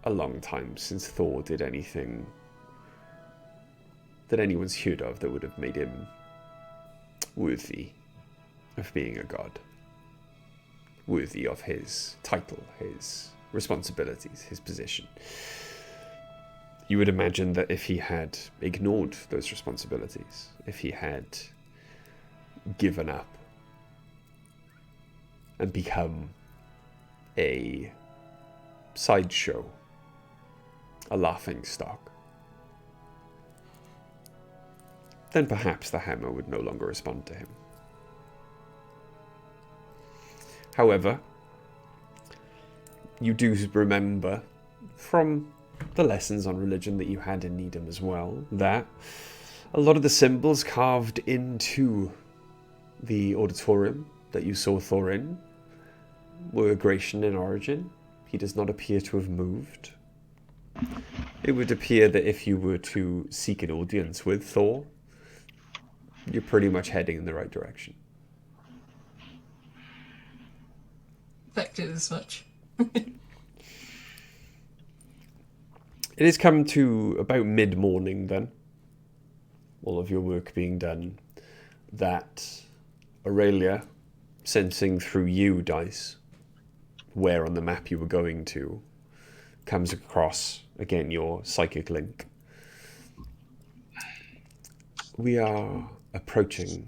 a long time since Thor did anything that anyone's heard of that would have made him worthy of being a god. Worthy of his title, his responsibilities, his position. You would imagine that if he had ignored those responsibilities, if he had given up and become a sideshow, a laughing stock, then perhaps the hammer would no longer respond to him. However, you do remember from the lessons on religion that you had in Nidum as well, that a lot of the symbols carved into the auditorium that you saw Thor in were Grecian in origin. He does not appear to have moved. It would appear that if you were to seek an audience with Thor, you're pretty much heading in the right direction.
Affected as much.
It has come to about mid-morning then, all of your work being done, that Aurelia, sensing through you, Dice, where on the map you were going to, comes across, again, your psychic link. We are approaching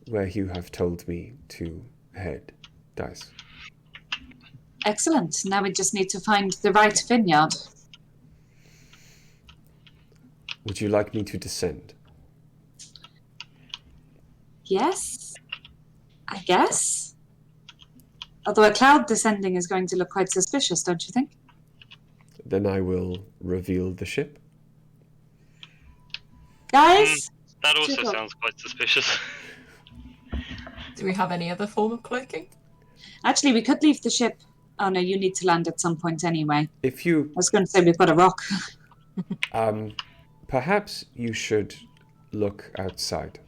where you have told me to head, Dice.
Excellent. Now we just need to find the right vineyard.
Would you like me to descend?
Yes, I guess. Although a cloud descending is going to look quite suspicious, don't you think?
Then I will reveal the ship.
Guys?
That also
Super.
sounds quite suspicious.
Do we have any other form of cloaking?
Actually, we could leave the ship. Oh no, you need to land at some point anyway.
If you,
I was going to say we've got a rock.
perhaps you should look outside.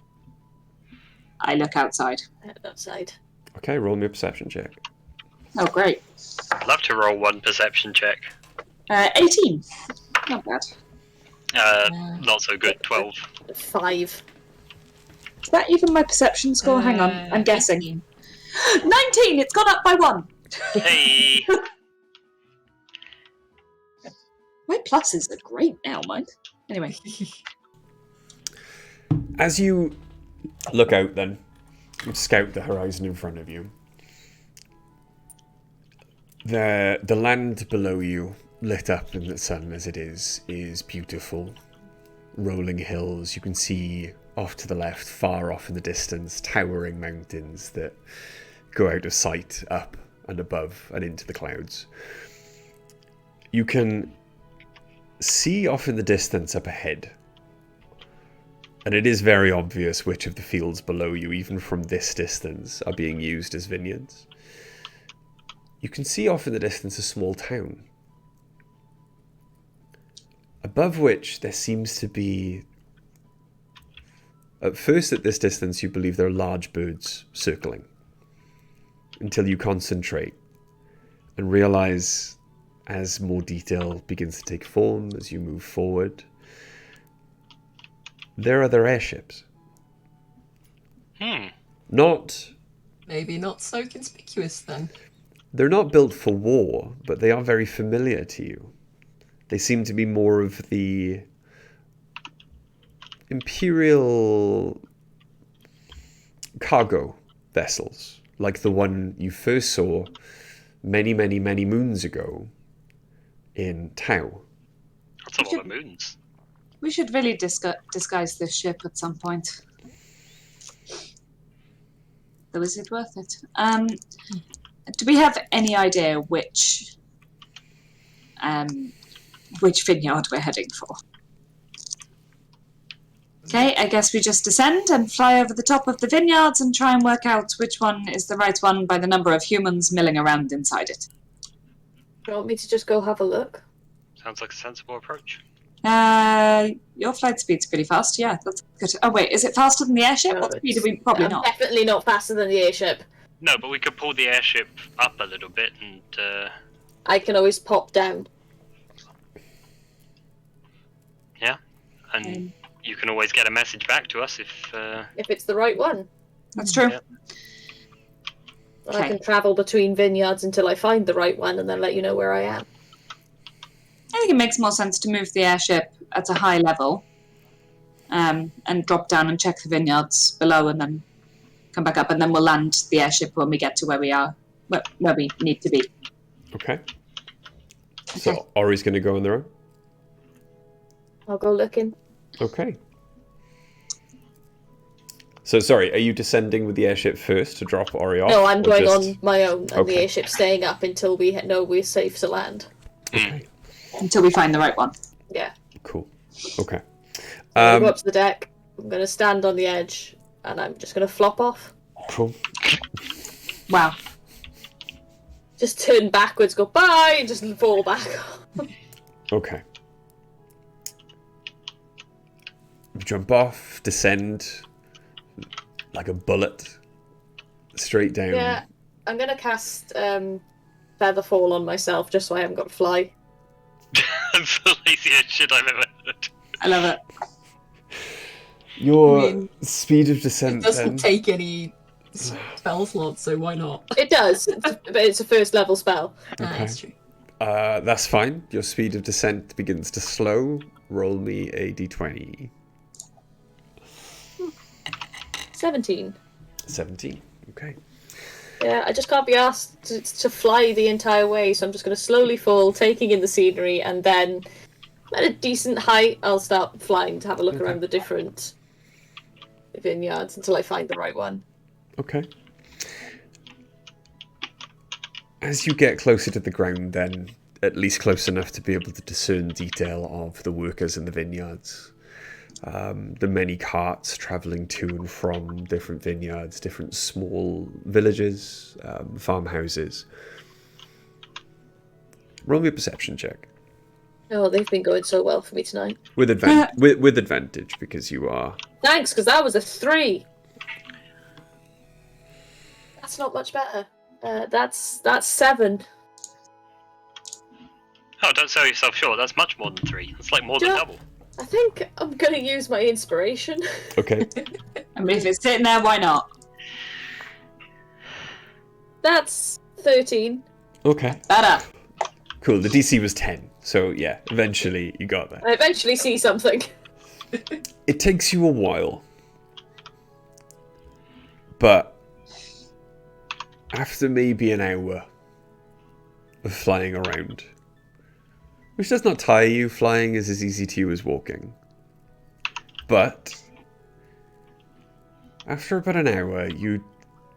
I look outside.
Outside.
Okay, roll me a perception check.
Oh, great.
I'd love to roll one perception check.
18. Not bad.
Not so good, 12.
5.
Is that even my perception score? Hang on, I'm guessing.
18.
19! It's gone up by 1!
Hey!
My pluses are great now, mine. Anyway.
As you look out then, and scout the horizon in front of you, the land below you, lit up in the sun as it is beautiful. Rolling hills, you can see off to the left, far off in the distance, towering mountains that go out of sight up and above and into the clouds. You can see off in the distance up ahead, and it is very obvious which of the fields below you, even from this distance, are being used as vineyards. You can see off in the distance a small town, above which there seems to be... At first, at this distance, you believe there are large birds circling, until you concentrate and realize, as more detail begins to take form, as you move forward, there are other airships. Not...
Maybe not so conspicuous then.
They're not built for war, but they are very familiar to you. They seem to be more of the Imperial cargo vessels, like the one you first saw many, many, many moons ago in Tau.
That's a lot of moons.
We should really disguise this ship at some point. Though, is it worth it? Do we have any idea which vineyard we're heading for? Okay, I guess we just descend and fly over the top of the vineyards and try and work out which one is the right one by the number of humans milling around inside it.
Do you want me to just go have a look?
Sounds like a sensible approach.
Your flight speed's pretty fast, yeah, that's good. Oh wait, is it faster than the airship?
No,
What speed are we? Probably
I'm
not.
definitely not faster than the airship.
No, but we could pull the airship up a little bit and...
I can always pop down.
Yeah, and you can always get a message back to us if
If it's the right one.
That's true.
Yeah.
And I can travel between vineyards until I find the right one and then let you know where I am.
I think it makes more sense to move the airship at a high level and drop down and check the vineyards below and then come back up, and then we'll land the airship when we get to where we are, where we need to be.
Okay. So Ori's going to go on their own?
I'll go looking.
Okay. So sorry, are you descending with the airship first to drop Ori off?
No, I'm
or
going
just-
on my own, and the
Okay.
airship's staying up until we know we're safe to land.
Okay,
Until we find the right one.
Yeah.
cool. Okay.
I'm gonna go up to the deck. I'm gonna stand on the edge, and I'm just gonna flop off.
Cool.
Wow.
Just turn backwards, go bye, and just fall back.
Okay. You jump off, descend like a bullet, straight down.
Yeah, I'm gonna cast Feather Fall on myself just so I haven't got to fly.
That's the laziest shit I've ever heard.
I love it.
Your
I mean,
speed of
It
descent
doesn't
then.
take any spell slots, so why not?
It does, but it's a first level spell.
Ah, that's true.
That's fine. Your speed of descent begins to slow. Roll me a d20.
17.
17. Okay.
Yeah, I just can't be asked to fly the entire way, so I'm just going to slowly fall, taking in the scenery, and then at a decent height, I'll start flying to have a look
Okay.
around the different vineyards until I find the right one.
Okay. As you get closer to the ground, then, at least close enough to be able to discern detail of the workers in the vineyards, the many carts travelling to and from different vineyards, different small villages, farmhouses. Roll me a perception check.
Oh, they've been going so well for me tonight.
With, with advantage, because you are...
Thanks, because that was a 3. That's not much better. That's 7.
Oh, don't sell yourself short. That's much more than 3. That's like more than
Yeah.
double.
I think I'm going to use my inspiration.
Okay.
I mean, if it's sitting there, why not?
That's 13.
Okay.
Better.
Cool. The DC was 10. So, yeah, eventually you got there.
I eventually see something.
It takes you a while. But after maybe an hour of flying around, which does not tire you, flying is as easy to you as walking. But after about an hour, you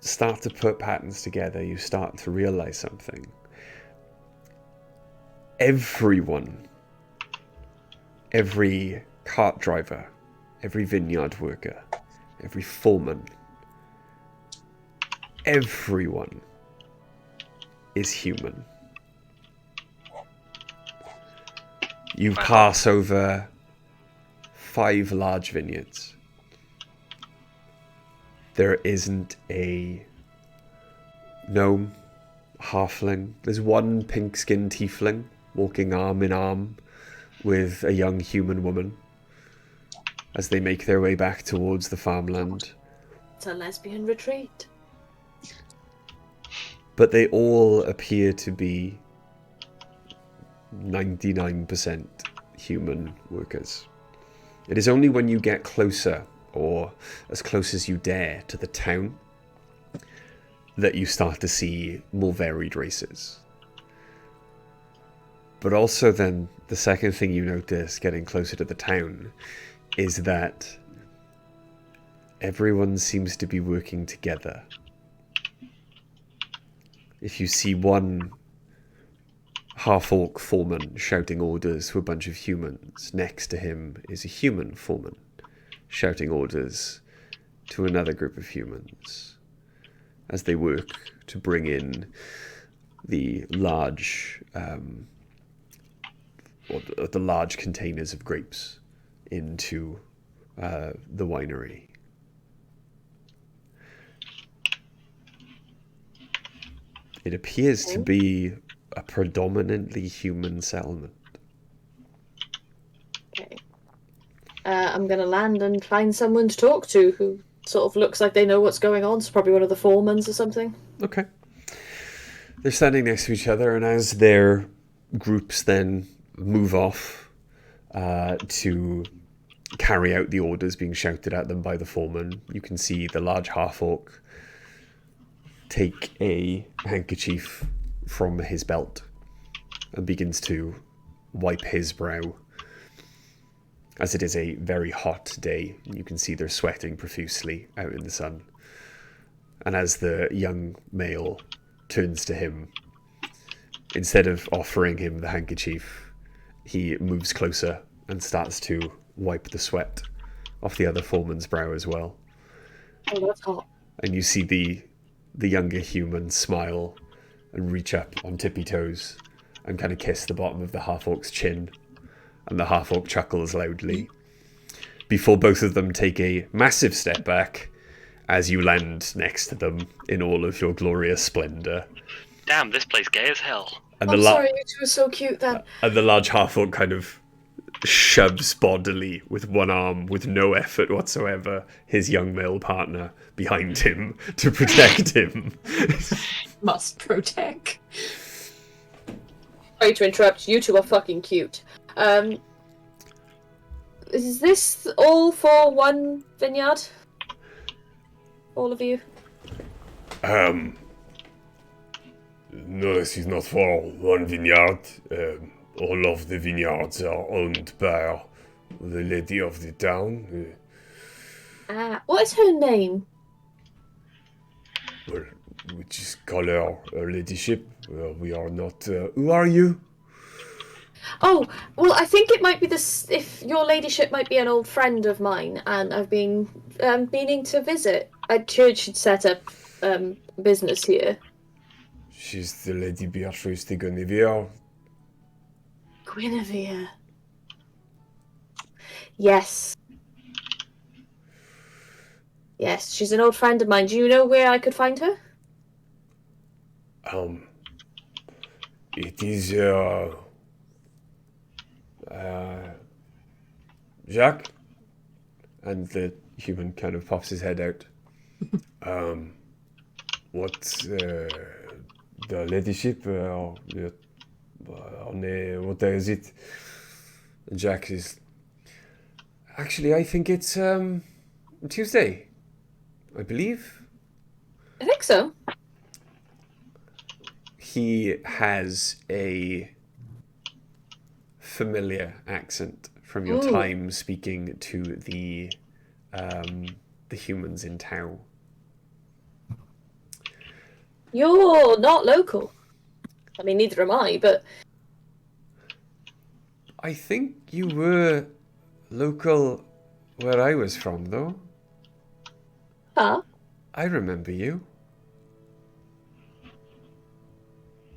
start to put patterns together. You start to realize something. Everyone, every cart driver, every vineyard worker, every foreman, everyone is human. You
Wow.
pass over 5 large vineyards. There isn't a gnome, halfling. There's one pink-skinned tiefling walking arm in arm with a young human woman as they make their way back towards the farmland.
It's a lesbian retreat.
But they all appear to be 99% human workers. It is only when you get closer, or as close as you dare, to the town that you start to see more varied races. But also then, the second thing you notice getting closer to the town is that everyone seems to be working together. If you see one half-orc foreman shouting orders to a bunch of humans, next to him is a human foreman shouting orders to another group of humans as they work to bring in the large the large containers of grapes into the winery. It appears to be a predominantly human settlement.
Okay. I'm going to land and find someone to talk to who sort of looks like they know what's going on. It's probably one of the foremans or something.
Okay. They're standing next to each other, and as their groups then move off to carry out the orders being shouted at them by the foreman, you can see the large half-orc take a handkerchief from his belt and begins to wipe his brow as it is a very hot day. You can see they're sweating profusely out in the sun. And as the young male turns to him, instead of offering him the handkerchief, he moves closer and starts to wipe the sweat off the other foreman's brow as well.
Oh, that's hot.
And you see the younger human smile and reach up on tippy toes and kind of kiss the bottom of the half-orc's chin. And the half-orc chuckles loudly, before both of them take a massive step back as you land next to them in all of your glorious splendour.
Damn, this place gay as hell.
And
I'm sorry, you two are so cute then.
And the large half-orc kind of shoves bodily with one arm, with no effort whatsoever, his young male partner behind him to protect him.
Must protect.
Sorry to interrupt, you two are fucking cute. Is this all for one vineyard? All of you?
No, this is not for one vineyard. All of the vineyards are owned by the lady of the town.
What is her name?
Well, we just call her ladyship. We are not... who are you?
Oh, well, I think it might be this. If your ladyship might be an old friend of mine, and I've been meaning to visit. I'd heard she'd set up business here.
She's the Lady Beatrice de Guinevere.
Guinevere. Yes. Yes, she's an old friend of mine. Do you know where I could find her?
It is Jacques?
And the human kind of pops his head out.
What's the ladyship? What day is it?
And Jack is... Actually, I think it's Tuesday, I believe.
I think so.
He has a familiar accent from your time speaking to the humans in Tau.
You're not local. I mean, neither am I, but...
I think you were local where I was from, though.
Huh?
I remember you.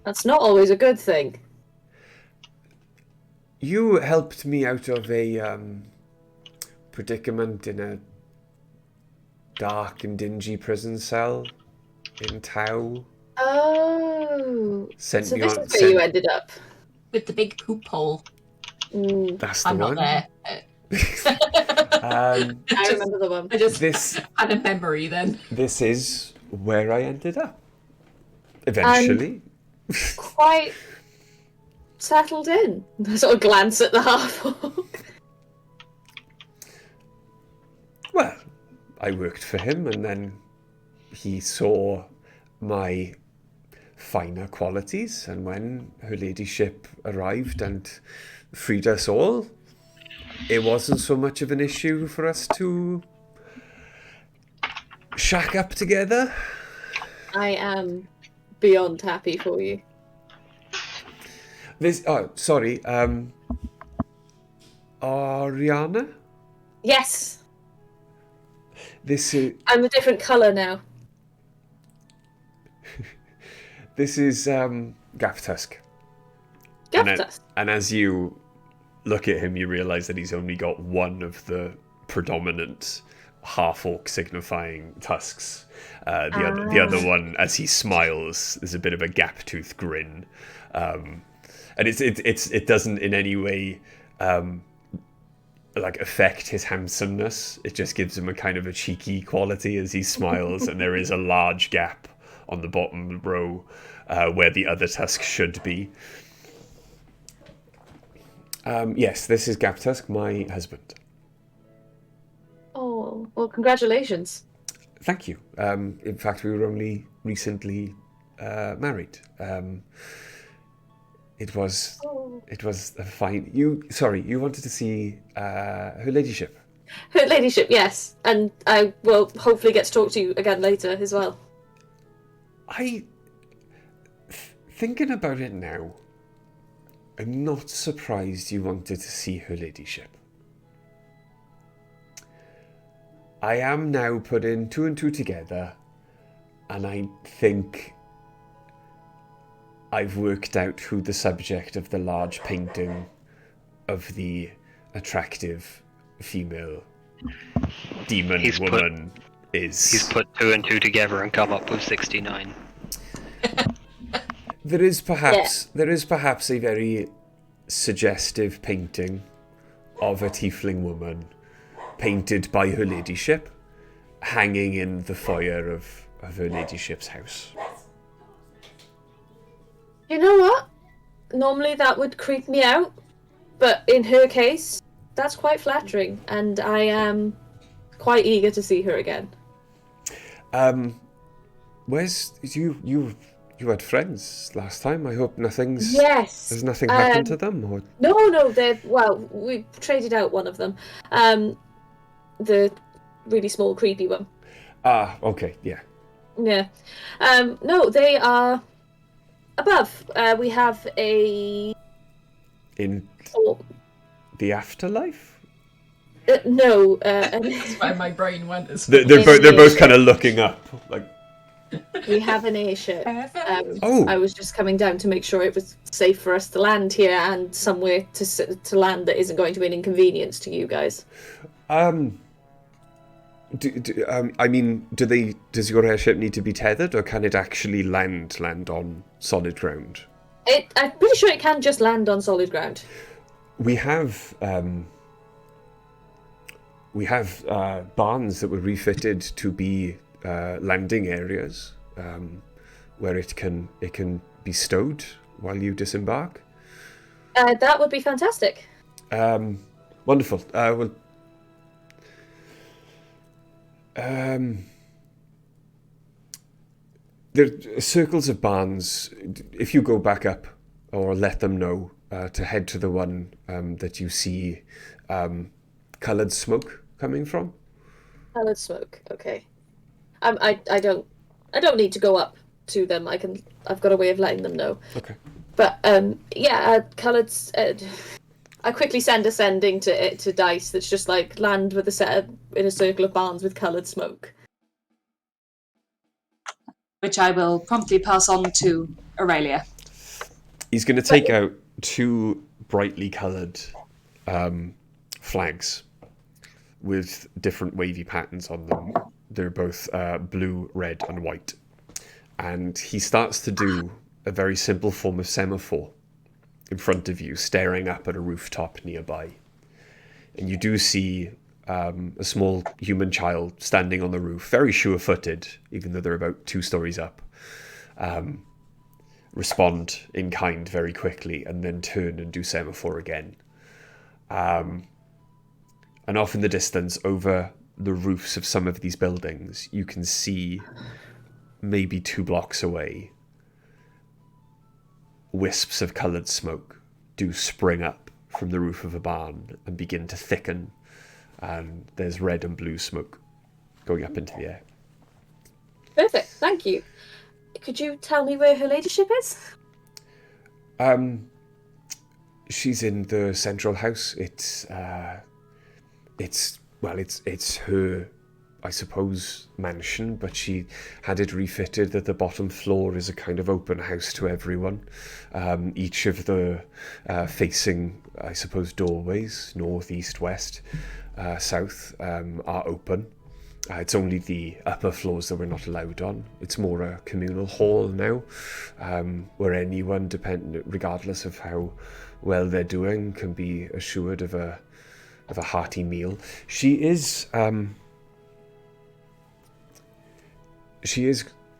That's not always a good thing.
You helped me out of a predicament in a dark and dingy prison cell in Tau.
Oh.
Sent
So
me
this
on.
is where you ended up.
With the big poop hole.
That's the
I'm
one.
not there.
I remember the one.
I just
This
had a memory then.
this is where I ended up. Eventually.
Quite settled in. I sort of glance at the half.
Well, I worked for him, and then he saw my finer qualities, and when her ladyship arrived and freed us all, it wasn't so much of an issue for us to shack up together.
I am beyond happy for you.
Sorry, Ariana?
Yes,
This is
I'm a different colour now.
Gaftusk.
Gaftas.
And as you look at him, you realise that he's only got one of the predominant half-orc signifying tusks. The other one, as he smiles, there's a bit of a gap-toothed grin, and it doesn't in any way like affect his handsomeness. It just gives him a kind of a cheeky quality as he smiles, and there is a large gap on the bottom row where the other tusk should be. Yes, this is Gaptusk, my husband.
Oh, well, congratulations.
Thank you. In fact, we were only recently married. It was
Oh.
a fine. You wanted to see her ladyship.
Her ladyship, yes, and I will hopefully get to talk to you again later as well.
Thinking about it now, I'm not surprised you wanted to see her ladyship. I am now putting two and two together, and I think I've worked out who the subject of the large painting of the attractive female demon woman is.
He's put two and two together and come up with 69.
There is perhaps a very suggestive painting of a tiefling woman painted by her ladyship hanging in the foyer of her ladyship's house.
You know what? Normally that would creep me out, but in her case, that's quite flattering, and I am quite eager to see her again.
Where's you had friends last time? I hope nothing's
Yes.
Has nothing happened to them, or
No, we traded out one of them. The really small, creepy one.
Okay, yeah.
Yeah. No, they are above. We have a...
In the afterlife?
No.
That's where my brain went as
They're both kind of looking up, like.
We have an airship.
Oh.
I was just coming down to make sure it was safe for us to land here and somewhere to land that isn't going to be an inconvenience to you guys.
Does your airship need to be tethered, or can it actually land on solid ground?
I'm pretty sure it can just land on solid ground.
We have barns that were refitted to be landing areas where it can be stowed while you disembark.
That would be fantastic.
Wonderful. There are circles of barns. If you go back up or let them know to head to the one that you see coloured smoke coming from.
Coloured smoke. Okay. I don't need to go up to them. I've got a way of letting them know.
Okay.
But coloured. I quickly send a sending to Dice that's just like land with in a circle of barns with coloured smoke.
Which I will promptly pass on to Aurelia.
He's going to take out two brightly coloured flags with different wavy patterns on them. They're both blue, red, and white. And he starts to do a very simple form of semaphore in front of you, staring up at a rooftop nearby. And you do see a small human child standing on the roof, very sure-footed, even though they're about 2 stories up, respond in kind very quickly, and then turn and do semaphore again. And off in the distance, over the roofs of some of these buildings, you can see, maybe 2 blocks away, wisps of coloured smoke do spring up from the roof of a barn and begin to thicken, and there's red and blue smoke going up into the air.
Perfect, thank you. Could you tell me where her ladyship is?
She's in the central house. It's her, I suppose, mansion, but she had it refitted that the bottom floor is a kind of open house to everyone. Each of the facing, I suppose, doorways, north, east, west, south, are open. It's only the upper floors that we're not allowed on. It's more a communal hall now, where anyone, regardless of how well they're doing, can be assured of a hearty meal. She is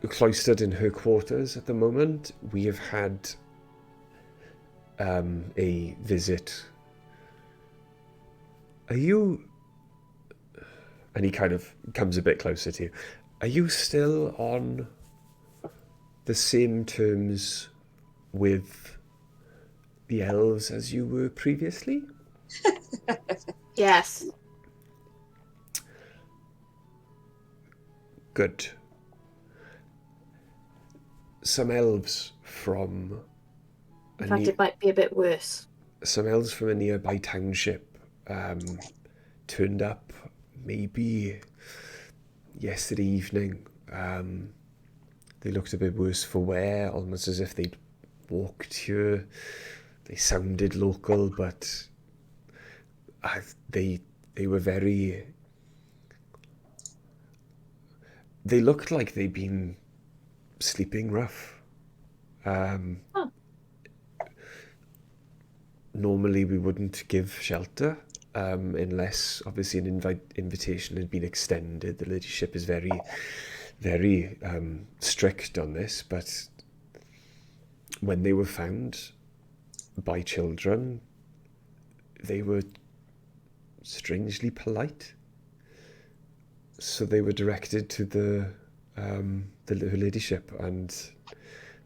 cloistered in her quarters at the moment. We have had a visit. Are you... And he kind of comes a bit closer to you. Are you still on the same terms with the elves as you were previously?
Yes.
Good. Some elves from
In fact, it might be a bit worse.
some elves from a nearby township turned up maybe yesterday evening. They looked a bit worse for wear, almost as if they'd walked here. They sounded local, but they were very... They looked like they'd been sleeping rough. Normally we wouldn't give shelter unless obviously an invitation had been extended. The ladyship is very, very strict on this, but when they were found by children, they were strangely polite. So they were directed to her ladyship, and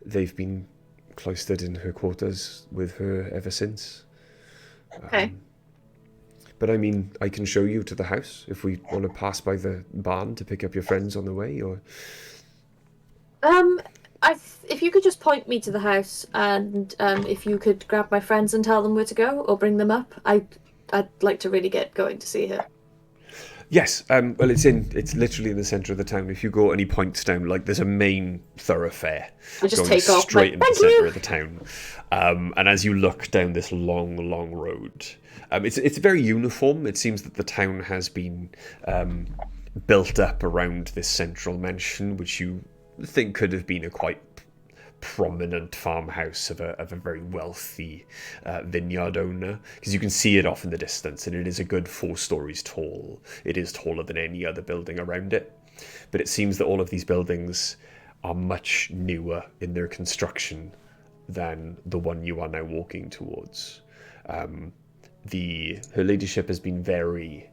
they've been cloistered in her quarters with her ever since.
Okay.
But I mean, I can show you to the house if we want to pass by the barn to pick up your friends on the way, or...
If you could just point me to the house, and if you could grab my friends and tell them where to go, or bring them up, I'd like to really get going to see her.
Yes, well, it's literally in the centre of the town. If you go any points down, like there's a main thoroughfare
I'll just
going
take off.
straight into the
Thank
centre
you.
of the town. And as you look down this long, long road, it's very uniform. It seems that the town has been built up around this central mansion, which you think could have been a quite prominent farmhouse of a very wealthy vineyard owner, because you can see it off in the distance, and it is a good 4 stories tall. It is taller than any other building around it, but it seems that all of these buildings are much newer in their construction than the one you are now walking towards. Her ladyship has been very,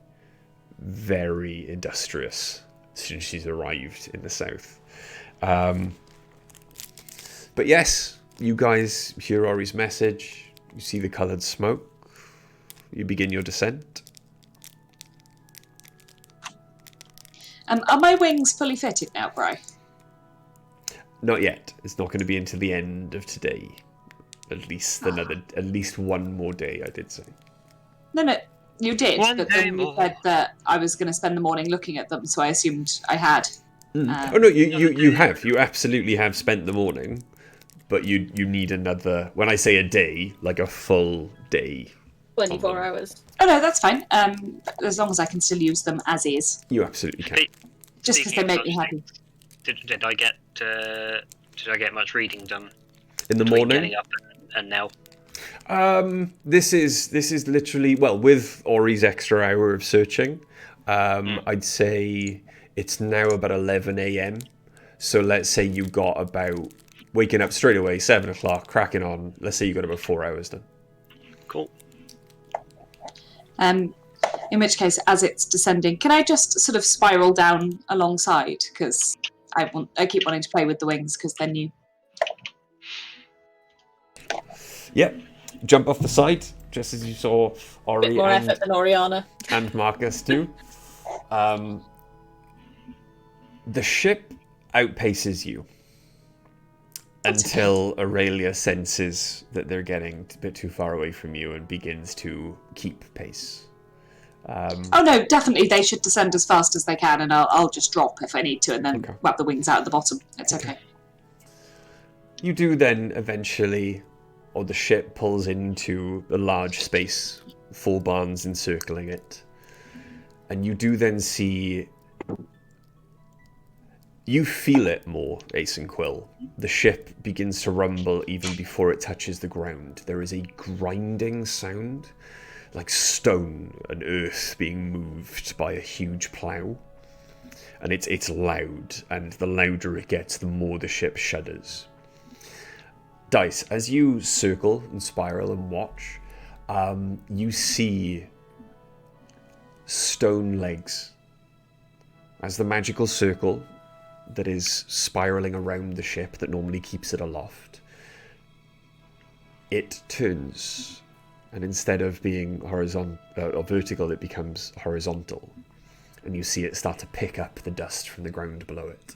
very industrious since she's arrived in the south. But yes, you guys hear Ori's message. You see the coloured smoke. You begin your descent.
Are my wings fully fitted now, Bri?
Not yet. It's not going to be until the end of today. At least one more day, I did say.
No, you did,
One
but
day
then you
more.
said that I was going to spend the morning looking at them, so I assumed I had.
Oh no, you have. You absolutely have spent the morning. But you need another, when I say a day, like a full day.
24 hours.
Oh no, that's fine. As long as I can still use them as is.
You absolutely can.
Just because they make me happy.
Did I get much reading done
In the
between
morning?
getting up and now?
This is literally, well, with Ori's extra hour of searching, I'd say it's now about 11 a.m. So let's say you got about, waking up straight away, 7 o'clock, cracking on, let's say you got about 4 hours done.
Cool.
In which case, as it's descending, can I just sort of spiral down alongside? Because I keep wanting to play with the wings because they're new.
Yep. Jump off the side, just as you saw Ori
Bit more effort than Oriana.
and Marcus do. The ship outpaces you until Aurelia senses that they're getting a bit too far away from you and begins to keep pace.
Oh no, definitely they should descend as fast as they can, and I'll just drop if I need to, and then wrap the wings out at the bottom. It's okay.
You do then eventually, or the ship pulls into a large space, 4 barns encircling it, and you do then see... You feel it more, Ace and Quill. The ship begins to rumble even before it touches the ground. There is a grinding sound, like stone and earth being moved by a huge plough. And it's loud, and the louder it gets, the more the ship shudders. Dice, as you circle and spiral and watch, you see stone legs. As the magical circle that is spiraling around the ship that normally keeps it aloft it turns, and instead of being horizontal or vertical, it becomes horizontal, and you see it start to pick up the dust from the ground below it,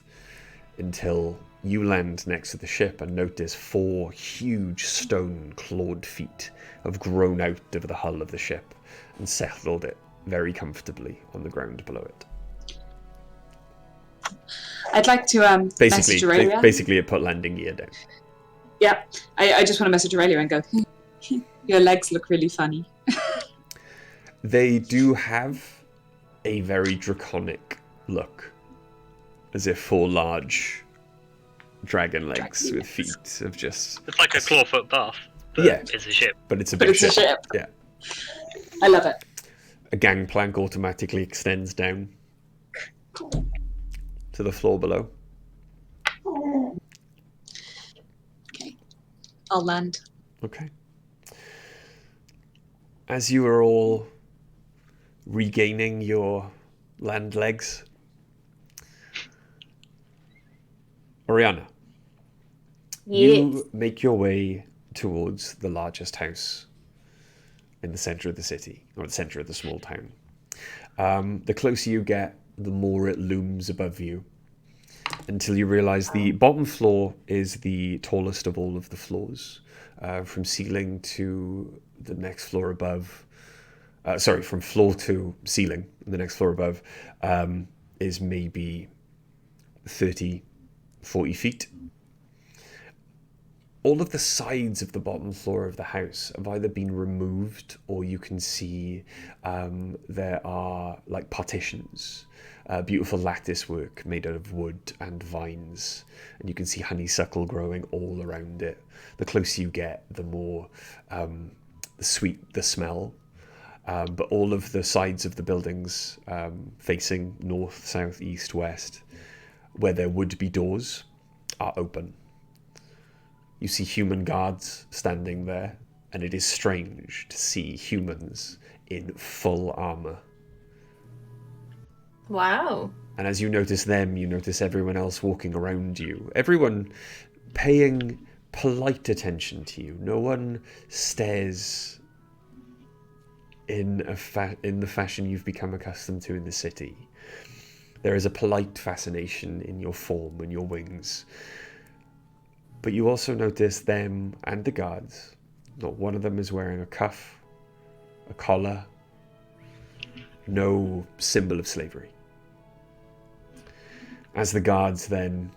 until you land next to the ship and notice 4 huge stone clawed feet have grown out of the hull of the ship and settled it very comfortably on the ground below it.
I'd like to message Aurelia.
Basically, it put landing gear down.
Yeah, I just want to message Aurelia and go, your legs look really funny.
They do have a very draconic look, as if 4 large dragon legs with feet of just...
It's like a clawfoot bath. But
Yeah.
It's a ship.
But it's a big ship.
A ship.
Yeah.
I love it.
A gangplank automatically extends down to the floor below.
Okay. I'll land.
Okay. As you are all regaining your land legs, Oriana, you make your way towards the largest house in the center of the city, or the center of the small town. The closer you get, the more it looms above you, until you realize the bottom floor is the tallest of all of the floors, from ceiling to the next floor above. From floor to ceiling, the next floor above is maybe 30, 40 feet. All of the sides of the bottom floor of the house have either been removed, or you can see there are like partitions, beautiful lattice work made out of wood and vines, and you can see honeysuckle growing all around it. The closer you get, the more sweet the smell. But all of the sides of the buildings facing north, south, east, west, where there would be doors, are open. You see human guards standing there, and it is strange to see humans in full armor.
Wow.
And as you notice them, you notice everyone else walking around you. Everyone paying polite attention to you. No one stares in the fashion you've become accustomed to in the city. There is a polite fascination in your form and your wings. But you also notice them and the guards. Not one of them is wearing a cuff, a collar, no symbol of slavery. As the guards then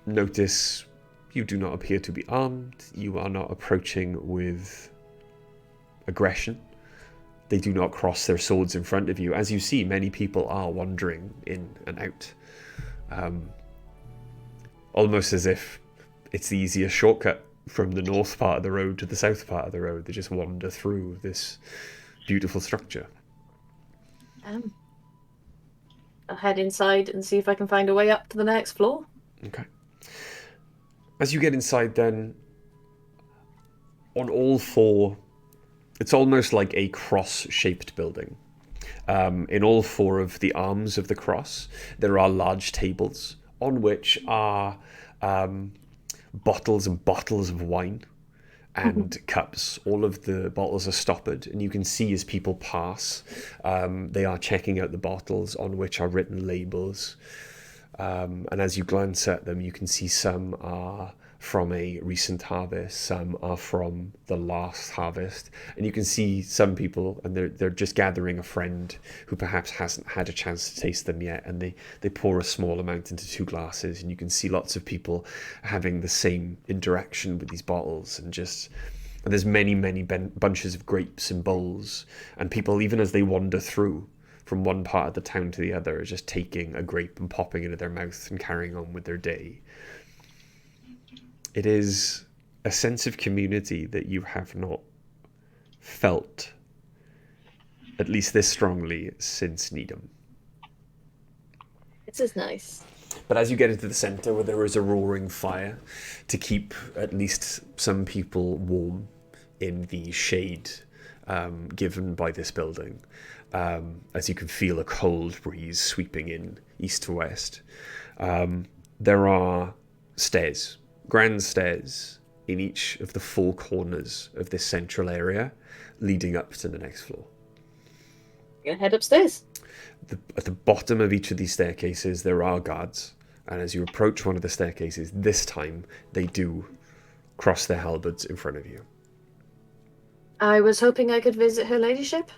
notice you do not appear to be armed, you are not approaching with aggression. They do not cross their swords in front of you. As you see, many people are wandering in and out. Almost as if it's the easiest shortcut from the north part of the road to the south part of the road. They just wander through this beautiful structure.
I'll head inside and see if I can find a way up to the next floor.
Okay. As you get inside then, on all 4, it's almost like a cross-shaped building. In all 4 of the arms of the cross, there are large tables on which are bottles and bottles of wine and cups. All of the bottles are stoppered, and you can see as people pass, they are checking out the bottles on which are written labels. And as you glance at them, you can see some are from a recent harvest, some are from the last harvest, and you can see some people, and they're just gathering a friend who perhaps hasn't had a chance to taste them yet, and they pour a small amount into 2 glasses, and you can see lots of people having the same interaction with these bottles, and there's many bunches of grapes and bowls, and people, even as they wander through from one part of the town to the other, are just taking a grape and popping it in their mouth and carrying on with their day. It is a sense of community that you have not felt, at least this strongly, since Nidum.
This is nice.
But as you get into the centre, where there is a roaring fire to keep at least some people warm in the shade given by this building, as you can feel a cold breeze sweeping in east to west, there are stairs, grand stairs in each of the 4 corners of this central area, leading up to the next floor.
I'm gonna head upstairs.
At the bottom of each of these staircases, there are guards, and as you approach one of the staircases, this time they do cross their halberds in front of you.
I was hoping I could visit her ladyship.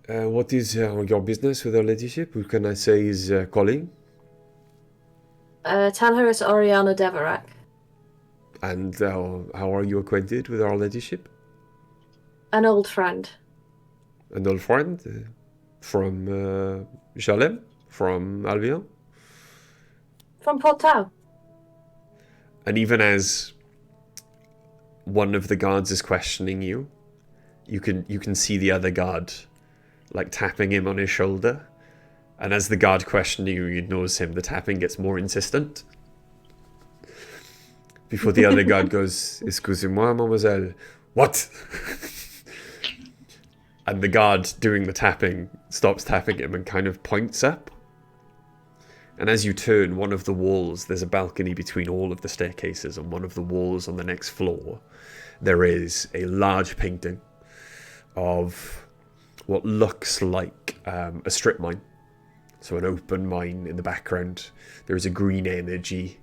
What is your business with her ladyship? Who can I say is calling?
Tell her it's Oriana Deverak.
And how are you acquainted with our ladyship?
An old friend.
An old friend from Jalem? From Albion?
From Portal.
And even as one of the guards is questioning you, you can see the other guard like tapping him on his shoulder. And as the guard questioning you ignores him, the tapping gets more insistent. Before the other guard goes, "Excusez-moi, mademoiselle." What? And the guard doing the tapping stops tapping him and kind of points up. And as you turn, one of the walls, there's a balcony between all of the staircases, and one of the walls on the next floor, there is a large painting of what looks like a strip mine. So an open mine in the background. There is a green energy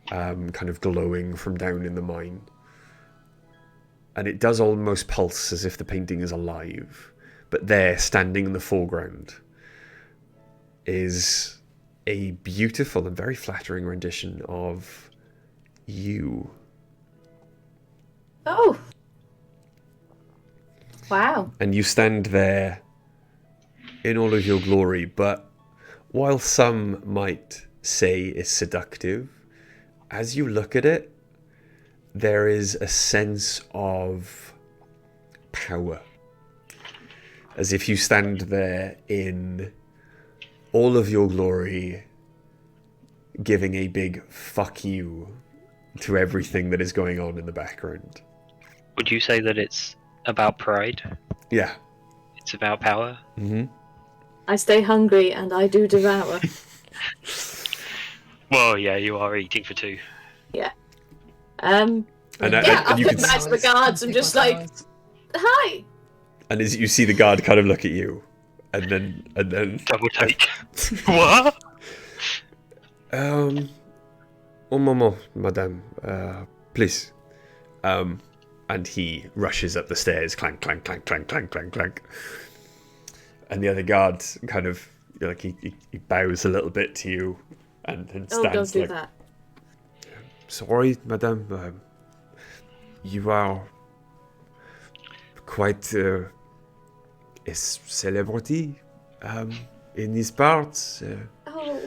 kind of glowing from down in the mine. And it does almost pulse as if the painting is alive. But there, standing in the foreground, is a beautiful and very flattering rendition of you.
Oh. Wow.
And you stand there in all of your glory, but while some might say it's seductive, as you look at it, there is a sense of power. As if you stand there in all of your glory, giving a big fuck you to everything that is going on in the background.
Would you say that it's about pride?
Yeah.
It's about power?
Mm-hmm.
I stay hungry and I do devour.
Well, yeah, you are eating for 2.
Yeah.
And
I'll
you
flip
can
back to the guards and just like, hi.
And as you see the guard kind of look at you, and then
Double take. What?
Un moment, madame, please. And he rushes up the stairs, clank, clank, clank, clank, clank, clank, clank. And the other guard kind of, like, he bows a little bit to you and stands
Oh, don't do
like,
that.
"Sorry, madame, you are quite a celebrity in these parts.
Oh,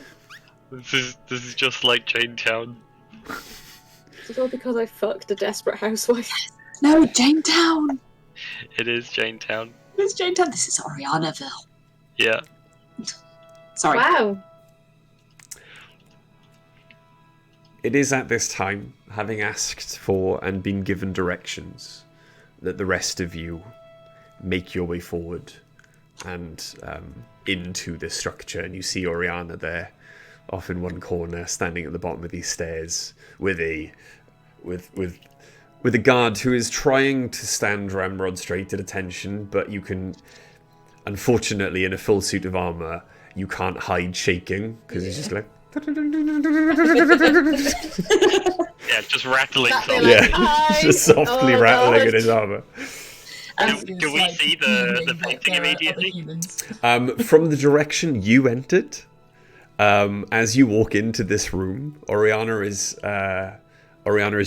This is just like Janetown.
it's all because I fucked a desperate housewife.
No, Janetown.
It is Janetown.
It's Janetown. This is Orianaville.
Yeah.
Sorry.
Wow.
It is at this time, having asked for and been given directions, that the rest of you make your way forward and into this structure. And you see Oriana there, off in one corner, standing at the bottom of these stairs, with a guard who is trying to stand Ramrod straight at attention, but you can, unfortunately, in a full suit of armor, you can't hide shaking because he's just like.
Yeah, just rattling
That
something.
Like,
Yeah,
"Hi."
just softly
Oh,
rattling
God.
in his armor.
Do we see the painting immediately?
From the direction you entered, as you walk into this room, Oriana is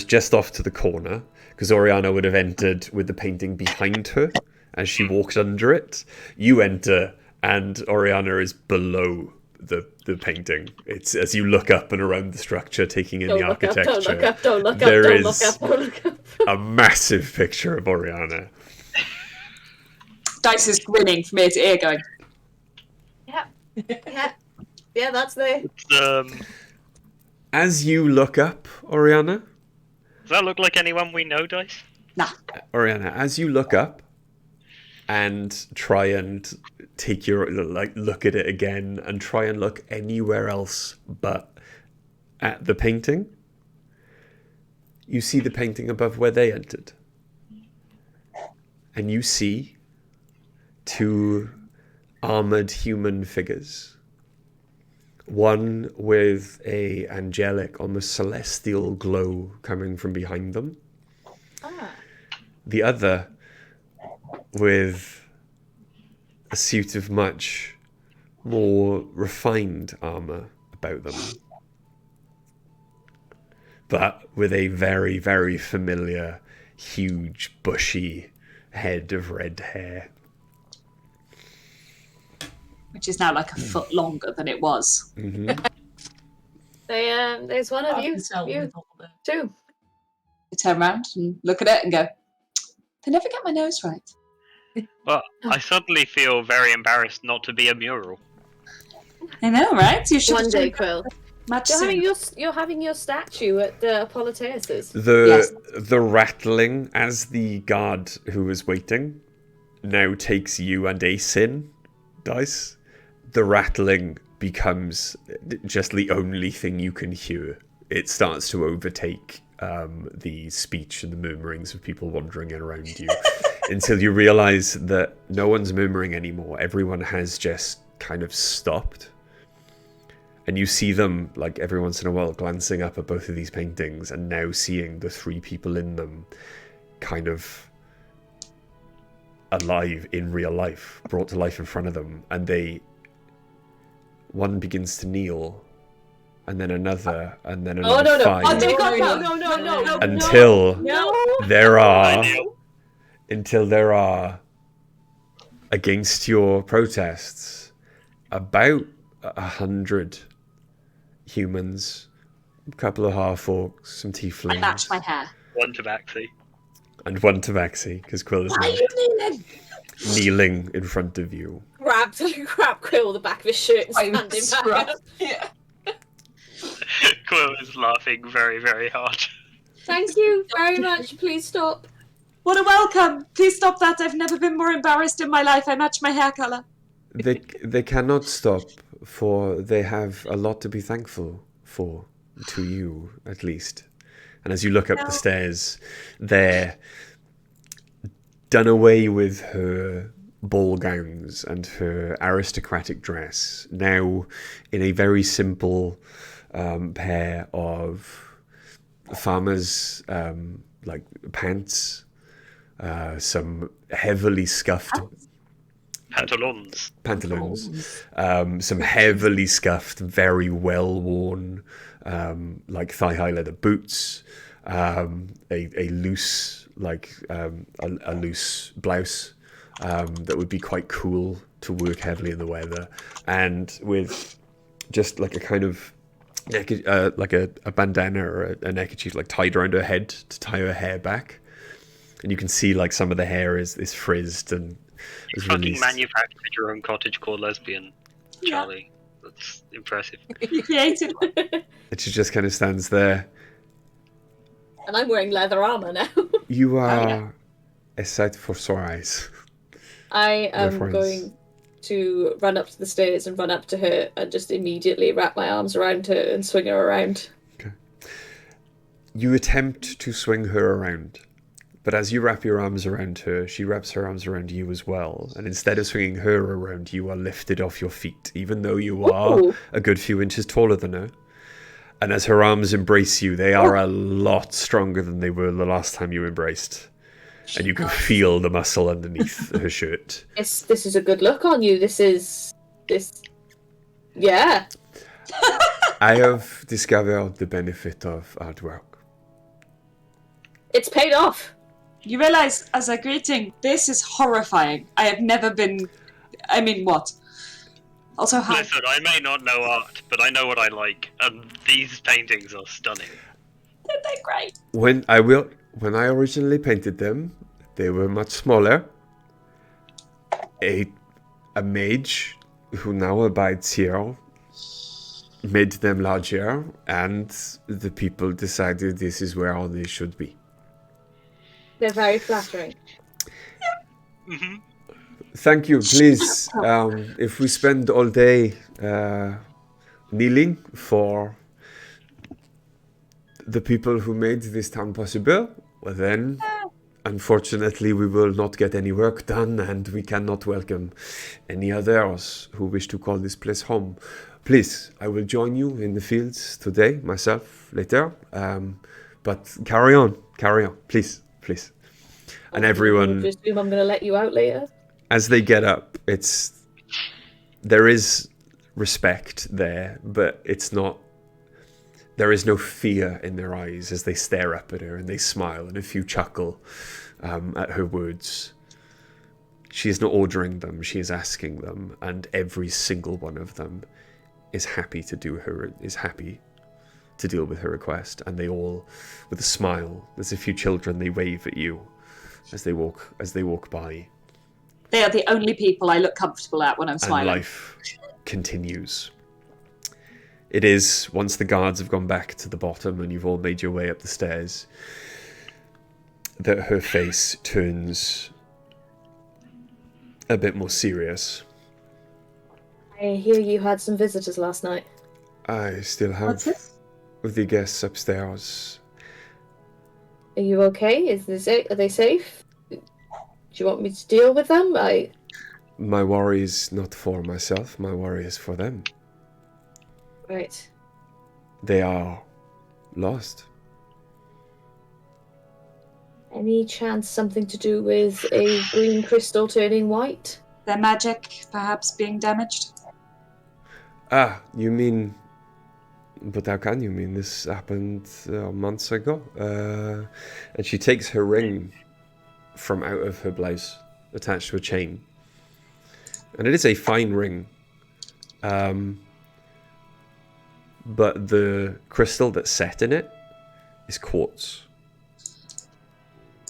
just off to the corner, because Oriana would have entered with the painting behind her as she walks under it. You enter, and Oriana is below the painting. It's as you look up and around the structure, taking in
Don't
the
look up,
architecture.
don't look up, don't look up,
There
don't
is
look up, don't look up.
a massive picture of Oriana.
Dice is grinning from ear to ear, going,
Yeah, that's there.
As you look up, Oriana,
Does that look like anyone we know, Dice?
nah.
Oriana, as you look up and try and take your look at it again and try and look anywhere else but at the painting, you see the painting above where they entered. And you see 2 armored human figures. One with a angelic, almost celestial glow coming from behind them. The other with a suit of much more refined armor about them. But with a very, very familiar, huge, bushy head of red hair.
Which is now like a foot longer than it was.
Mm-hmm.
There's one of
I
you,
can tell
you
with all the-
too.
I turn around and look at it and go, I never get my nose right.
Well, I suddenly feel very embarrassed not to be a mural.
I know, right? You should
One
have
day,
joined
Quill.
much
You're
sooner.
having your statue at the Politeus's.
The rattling as the guard who was waiting now takes you and a sin dice. The rattling becomes just the only thing you can hear. It starts to overtake the speech and the murmurings of people wandering around you until you realize that no one's murmuring anymore. Everyone has just kind of stopped. And you see them, like, every once in a while glancing up at both of these paintings and now seeing the 3 people in them kind of alive in real life, brought to life in front of them. And one begins to kneel, and then another, and then another
no.
5.
Oh, dear God, no.
Until there are,
No.
until there are, against your protests, about 100 humans, a couple of half-orcs, some tieflings.
I match my hair.
One tabaxi.
And one tabaxi, because Quill is
Why are
not
you kneeling?
kneeling in front of you.
Grab Quill the back of his shirt and
I'm
stand him
scrubbed.
back.
Yeah.
Quill is laughing very, very hard.
Thank you very much. Please stop.
What a welcome! Please stop that. I've never been more embarrassed in my life. I match my hair colour.
They cannot stop, for they have a lot to be thankful for, to you, at least. And as you look up the stairs, they're done away with her ball gowns and her aristocratic dress, now in a very simple pair of farmers' like pants, some heavily scuffed pantaloons, some heavily scuffed, very well worn, like thigh-high leather boots, a loose, like a loose blouse that would be quite cool to work heavily in the weather, and with just like a kind of like a bandana or a neckerchief like tied around her head to tie her hair back, and you can see like some of the hair is frizzed and
You
is
fucking
released.
manufactured your own cottagecore lesbian,
Yeah.
Charlie. That's impressive.
You created one.
And she just kind of stands there.
And I'm wearing leather armor now.
You are
yeah.
a sight for sore eyes.
I am
Reference.
going to run up to the stairs and run up to her and just immediately wrap my arms around her and swing her around.
You attempt to swing her around, but as you wrap your arms around her, she wraps her arms around you as well. And instead of swinging her around, you are lifted off your feet, even though you are
Ooh.
a good few inches taller than her. And as her arms embrace you, they are a lot stronger than they were the last time you embraced. And you can feel the muscle underneath her shirt.
This is a good look on you. Yeah.
I have discovered the benefit of hard work.
It's paid off.
You realise, as a greeting, this is horrifying. I have never been... I mean, what? Also, hi.
Listen, I may not know art, but I know what I like, and these paintings are stunning.
They're great.
When I originally painted them, they were much smaller. A mage who now abides here made them larger, and the people decided this is where all they should be.
They're very flattering.
Hmm.
Thank you. Please, if we spend all day kneeling for
the people who made this town possible, well then, unfortunately, we will not get any work done, and we cannot welcome any others who wish to call this place home. Please, I will join you in the fields today, myself, later. But carry on, please. And everyone...
I assume I'm going to let you out later?
As they get up, there is respect there, but it's not... There is no fear in their eyes as they stare up at her and they smile and a few chuckle at her words. She is not ordering them, she is asking them, and every single one of them is happy to deal with her request, and they all, with a smile, there's a few children, they wave at you as they walk by.
They are the only people I look comfortable at when I'm smiling.
And life continues. It is, once the guards have gone back to the bottom and you've all made your way up the stairs, that her face turns a bit more serious.
I hear you had some visitors last night.
I still have.
What's this?
With the guests upstairs.
Are you okay? Are they safe? Do you want me to deal with them?
My worry is not for myself, my worry is for them.
Right.
They are lost.
Any chance something to do with a green crystal turning white?
Their magic perhaps being damaged?
Ah, you mean... But how can you mean? This happened months ago. And she takes her ring from out of her blouse, attached to a chain. And it is a fine ring. But the crystal that's set in it is quartz.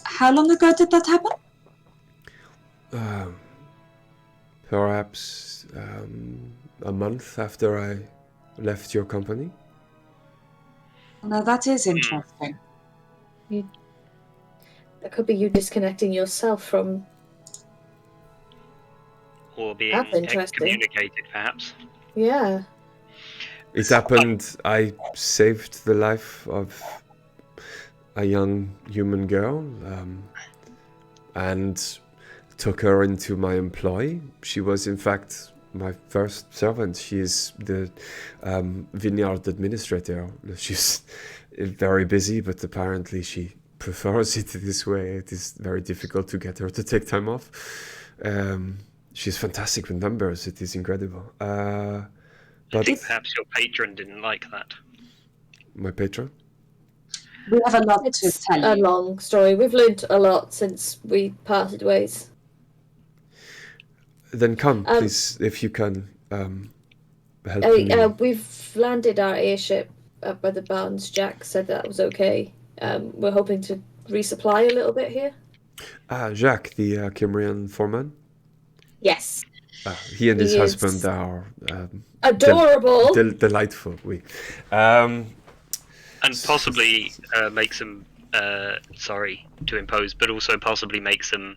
How long ago did that happen?
Perhaps a month after I left your company.
Now that is interesting.
That could be you disconnecting yourself from...
Or being
That's interesting.
excommunicated, perhaps.
Yeah.
It happened, I saved the life of a young human girl and took her into my employ. She was, in fact, my first servant. She is the vineyard administrator. She's very busy, but apparently she prefers it this way. It is very difficult to get her to take time off. She's fantastic with numbers. It is incredible.
I think perhaps your patron didn't like that.
My patron?
We have a lot to tell
a
you.
long story. We've learned a lot since we parted ways.
Then come, please, if you can help me.
We've landed our airship up by the barns. Jack said that was okay. We're hoping to resupply a little bit here.
Jacques, the Kimrian foreman?
Yes.
He and his
He
husband
is
are
adorable.
Delightful. Oui.
And possibly make some, sorry to impose, but also possibly make some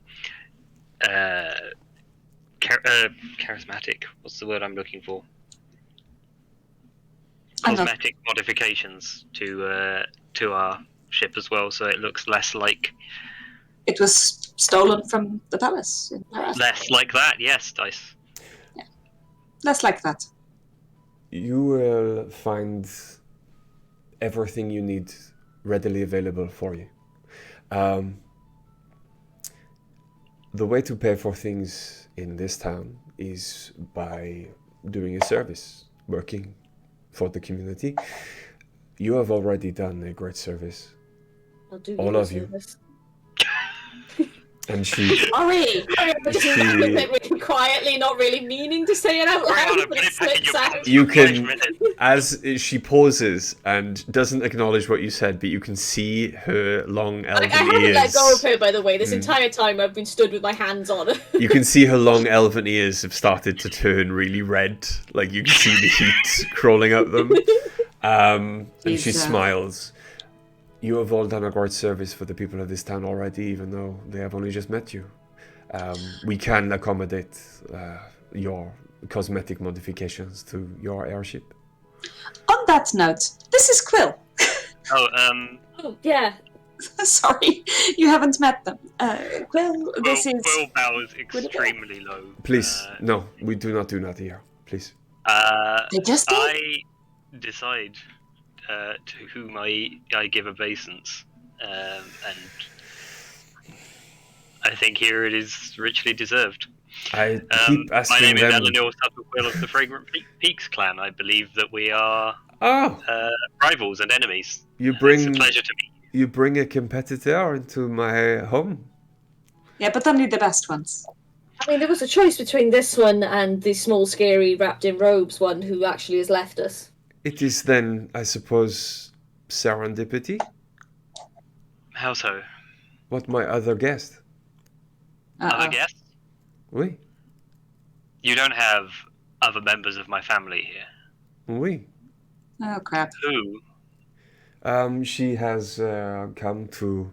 charismatic, what's the word I'm looking for? Cosmetic modifications to our ship as well, so it looks less like...
It was stolen from the palace.
Less like that, yes, Dice.
Yeah. Less like that.
You will find everything you need readily available for you. The way to pay for things in this town is by doing a service, working for the community. You have already done a great service.
I'll do
all of you. And she...
Sorry! I just looked at it really quietly, not really meaning to say it out loud, but it slips out.
You can, as she pauses and doesn't acknowledge what you said, but you can see her long elven ears.
I haven't let go of her, by the way. This entire time I've been stood with my hands on her.
You can see her long elven ears have started to turn really red. Like, you can see the heat crawling up them. And she smiles. You have all done a great service for the people of this town already, even though they have only just met you. We can accommodate your cosmetic modifications to your airship.
On that note, this is Quill.
Oh,
Oh, yeah.
Sorry, you haven't met them. Well, this is...
Quill bows extremely low.
Please, no, we do not do that here. Please.
They just did?
I decide to whom I give obeisance, and I think here it is richly deserved.
I keep
My
asking
name is
them.
Eleanor Sutherquill of the Fragrant Peaks clan. I believe that we are
Oh,
rivals and enemies.
you
It's a
bring
pleasure to meet you.
you bring a competitor into my home.
Yeah, but only the best ones.
I mean, there was a choice between this one and the small, scary, wrapped in robes one who actually has left us.
It is then, I suppose, serendipity.
How so?
What my other guest?
Other guests?
Oui,
You don't have other members of my family here.
oui.
Oh, crap.
Who?
She has come to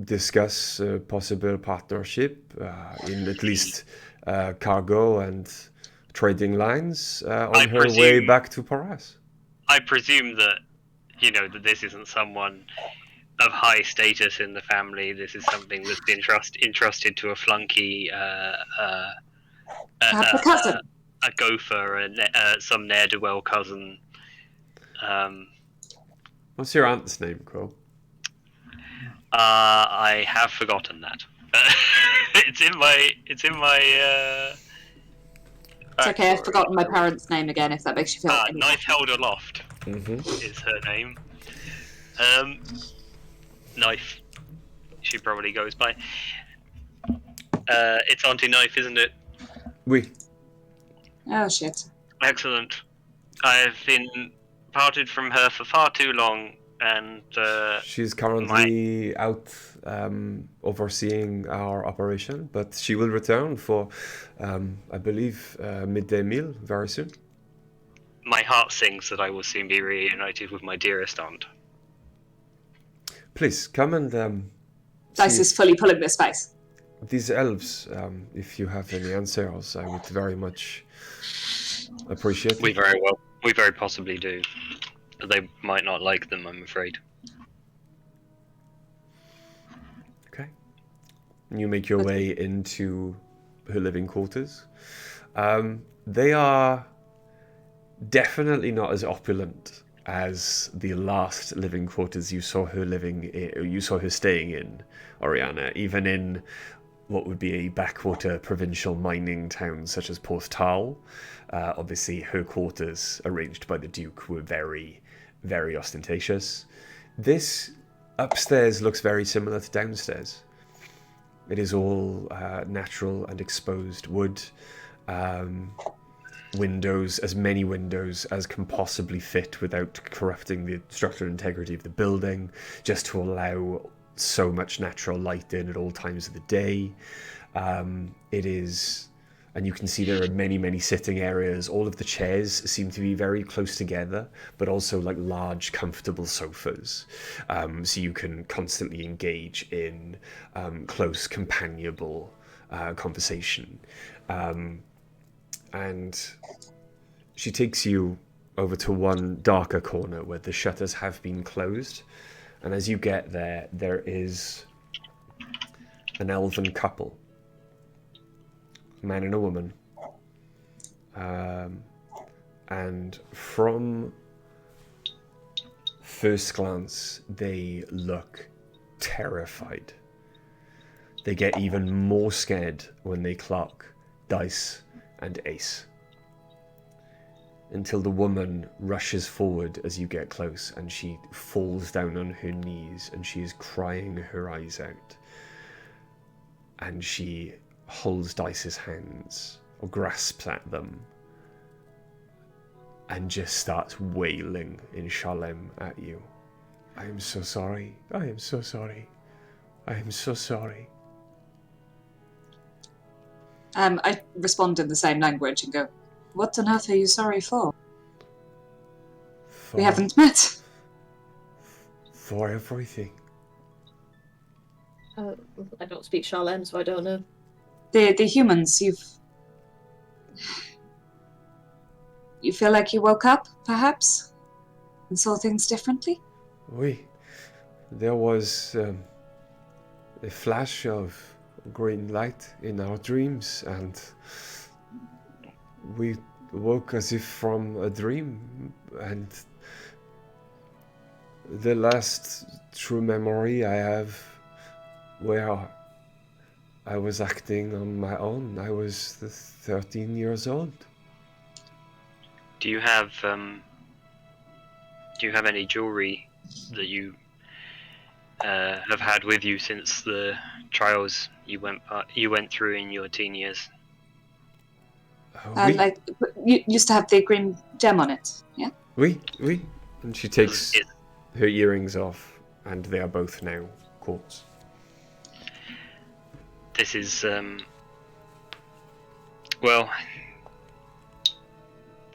discuss a possible partnership in at least cargo and trading lines on her way back to Paris.
I presume that, that this isn't someone of high status in the family. This is something that's been entrusted to a flunky,
Perhaps a cousin.
a gopher, some ne'er-do-well cousin.
What's your aunt's name, Quill?
I have forgotten that. It's in my.
It's okay, I've forgotten my parents' name again, if that makes you feel any better.
Knife held aloft
Mm-hmm.
is her name. Knife. She probably goes by. It's Auntie Knife, isn't it?
Oui.
Oh, shit.
Excellent. I've been parted from her for far too long, and
She's currently out overseeing our operation, but she will return for, I believe, midday meal very soon.
my heart sings that I will soon be reunited with my dearest aunt.
Please come and
Dice
see
is fully pulling this face.
these elves. If you have any answers, I would very much appreciate it.
We very possibly do. They might not like them, I'm afraid.
Okay. You make your way into her living quarters. They are definitely not as opulent as the last living quarters you saw her staying in, Oriana. Even in what would be a backwater provincial mining town such as Porthtal, obviously her quarters arranged by the Duke were very, very ostentatious. This upstairs looks very similar to downstairs. It is all natural and exposed wood. Windows, as many windows as can possibly fit without corrupting the structural integrity of the building, just to allow so much natural light in at all times of the day. It is, and you can see there are many, many sitting areas. All of the chairs seem to be very close together, but also like large, comfortable sofas. So you can constantly engage in close, companionable conversation. And she takes you over to one darker corner where the shutters have been closed. And as you get there, there is an elven couple, a man and a woman. And from first glance, they look terrified. They get even more scared when they clock Dice and Ace, until the woman rushes forward as you get close, and she falls down on her knees and she is crying her eyes out, and she holds Dice's hands or grasps at them and just starts wailing in Shalem at you. I am so sorry. I am so sorry. I am so sorry.
I respond in the same language and go, "What on earth are you sorry for? We haven't met."
For everything.
I don't speak Shalem, so I don't know.
The humans, you feel like you woke up, perhaps, and saw things differently?
There was a flash of green light in our dreams, and we woke as if from a dream, and the last true memory I have where I was acting on my own, I was 13 years old.
Do you have any jewelry that you have had with you since the trials you went through in your teen years?
Oui,
Like, you used to have the green gem on it, yeah?
oui. And she takes
Is-
her earrings off, and they are both now quartz.
This is well,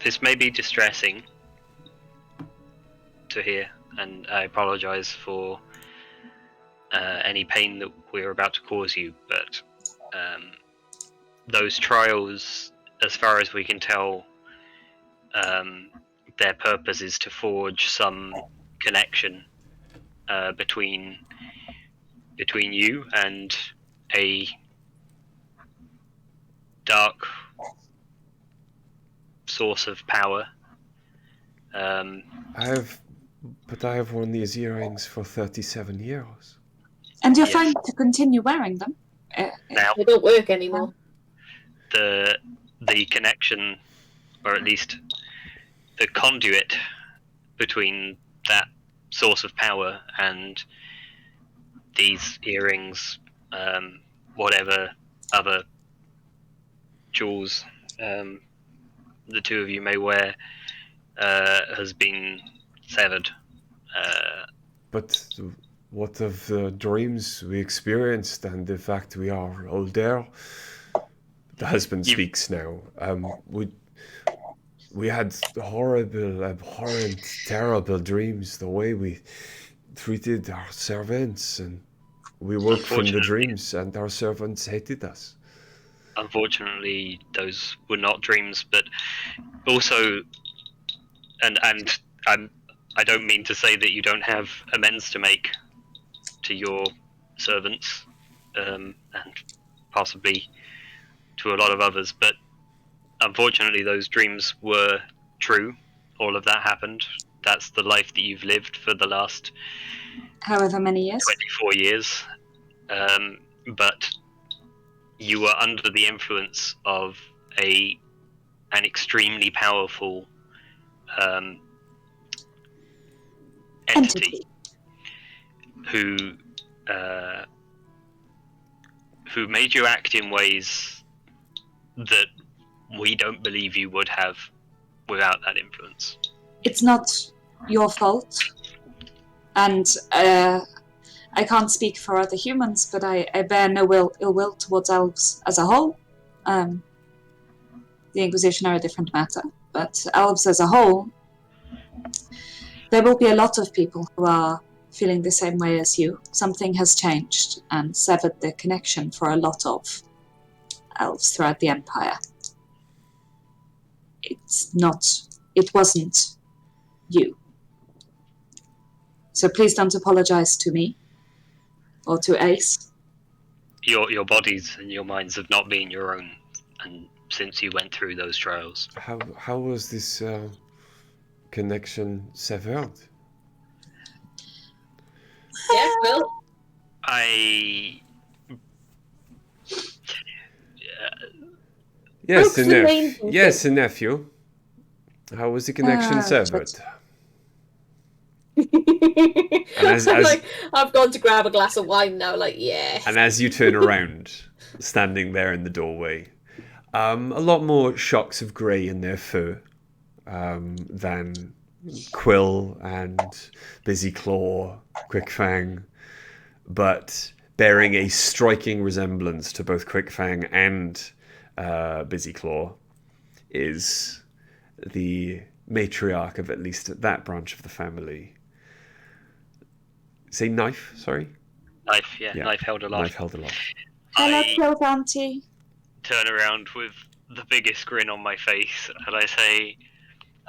this may be distressing to hear, and I apologize for any pain that we're about to cause you, but those trials, as far as we can tell, their purpose is to forge some connection between you and a dark source of power.
I have worn these earrings for 37 years.
And you're
Yes.
fine to continue wearing them?
Now,
They don't work anymore.
the connection, or at least the conduit between that source of power and these earrings, whatever other jewels the two of you may wear, has been severed.
But what of the dreams we experienced and the fact we are older? The husband speaks now. We had horrible, abhorrent, terrible dreams, the way we treated our servants, and we woke from the dreams and our servants hated us.
Unfortunately, those were not dreams, but also, and I don't mean to say that you don't have amends to make to your servants, and possibly to a lot of others, but unfortunately those dreams were true. All of that happened. That's the life that you've lived for the last
However many years?
24 years. But you were under the influence of an extremely powerful entity who made you act in ways that we don't believe you would have without that influence.
It's not your fault. And I can't speak for other humans, but I bear no ill will towards elves as a whole. The Inquisition are a different matter, but elves as a whole, there will be a lot of people who are feeling the same way as you. Something has changed and severed the connection for a lot of elves throughout the Empire. It wasn't you. So please don't apologize to me or to Ace.
Your bodies and your minds have not been your own, and since you went through those trials.
How was this connection severed?
Yeah, Will.
Yes,
Brooke's the main thing.
Yes, a nephew. How was the connection severed?
I'm like, I've gone to grab a glass of wine now, like, yeah.
And as you turn around, standing there in the doorway, a lot more shocks of grey in their fur than Quill and Busy Claw, Quickfang, but bearing a striking resemblance to both Quickfang and Busy Claw is the matriarch of at least that branch of the family. Say Knife, sorry?
Knife, yeah. Knife held aloft.
Knife held aloft.
Hello,
I
Clove Auntie.
turn around with the biggest grin on my face, and I say,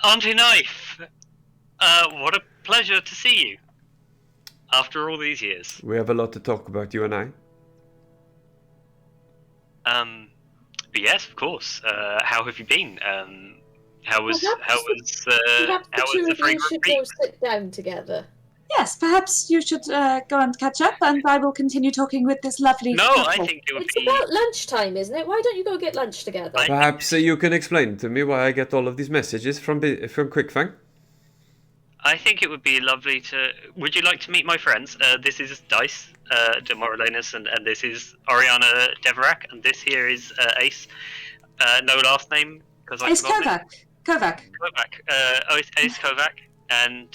Auntie Knife, what a pleasure to see you. After all these years.
We have a lot to talk about, you and I.
But yes, of course. How have you been? How was
Perhaps the
the
two of you
fragrant
should
meat?
go sit down together.
Yes, perhaps you should go and catch up, and I will continue talking with this lovely
No,
couple.
I think it would
It's
be.
about lunchtime, isn't it? Why don't you go get lunch together?
Perhaps you can explain to me why I get all of these messages from Quickfang.
I think it would be lovely to. Would you like to meet my friends? This is Dice, Demoralinus, and this is Oriana Deverak, and this here is Ace. No last name because I
Ace
forgot.
Kovac.
Kovac. Ace Kovac, and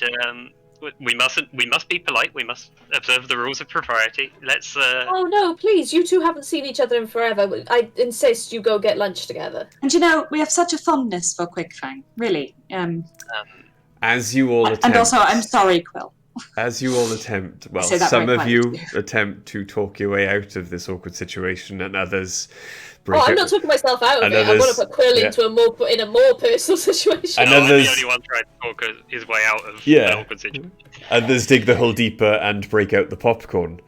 we must be polite. We must observe the rules of propriety. Let's.
Oh no, please! You two haven't seen each other in forever. I insist you go get lunch together.
And you know, we have such a fondness for Quickfang, really.
As you all attempt.
And also, I'm sorry, Quill.
As you all attempt, well,
Say that
some
very
of you
quietly.
attempt to talk your way out of this awkward situation, and others break
Oh, I'm
out.
not talking myself out of
And
it. I want
others-
to put Quill
yeah.
into a more personal situation.
And
I'm
others-
the only one trying to talk his way out of
Yeah.
an awkward situation.
Others dig the hole deeper and break out the popcorn.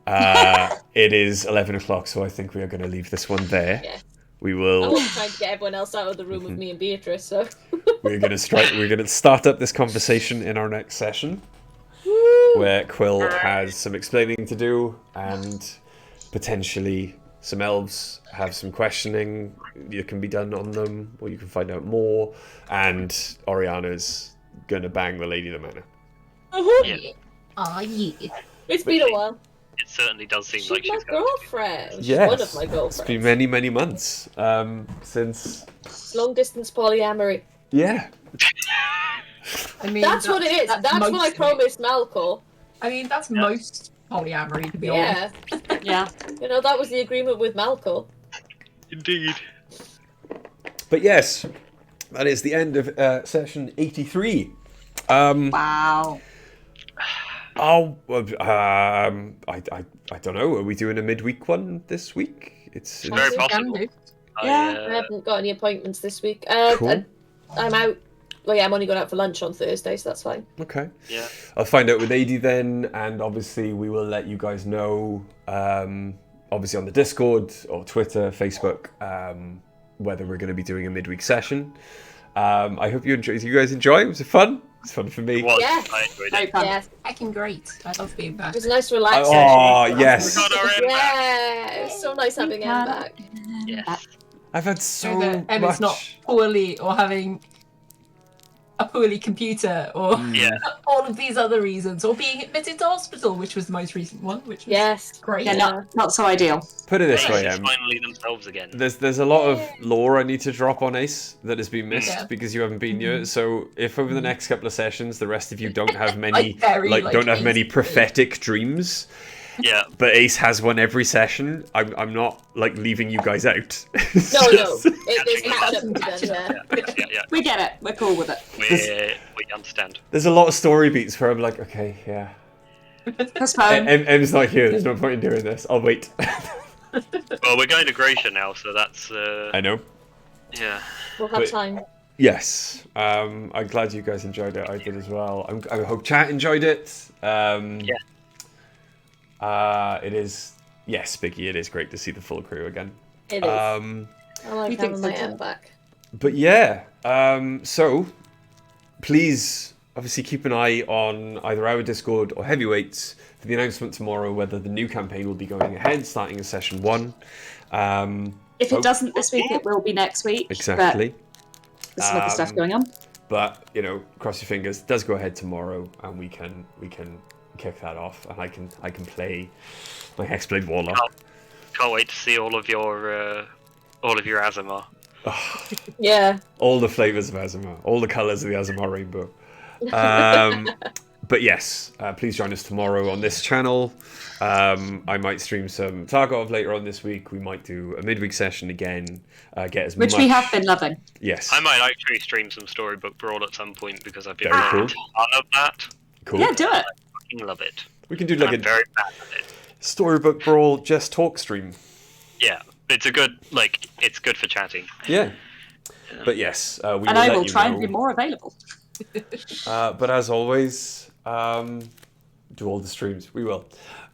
It is 11 o'clock, so I think we are going to leave this one there.
Yeah.
We
I'm
will.
also trying to get everyone else out of the room with me and Beatrice. So.
We're going to start up this conversation in our next session, where Quill has some explaining to do, and potentially some elves have some questioning that can be done on them, or you can find out more. And Oriana's gonna bang the Lady of the Manor.
Yeah.
Ah, yeah.
It's been a while.
It certainly does seem
She's
like
my
she's going.
girlfriend. She's
Yes,
one of my
it's
girlfriends.
been many, many months since.
Long distance polyamory.
Yeah,
I mean,
That's what it is. That's what I
most-
promised Malcolm.
I mean, that's most polyamory, to be
Yeah.
honest.
Yeah.
You know, that was the agreement with Malcolm.
Indeed.
but yes, that is the end of session 83.
Wow.
Oh, I don't know. Are we doing a midweek one this week? It's
Very
We
possible.
can do.
Yeah,
I haven't got any appointments this week.
Cool.
I'm out. Well, yeah, I'm only going out for lunch on Thursday, so that's fine.
okay.
Yeah.
I'll find out with AD then, and obviously we will let you guys know, obviously on the Discord or Twitter, Facebook, whether we're going to be doing a midweek session. I hope you enjoy. You guys enjoy? Was it fun? It's fun for me.
It was.
Yeah.
I enjoyed
Very
it.
fun.
Yeah,
Fucking great. I love being back.
it was a nice relaxation.
Oh yes,
We got our end back.
Yeah, it was so nice having Em back.
Yes.
I've had so
So that
much.
Emma's not poorly or having a poorly computer or
Yeah.
all of these other reasons, or being admitted to hospital, which was the most recent one, which was
Yes.
great.
Yeah, not so ideal.
Put it this
Ace
way,
is
Em.
finally themselves again.
There's a lot of lore I need to drop on Ace that has been missed
Yeah.
because you haven't been here. So if over the next couple of sessions the rest of you don't have many
very
don't have
Ace
many
to be.
prophetic dreams,
Yeah.
but Ace has one every session, I'm not like leaving you guys out. It's
No,
just-
no. There's
Catching
catch up
up.
to be done, yeah.
Yeah.
We get it. We're cool with it.
We understand.
There's a lot of story beats where I'm like, okay, yeah.
Postpone.
Em's not here. There's no point in doing this. I'll wait.
Well, we're going to Gracia now, so that's
I know.
yeah.
We'll have
Wait.
time.
Yes. I'm glad you guys enjoyed it. I did as well. I hope chat enjoyed it. It is. Yes, Biggie. It is great to see the full crew again.
It is. I
We
like
think
having
so
my
too.
Em back.
But yeah, so please obviously keep an eye on either our Discord or Heavyweights for the announcement tomorrow whether the new campaign will be going ahead, starting in session 1.
If it doesn't this week, it will be next week.
Exactly.
But there's some other stuff going on.
But you know, cross your fingers. It does go ahead tomorrow, and we can kick that off, and I can play my Hexblade Warlock.
Can't wait to see all of your Azamar.
Yeah.
All the flavors of Azamar, all the colors of the Azamar rainbow. But yes, please join us tomorrow on this channel. I might stream some Tarkov later on this week. We might do a midweek session again. Get as
Which
much.
we have been loving.
Yes.
I might actually stream some Storybook Brawl at some point because I've been
Very
a
cool.
ton of that.
Cool.
Yeah, do it.
I fucking love it.
We can do
And
like
I'm
a
very bad at it.
Storybook Brawl just talk stream.
Yeah, it's a good it's good for chatting.
Yeah. But yes, we
And I
let
will
you
try
know.
and be more available.
But as always,
do all the streams. We will.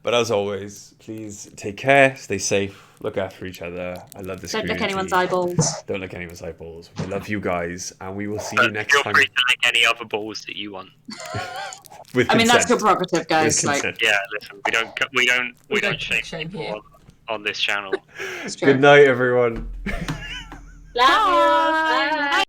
But as always, please take care, stay safe, look after each other. I love this
Don't lick
community.
anyone's eyeballs.
Don't lick anyone's eyeballs. We love you guys, and we will see you next
Feel
time.
free to lick any other balls that you want.
With
I mean, that's
consent.
your prerogative, guys.
With
Like,
consent.
Yeah, listen, we don't shame
shame
people
here.
on this channel.
it's true.
Good night, everyone.
Love you. Bye.